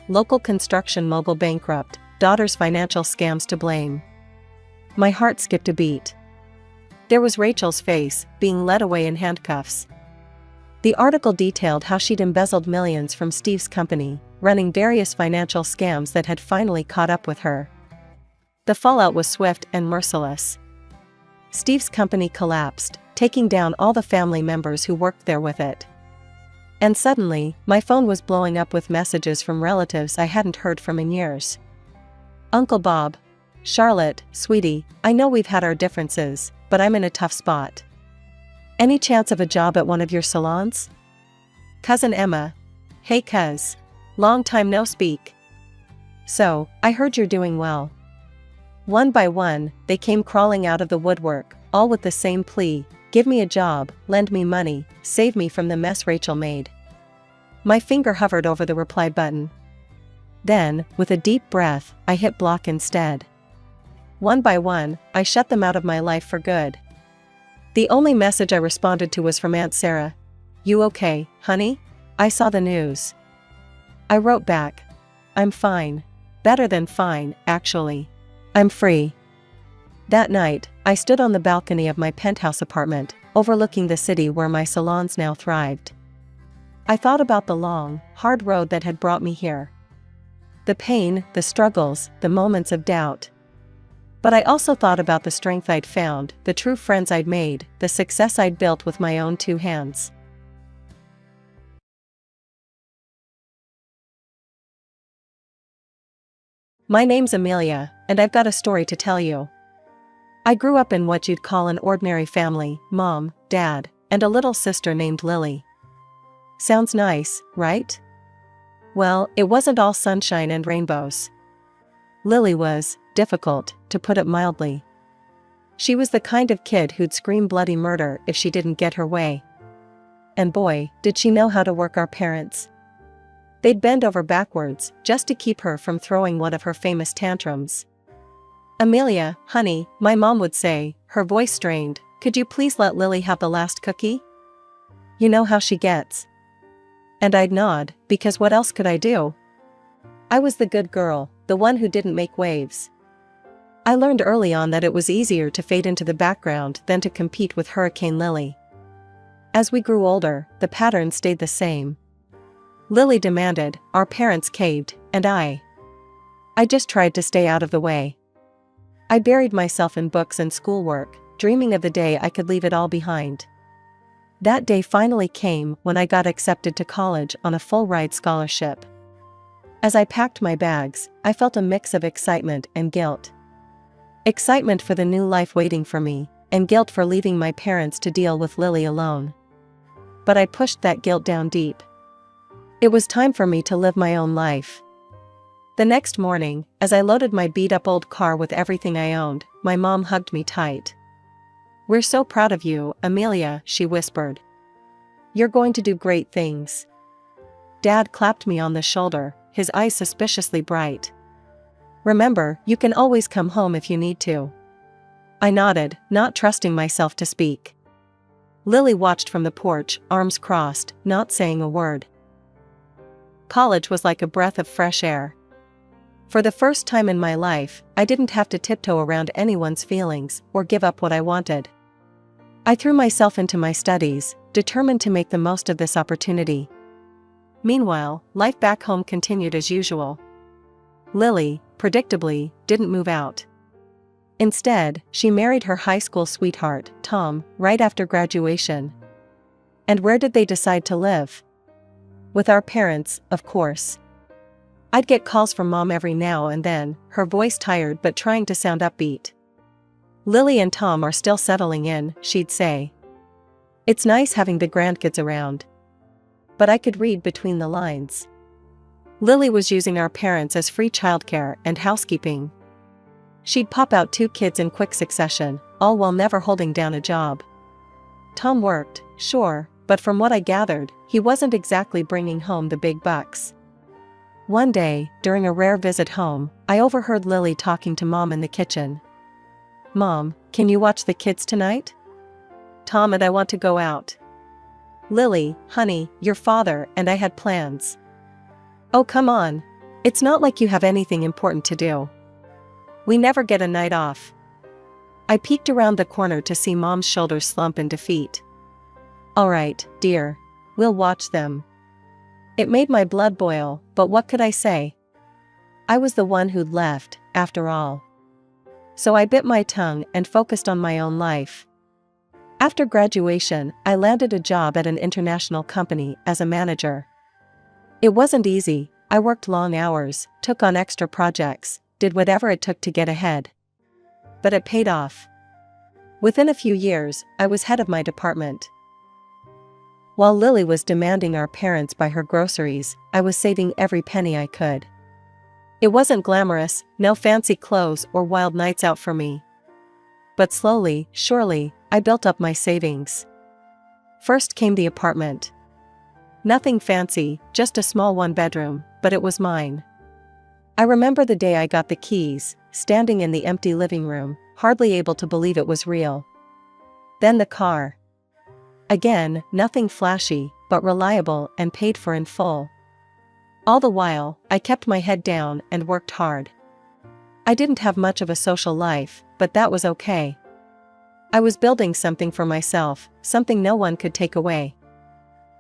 "Local construction mogul bankrupt, daughter's financial scams to blame." My heart skipped a beat. There was Rachel's face, being led away in handcuffs. The article detailed how she'd embezzled millions from Steve's company, running various financial scams that had finally caught up with her. The fallout was swift and merciless. Steve's company collapsed, taking down all the family members who worked there with it. And suddenly, my phone was blowing up with messages from relatives I hadn't heard from in years. "Uncle Bob. Charlotte, sweetie, I know we've had our differences, but I'm in a tough spot. Any chance of a job at one of your salons? Cousin Emma. Hey cuz. Long time no speak. So, I heard you're doing well." One by one, they came crawling out of the woodwork, all with the same plea: "Give me a job, lend me money, save me from the mess Rachel made." My finger hovered over the reply button. Then, with a deep breath, I hit block instead. One by one, I shut them out of my life for good. The only message I responded to was from Aunt Sarah. "You okay, honey? I saw the news." I wrote back. "I'm fine. Better than fine, actually. I'm free." That night, I stood on the balcony of my penthouse apartment, overlooking the city where my salons now thrived. I thought about the long, hard road that had brought me here. The pain, the struggles, the moments of doubt. But I also thought about the strength I'd found, the true friends I'd made, the success I'd built with my own 2 hands. My name's Amelia, and I've got a story to tell you. I grew up in what you'd call an ordinary family: mom, dad, and a little sister named Lily. Sounds nice, right? Well, it wasn't all sunshine and rainbows. Lily was difficult, to put it mildly. She was the kind of kid who'd scream bloody murder if she didn't get her way. And boy, did she know how to work our parents. They'd bend over backwards just to keep her from throwing one of her famous tantrums. "Amelia, honey," my mom would say, her voice strained, "could you please let Lily have the last cookie? You know how she gets." And I'd nod, because what else could I do? I was the good girl, the one who didn't make waves. I learned early on that it was easier to fade into the background than to compete with Hurricane Lily. As we grew older, the pattern stayed the same. Lily demanded, our parents caved, and I just tried to stay out of the way. I buried myself in books and schoolwork, dreaming of the day I could leave it all behind. That day finally came when I got accepted to college on a full-ride scholarship. As I packed my bags, I felt a mix of excitement and guilt. Excitement for the new life waiting for me, and guilt for leaving my parents to deal with Lily alone. But I pushed that guilt down deep. It was time for me to live my own life. The next morning, as I loaded my beat-up old car with everything I owned, my mom hugged me tight. "We're so proud of you, Amelia," she whispered. "You're going to do great things." Dad clapped me on the shoulder, his eyes suspiciously bright. "Remember, you can always come home if you need to." I nodded, not trusting myself to speak. Lily watched from the porch, arms crossed, not saying a word. College was like a breath of fresh air. For the first time in my life, I didn't have to tiptoe around anyone's feelings or give up what I wanted. I threw myself into my studies, determined to make the most of this opportunity. Meanwhile, life back home continued as usual. Lily, predictably, didn't move out. Instead, she married her high school sweetheart, Tom, right after graduation. And where did they decide to live? With our parents, of course. I'd get calls from Mom every now and then, her voice tired but trying to sound upbeat. "Lily and Tom are still settling in," she'd say. "It's nice having the grandkids around." But I could read between the lines. Lily was using our parents as free childcare and housekeeping. She'd pop out 2 kids in quick succession, all while never holding down a job. Tom worked, sure, but from what I gathered, he wasn't exactly bringing home the big bucks. One day, during a rare visit home, I overheard Lily talking to Mom in the kitchen. "Mom, can you watch the kids tonight? Tom and I want to go out." "Lily, honey, your father and I had plans." "Oh, come on. It's not like you have anything important to do. We never get a night off." I peeked around the corner to see Mom's shoulders slump in defeat. "All right, dear. We'll watch them." It made my blood boil, but what could I say? I was the one who'd left, after all. So I bit my tongue and focused on my own life. After graduation, I landed a job at an international company as a manager. It wasn't easy. I worked long hours, took on extra projects, did whatever it took to get ahead. But it paid off. Within a few years, I was head of my department. While Lily was demanding our parents buy her groceries, I was saving every penny I could. It wasn't glamorous, no fancy clothes or wild nights out for me. But slowly, surely, I built up my savings. First came the apartment. Nothing fancy, just a small 1-bedroom, but it was mine. I remember the day I got the keys, standing in the empty living room, hardly able to believe it was real. Then the car. Again, nothing flashy, but reliable and paid for in full. All the while, I kept my head down and worked hard. I didn't have much of a social life, but that was okay. I was building something for myself, something no one could take away.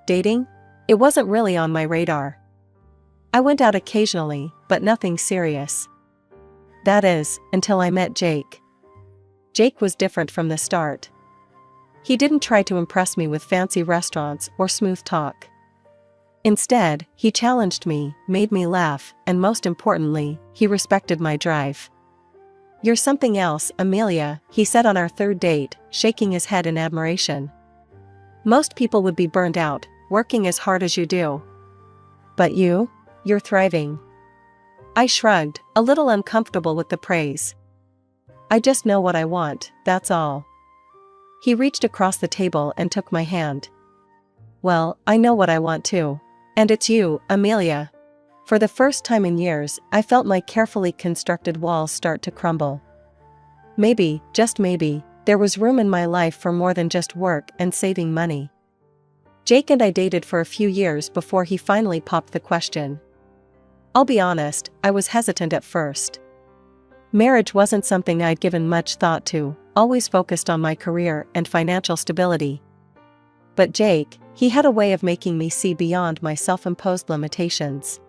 Dating? It wasn't really on my radar. I went out occasionally, but nothing serious. That is, until I met Jake. Jake was different from the start. He didn't try to impress me with fancy restaurants or smooth talk. Instead, he challenged me, made me laugh, and most importantly, he respected my drive. "You're something else, Amelia," he said on our 3rd date, shaking his head in admiration. "Most people would be burned out, working as hard as you do. But you're thriving." I shrugged, a little uncomfortable with the praise. "I just know what I want, that's all." He reached across the table and took my hand. "Well, I know what I want too. And it's you, Amelia." For the first time in years, I felt my carefully constructed walls start to crumble. Maybe, just maybe, there was room in my life for more than just work and saving money. Jake and I dated for a few years before he finally popped the question. I'll be honest, I was hesitant at first. Marriage wasn't something I'd given much thought to, always focused on my career and financial stability. But Jake, he had a way of making me see beyond my self-imposed limitations.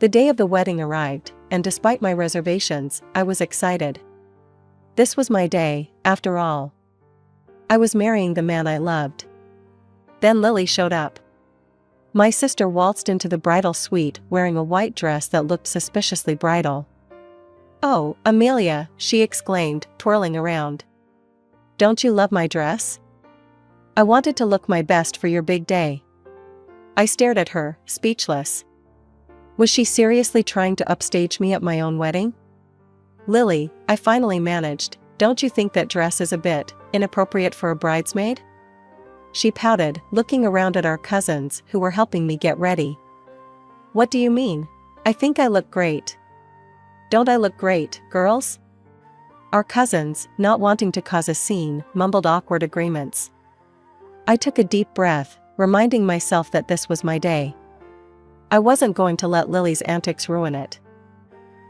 The day of the wedding arrived, and despite my reservations, I was excited. This was my day, after all. I was marrying the man I loved. Then Lily showed up. My sister waltzed into the bridal suite wearing a white dress that looked suspiciously bridal. "Oh, Amelia," she exclaimed, twirling around. "Don't you love my dress? I wanted to look my best for your big day." I stared at her, speechless. Was she seriously trying to upstage me at my own wedding? "Lily," I finally managed, "don't you think that dress is a bit inappropriate for a bridesmaid?" She pouted, looking around at our cousins who were helping me get ready. "What do you mean? I think I look great." "Don't I look great, girls?" Our cousins, not wanting to cause a scene, mumbled awkward agreements. I took a deep breath, reminding myself that this was my day. I wasn't going to let Lily's antics ruin it.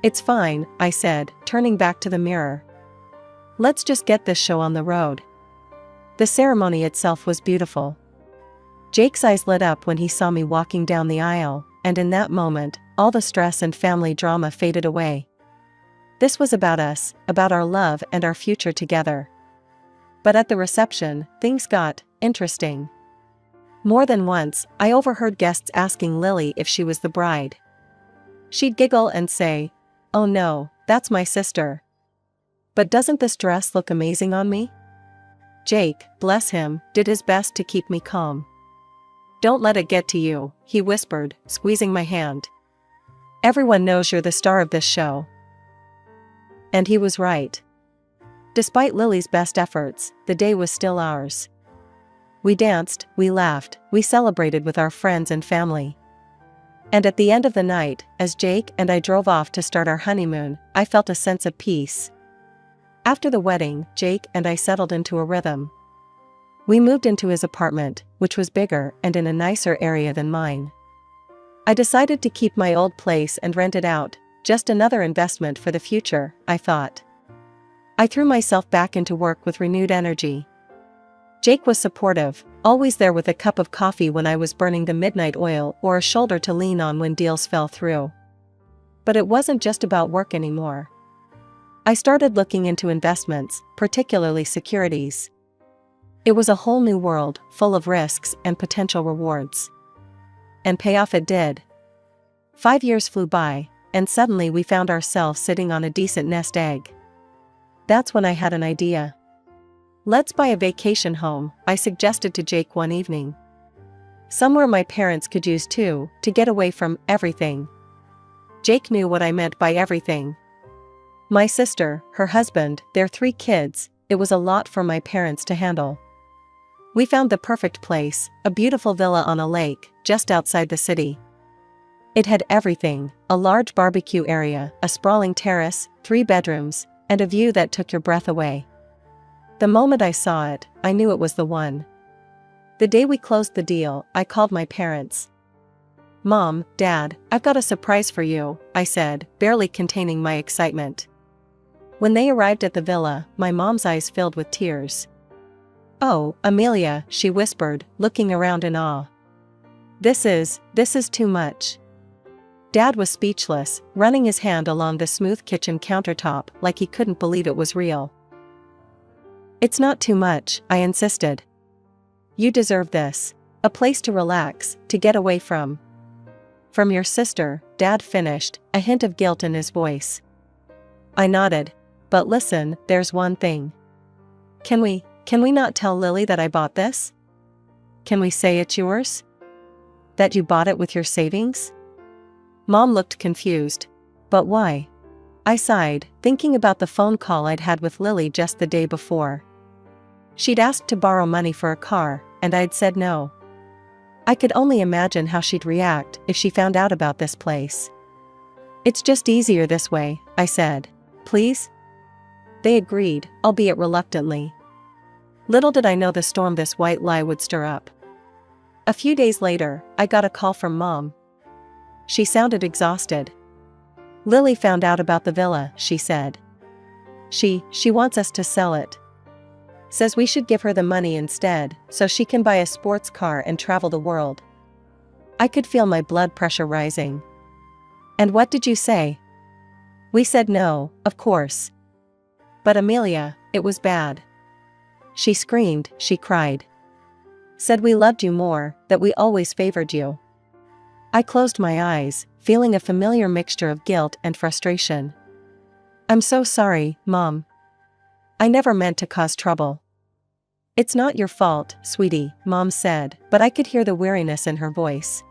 "It's fine," I said, turning back to the mirror. "Let's just get this show on the road." The ceremony itself was beautiful. Jake's eyes lit up when he saw me walking down the aisle, and in that moment, all the stress and family drama faded away. This was about us, about our love and our future together. But at the reception, things got interesting. More than once, I overheard guests asking Lily if she was the bride. She'd giggle and say, "Oh no, that's my sister. But doesn't this dress look amazing on me?" Jake, bless him, did his best to keep me calm. "Don't let it get to you," he whispered, squeezing my hand. "Everyone knows you're the star of this show." And he was right. Despite Lily's best efforts, the day was still ours. We danced, we laughed, we celebrated with our friends and family. And at the end of the night, as Jake and I drove off to start our honeymoon, I felt a sense of peace. After the wedding, Jake and I settled into a rhythm. We moved into his apartment, which was bigger and in a nicer area than mine. I decided to keep my old place and rent it out, just another investment for the future, I thought. I threw myself back into work with renewed energy. Jake was supportive, always there with a cup of coffee when I was burning the midnight oil or a shoulder to lean on when deals fell through. But it wasn't just about work anymore. I started looking into investments, particularly securities. It was a whole new world, full of risks and potential rewards. And payoff it did. 5 years flew by, and suddenly we found ourselves sitting on a decent nest egg. That's when I had an idea. "Let's buy a vacation home," I suggested to Jake one evening. "Somewhere my parents could use too, to get away from everything." Jake knew what I meant by everything. My sister, her husband, their 3 kids, it was a lot for my parents to handle. We found the perfect place, a beautiful villa on a lake, just outside the city. It had everything, a large barbecue area, a sprawling terrace, 3 bedrooms, and a view that took your breath away. The moment I saw it, I knew it was the one. The day we closed the deal, I called my parents. "Mom, Dad, I've got a surprise for you," I said, barely containing my excitement. When they arrived at the villa, my mom's eyes filled with tears. "Oh, Amelia," she whispered, looking around in awe. This is too much." Dad was speechless, running his hand along the smooth kitchen countertop like he couldn't believe it was real. "It's not too much," I insisted. "You deserve this. A place to relax, to get away from." "From your sister," Dad finished, a hint of guilt in his voice. I nodded. "But listen, there's one thing. Can we not tell Lily that I bought this? Can we say it's yours? That you bought it with your savings?" Mom looked confused. "But why?" I sighed, thinking about the phone call I'd had with Lily just the day before. She'd asked to borrow money for a car, and I'd said no. I could only imagine how she'd react if she found out about this place. "It's just easier this way," I said. "Please?" They agreed, albeit reluctantly. Little did I know the storm this white lie would stir up. A few days later, I got a call from Mom. She sounded exhausted. Lily found out about the villa, she said. She wants us to sell it. Says we should give her the money instead, so she can buy a sports car and travel the world. I could feel my blood pressure rising. And what did you say? We said no, of course. But Amelia, it was bad. She screamed, she cried. Said we loved you more, that we always favored you. I closed my eyes, feeling a familiar mixture of guilt and frustration. I'm so sorry, Mom. I never meant to cause trouble. It's not your fault, sweetie, Mom said, but I could hear the weariness in her voice.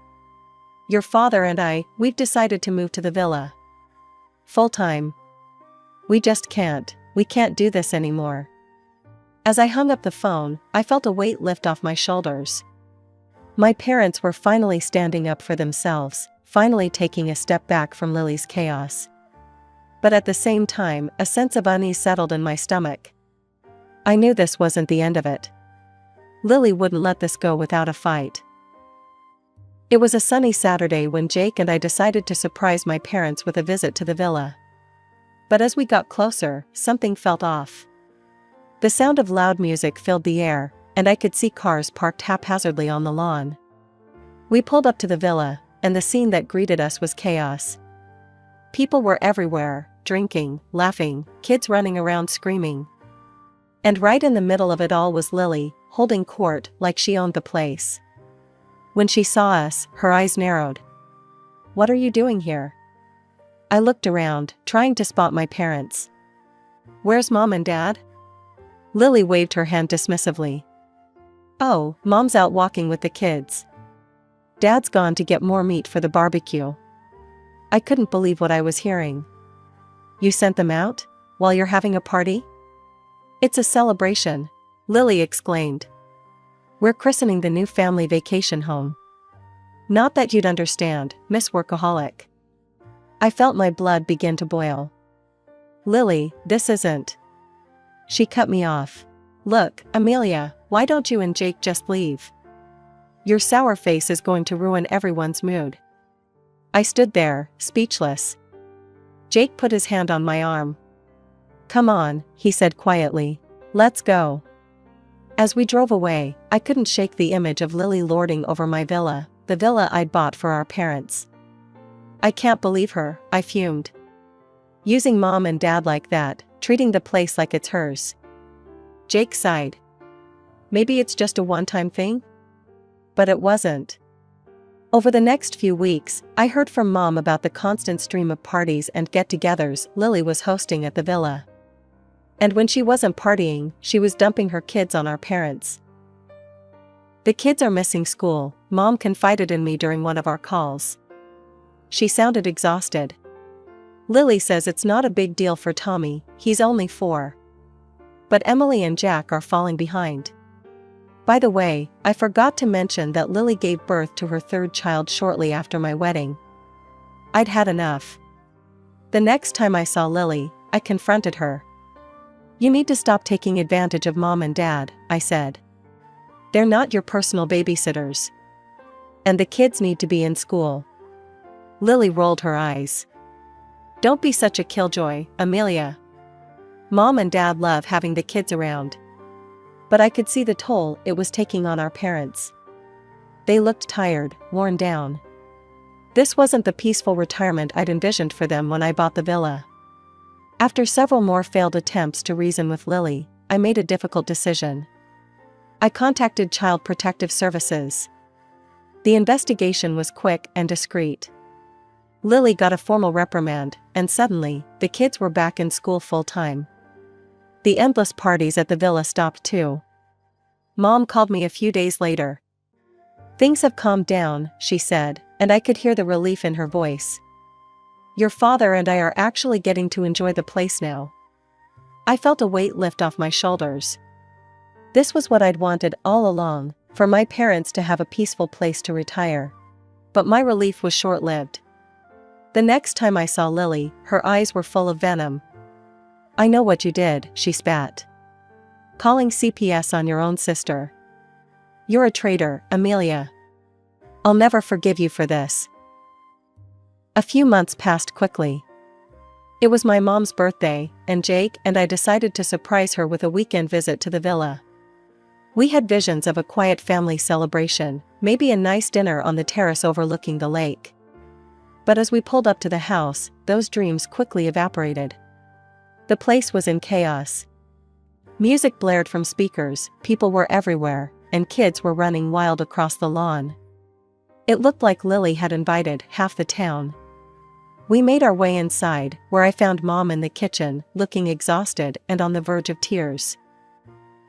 Your father and we've decided to move to the villa. Full-time. We just can't. We can't do this anymore. As I hung up the phone, I felt a weight lift off my shoulders. My parents were finally standing up for themselves, finally taking a step back from Lily's chaos. But at the same time, a sense of unease settled in my stomach. I knew this wasn't the end of it. Lily wouldn't let this go without a fight. It was a sunny Saturday when Jake and I decided to surprise my parents with a visit to the villa. But as we got closer, something felt off. The sound of loud music filled the air, and I could see cars parked haphazardly on the lawn. We pulled up to the villa, and the scene that greeted us was chaos. People were everywhere, drinking, laughing, kids running around screaming. And right in the middle of it all was Lily, holding court like she owned the place. When she saw us, her eyes narrowed. What are you doing here? I looked around, trying to spot my parents. Where's Mom and Dad? Lily waved her hand dismissively. Oh, Mom's out walking with the kids. Dad's gone to get more meat for the barbecue. I couldn't believe what I was hearing. You sent them out? While you're having a party? It's a celebration, Lily exclaimed. We're christening the new family vacation home. Not that you'd understand, Miss Workaholic. I felt my blood begin to boil. Lily, this isn't. She cut me off. Look, Amelia, why don't you and Jake just leave? Your sour face is going to ruin everyone's mood. I stood there, speechless. Jake put his hand on my arm. Come on, he said quietly. Let's go. As we drove away, I couldn't shake the image of Lily lording over my villa, the villa I'd bought for our parents. I can't believe her, I fumed. Using Mom and Dad like that, treating the place like it's hers. Jake sighed. Maybe it's just a one-time thing? But it wasn't. Over the next few weeks, I heard from Mom about the constant stream of parties and get-togethers Lily was hosting at the villa. And when she wasn't partying, she was dumping her kids on our parents. The kids are missing school, Mom confided in me during one of our calls. She sounded exhausted. Lily says it's not a big deal for Tommy, he's only 4. But Emily and Jack are falling behind. By the way, I forgot to mention that Lily gave birth to her 3rd child shortly after my wedding. I'd had enough. The next time I saw Lily, I confronted her. You need to stop taking advantage of Mom and Dad, I said. They're not your personal babysitters. And the kids need to be in school. Lily rolled her eyes. Don't be such a killjoy, Amelia. Mom and Dad love having the kids around. But I could see the toll it was taking on our parents. They looked tired, worn down. This wasn't the peaceful retirement I'd envisioned for them when I bought the villa. After several more failed attempts to reason with Lily, I made a difficult decision. I contacted Child Protective Services. The investigation was quick and discreet. Lily got a formal reprimand, and suddenly, the kids were back in school full-time. The endless parties at the villa stopped too. Mom called me a few days later. Things have calmed down, she said, and I could hear the relief in her voice. Your father and I are actually getting to enjoy the place now. I felt a weight lift off my shoulders. This was what I'd wanted all along, for my parents to have a peaceful place to retire. But my relief was short-lived. The next time I saw Lily, her eyes were full of venom. I know what you did, she spat. Calling CPS on your own sister. You're a traitor, Amelia. I'll never forgive you for this. A few months passed quickly. It was my mom's birthday, and Jake and I decided to surprise her with a weekend visit to the villa. We had visions of a quiet family celebration, maybe a nice dinner on the terrace overlooking the lake. But as we pulled up to the house, those dreams quickly evaporated. The place was in chaos. Music blared from speakers, people were everywhere, and kids were running wild across the lawn. It looked like Lily had invited half the town. We made our way inside, where I found Mom in the kitchen, looking exhausted and on the verge of tears.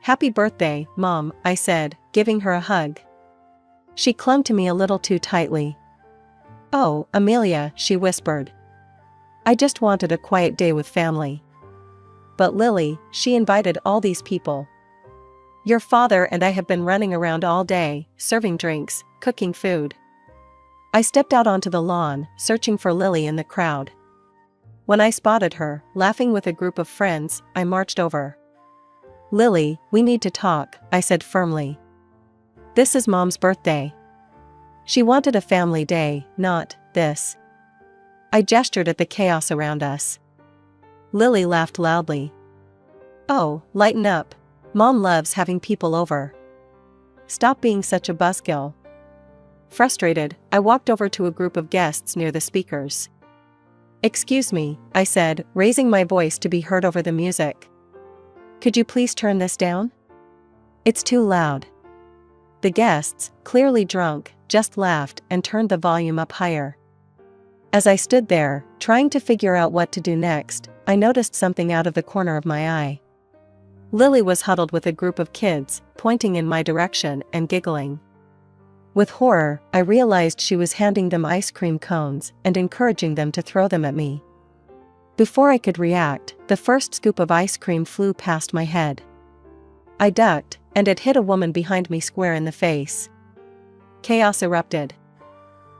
"Happy birthday, Mom," I said, giving her a hug. She clung to me a little too tightly. "Oh, Amelia," she whispered. "I just wanted a quiet day with family." "But Lily, she invited all these people. Your father and I have been running around all day, serving drinks, cooking food." I stepped out onto the lawn, searching for Lily in the crowd. When I spotted her, laughing with a group of friends, I marched over. "Lily, we need to talk," I said firmly. "This is Mom's birthday. She wanted a family day, not this." I gestured at the chaos around us. Lily laughed loudly. "Oh, lighten up. Mom loves having people over. Stop being such a buzzkill." Frustrated, I walked over to a group of guests near the speakers. "Excuse me," I said, raising my voice to be heard over the music. "Could you please turn this down? It's too loud." The guests, clearly drunk, just laughed and turned the volume up higher. As I stood there, trying to figure out what to do next, I noticed something out of the corner of my eye. Lily was huddled with a group of kids, pointing in my direction and giggling. With horror, I realized she was handing them ice cream cones and encouraging them to throw them at me. Before I could react, the first scoop of ice cream flew past my head. I ducked, and it hit a woman behind me square in the face. Chaos erupted.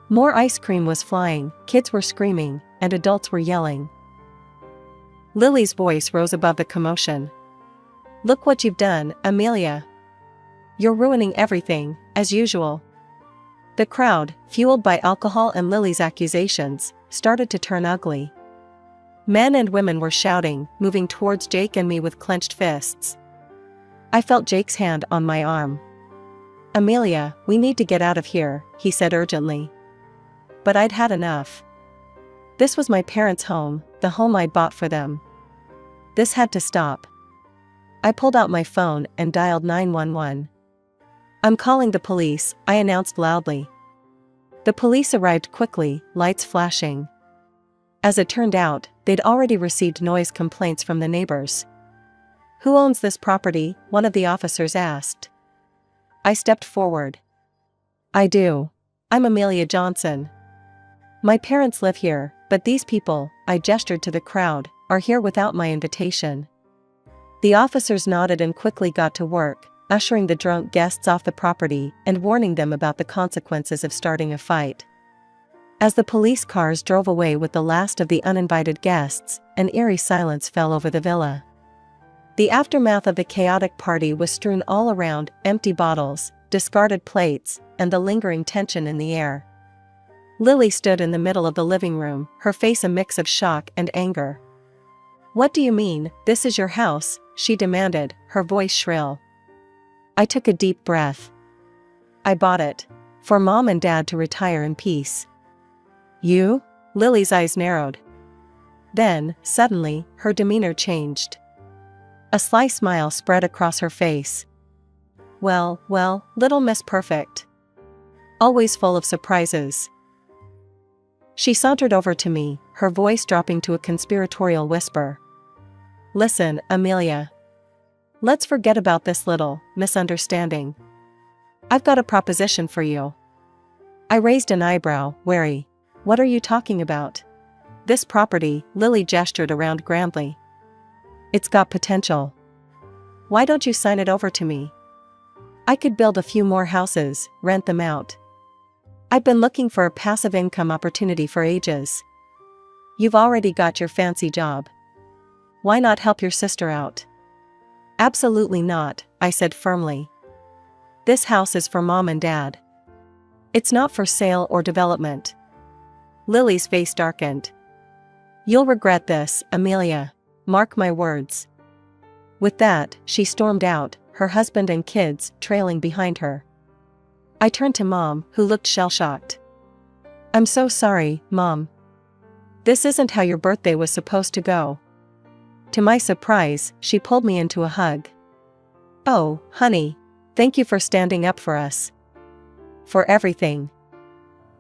More ice cream was flying, kids were screaming, and adults were yelling. Lily's voice rose above the commotion. "Look what you've done, Amelia. You're ruining everything, as usual." The crowd, fueled by alcohol and Lily's accusations, started to turn ugly. Men and women were shouting, moving towards Jake and me with clenched fists. I felt Jake's hand on my arm. "Amelia, we need to get out of here," he said urgently. But I'd had enough. This was my parents' home, the home I'd bought for them. This had to stop. I pulled out my phone and dialed 911. "I'm calling the police," I announced loudly. The police arrived quickly, lights flashing. As it turned out, they'd already received noise complaints from the neighbors. "Who owns this property?" one of the officers asked. I stepped forward. "I do. I'm Amelia Johnson. My parents live here, but these people," I gestured to the crowd, "are here without my invitation." The officers nodded and quickly got to work, ushering the drunk guests off the property and warning them about the consequences of starting a fight. As the police cars drove away with the last of the uninvited guests, an eerie silence fell over the villa. The aftermath of the chaotic party was strewn all around: empty bottles, discarded plates, and the lingering tension in the air. Lily stood in the middle of the living room, her face a mix of shock and anger. "What do you mean, this is your house?" she demanded, her voice shrill. I took a deep breath. "I bought it. For Mom and Dad to retire in peace." "You?" Lily's eyes narrowed. Then, suddenly, her demeanor changed. A sly smile spread across her face. Well, little Miss Perfect. Always full of surprises." She sauntered over to me, her voice dropping to a conspiratorial whisper. "Listen, Amelia. Let's forget about this little misunderstanding. I've got a proposition for you." I raised an eyebrow, wary. "What are you talking about?" "This property," Lily gestured around grandly. "It's got potential. Why don't you sign it over to me? I could build a few more houses, rent them out. I've been looking for a passive income opportunity for ages. You've already got your fancy job. Why not help your sister out?" "Absolutely not," I said firmly. "This house is for Mom and Dad. It's not for sale or development." Lily's face darkened. You'll regret this, Amelia. Mark my words. With that, she stormed out, her husband and kids trailing behind her. I turned to Mom, who looked shell-shocked. I'm so sorry, Mom. This isn't how your birthday was supposed to go. To my surprise, she pulled me into a hug. Oh, honey. Thank you for standing up for us. For everything.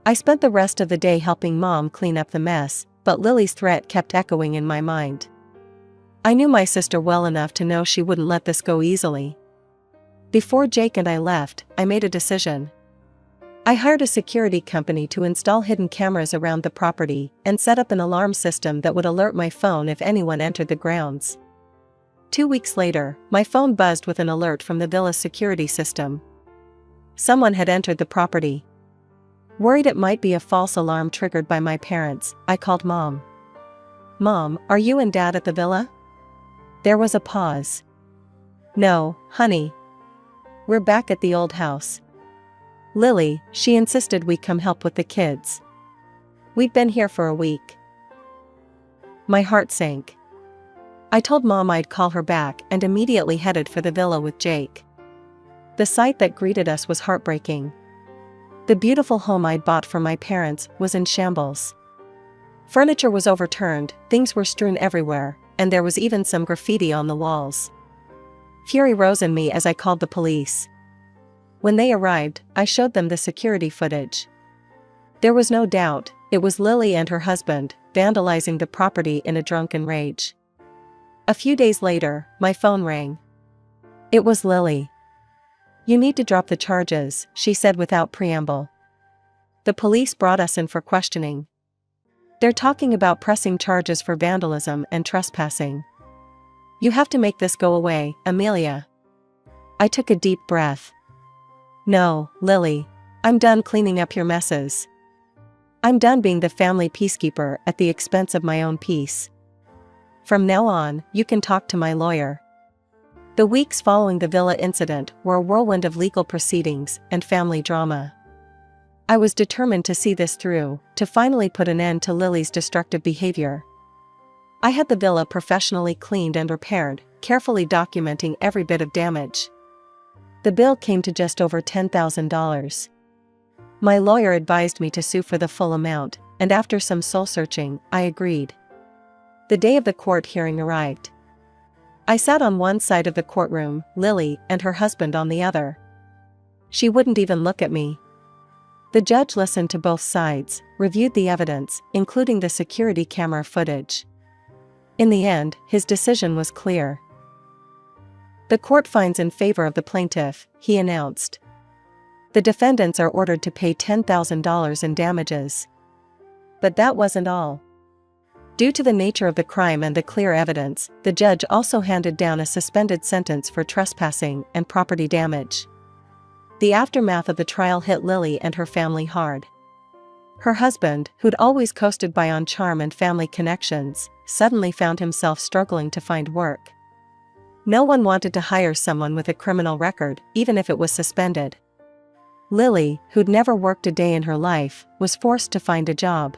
I spent the rest of the day helping Mom clean up the mess, but Lily's threat kept echoing in my mind. I knew my sister well enough to know she wouldn't let this go easily. Before Jake and I left, I made a decision. I hired a security company to install hidden cameras around the property and set up an alarm system that would alert my phone if anyone entered the grounds. 2 weeks later, my phone buzzed with an alert from the villa's security system. Someone had entered the property. Worried it might be a false alarm triggered by my parents, I called Mom. Mom, are you and Dad at the villa? There was a pause. No, honey. We're back at the old house. Lily, she insisted we come help with the kids. We'd been here for a week. My heart sank. I told Mom I'd call her back and immediately headed for the villa with Jake. The sight that greeted us was heartbreaking. The beautiful home I'd bought for my parents was in shambles. Furniture was overturned, things were strewn everywhere, and there was even some graffiti on the walls. Fury rose in me as I called the police. When they arrived, I showed them the security footage. There was no doubt, it was Lily and her husband, vandalizing the property in a drunken rage. A few days later, my phone rang. It was Lily. You need to drop the charges, she said without preamble. The police brought us in for questioning. They're talking about pressing charges for vandalism and trespassing. You have to make this go away, Amelia. I took a deep breath. No, Lily. I'm done cleaning up your messes. I'm done being the family peacekeeper at the expense of my own peace. From now on, you can talk to my lawyer. The weeks following the villa incident were a whirlwind of legal proceedings and family drama. I was determined to see this through, to finally put an end to Lily's destructive behavior. I had the villa professionally cleaned and repaired, carefully documenting every bit of damage. The bill came to just over $10,000. My lawyer advised me to sue for the full amount, and after some soul-searching, I agreed. The day of the court hearing arrived. I sat on one side of the courtroom, Lily and her husband on the other. She wouldn't even look at me. The judge listened to both sides, reviewed the evidence, including the security camera footage. In the end, his decision was clear. The court finds in favor of the plaintiff, he announced. The defendants are ordered to pay $10,000 in damages. But that wasn't all. Due to the nature of the crime and the clear evidence, the judge also handed down a suspended sentence for trespassing and property damage. The aftermath of the trial hit Lily and her family hard. Her husband, who'd always coasted by on charm and family connections, suddenly found himself struggling to find work. No one wanted to hire someone with a criminal record, even if it was suspended. Lily, who'd never worked a day in her life, was forced to find a job.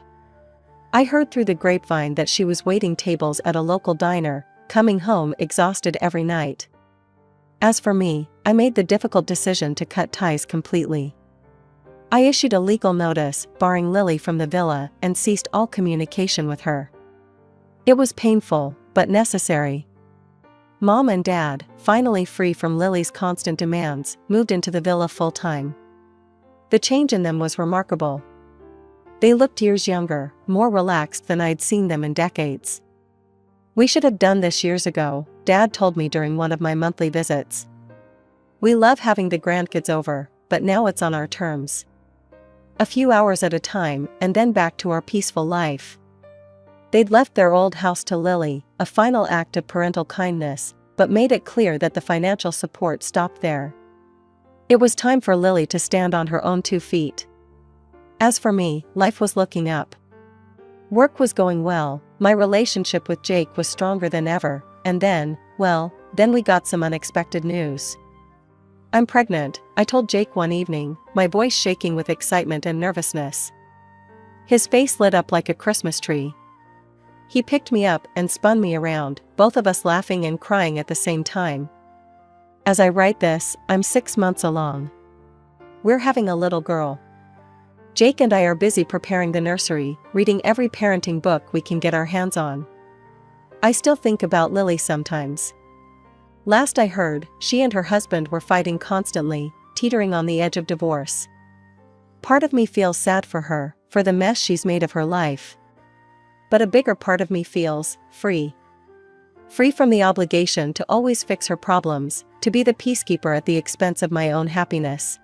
I heard through the grapevine that she was waiting tables at a local diner, coming home exhausted every night. As for me, I made the difficult decision to cut ties completely. I issued a legal notice, barring Lily from the villa, and ceased all communication with her. It was painful, but necessary. Mom and Dad, finally free from Lily's constant demands, moved into the villa full-time. The change in them was remarkable. They looked years younger, more relaxed than I'd seen them in decades. We should have done this years ago, Dad told me during one of my monthly visits. We love having the grandkids over, but now it's on our terms. A few hours at a time, and then back to our peaceful life. They'd left their old house to Lily, a final act of parental kindness, but made it clear that the financial support stopped there. It was time for Lily to stand on her own 2 feet. As for me, life was looking up. Work was going well, my relationship with Jake was stronger than ever, and then we got some unexpected news. I'm pregnant, I told Jake one evening, my voice shaking with excitement and nervousness. His face lit up like a Christmas tree. He picked me up and spun me around, both of us laughing and crying at the same time. As I write this, I'm 6 months along. We're having a little girl. Jake and I are busy preparing the nursery, reading every parenting book we can get our hands on. I still think about Lily sometimes. Last I heard, she and her husband were fighting constantly, teetering on the edge of divorce. Part of me feels sad for her, for the mess she's made of her life. But a bigger part of me feels free. Free from the obligation to always fix her problems, to be the peacekeeper at the expense of my own happiness.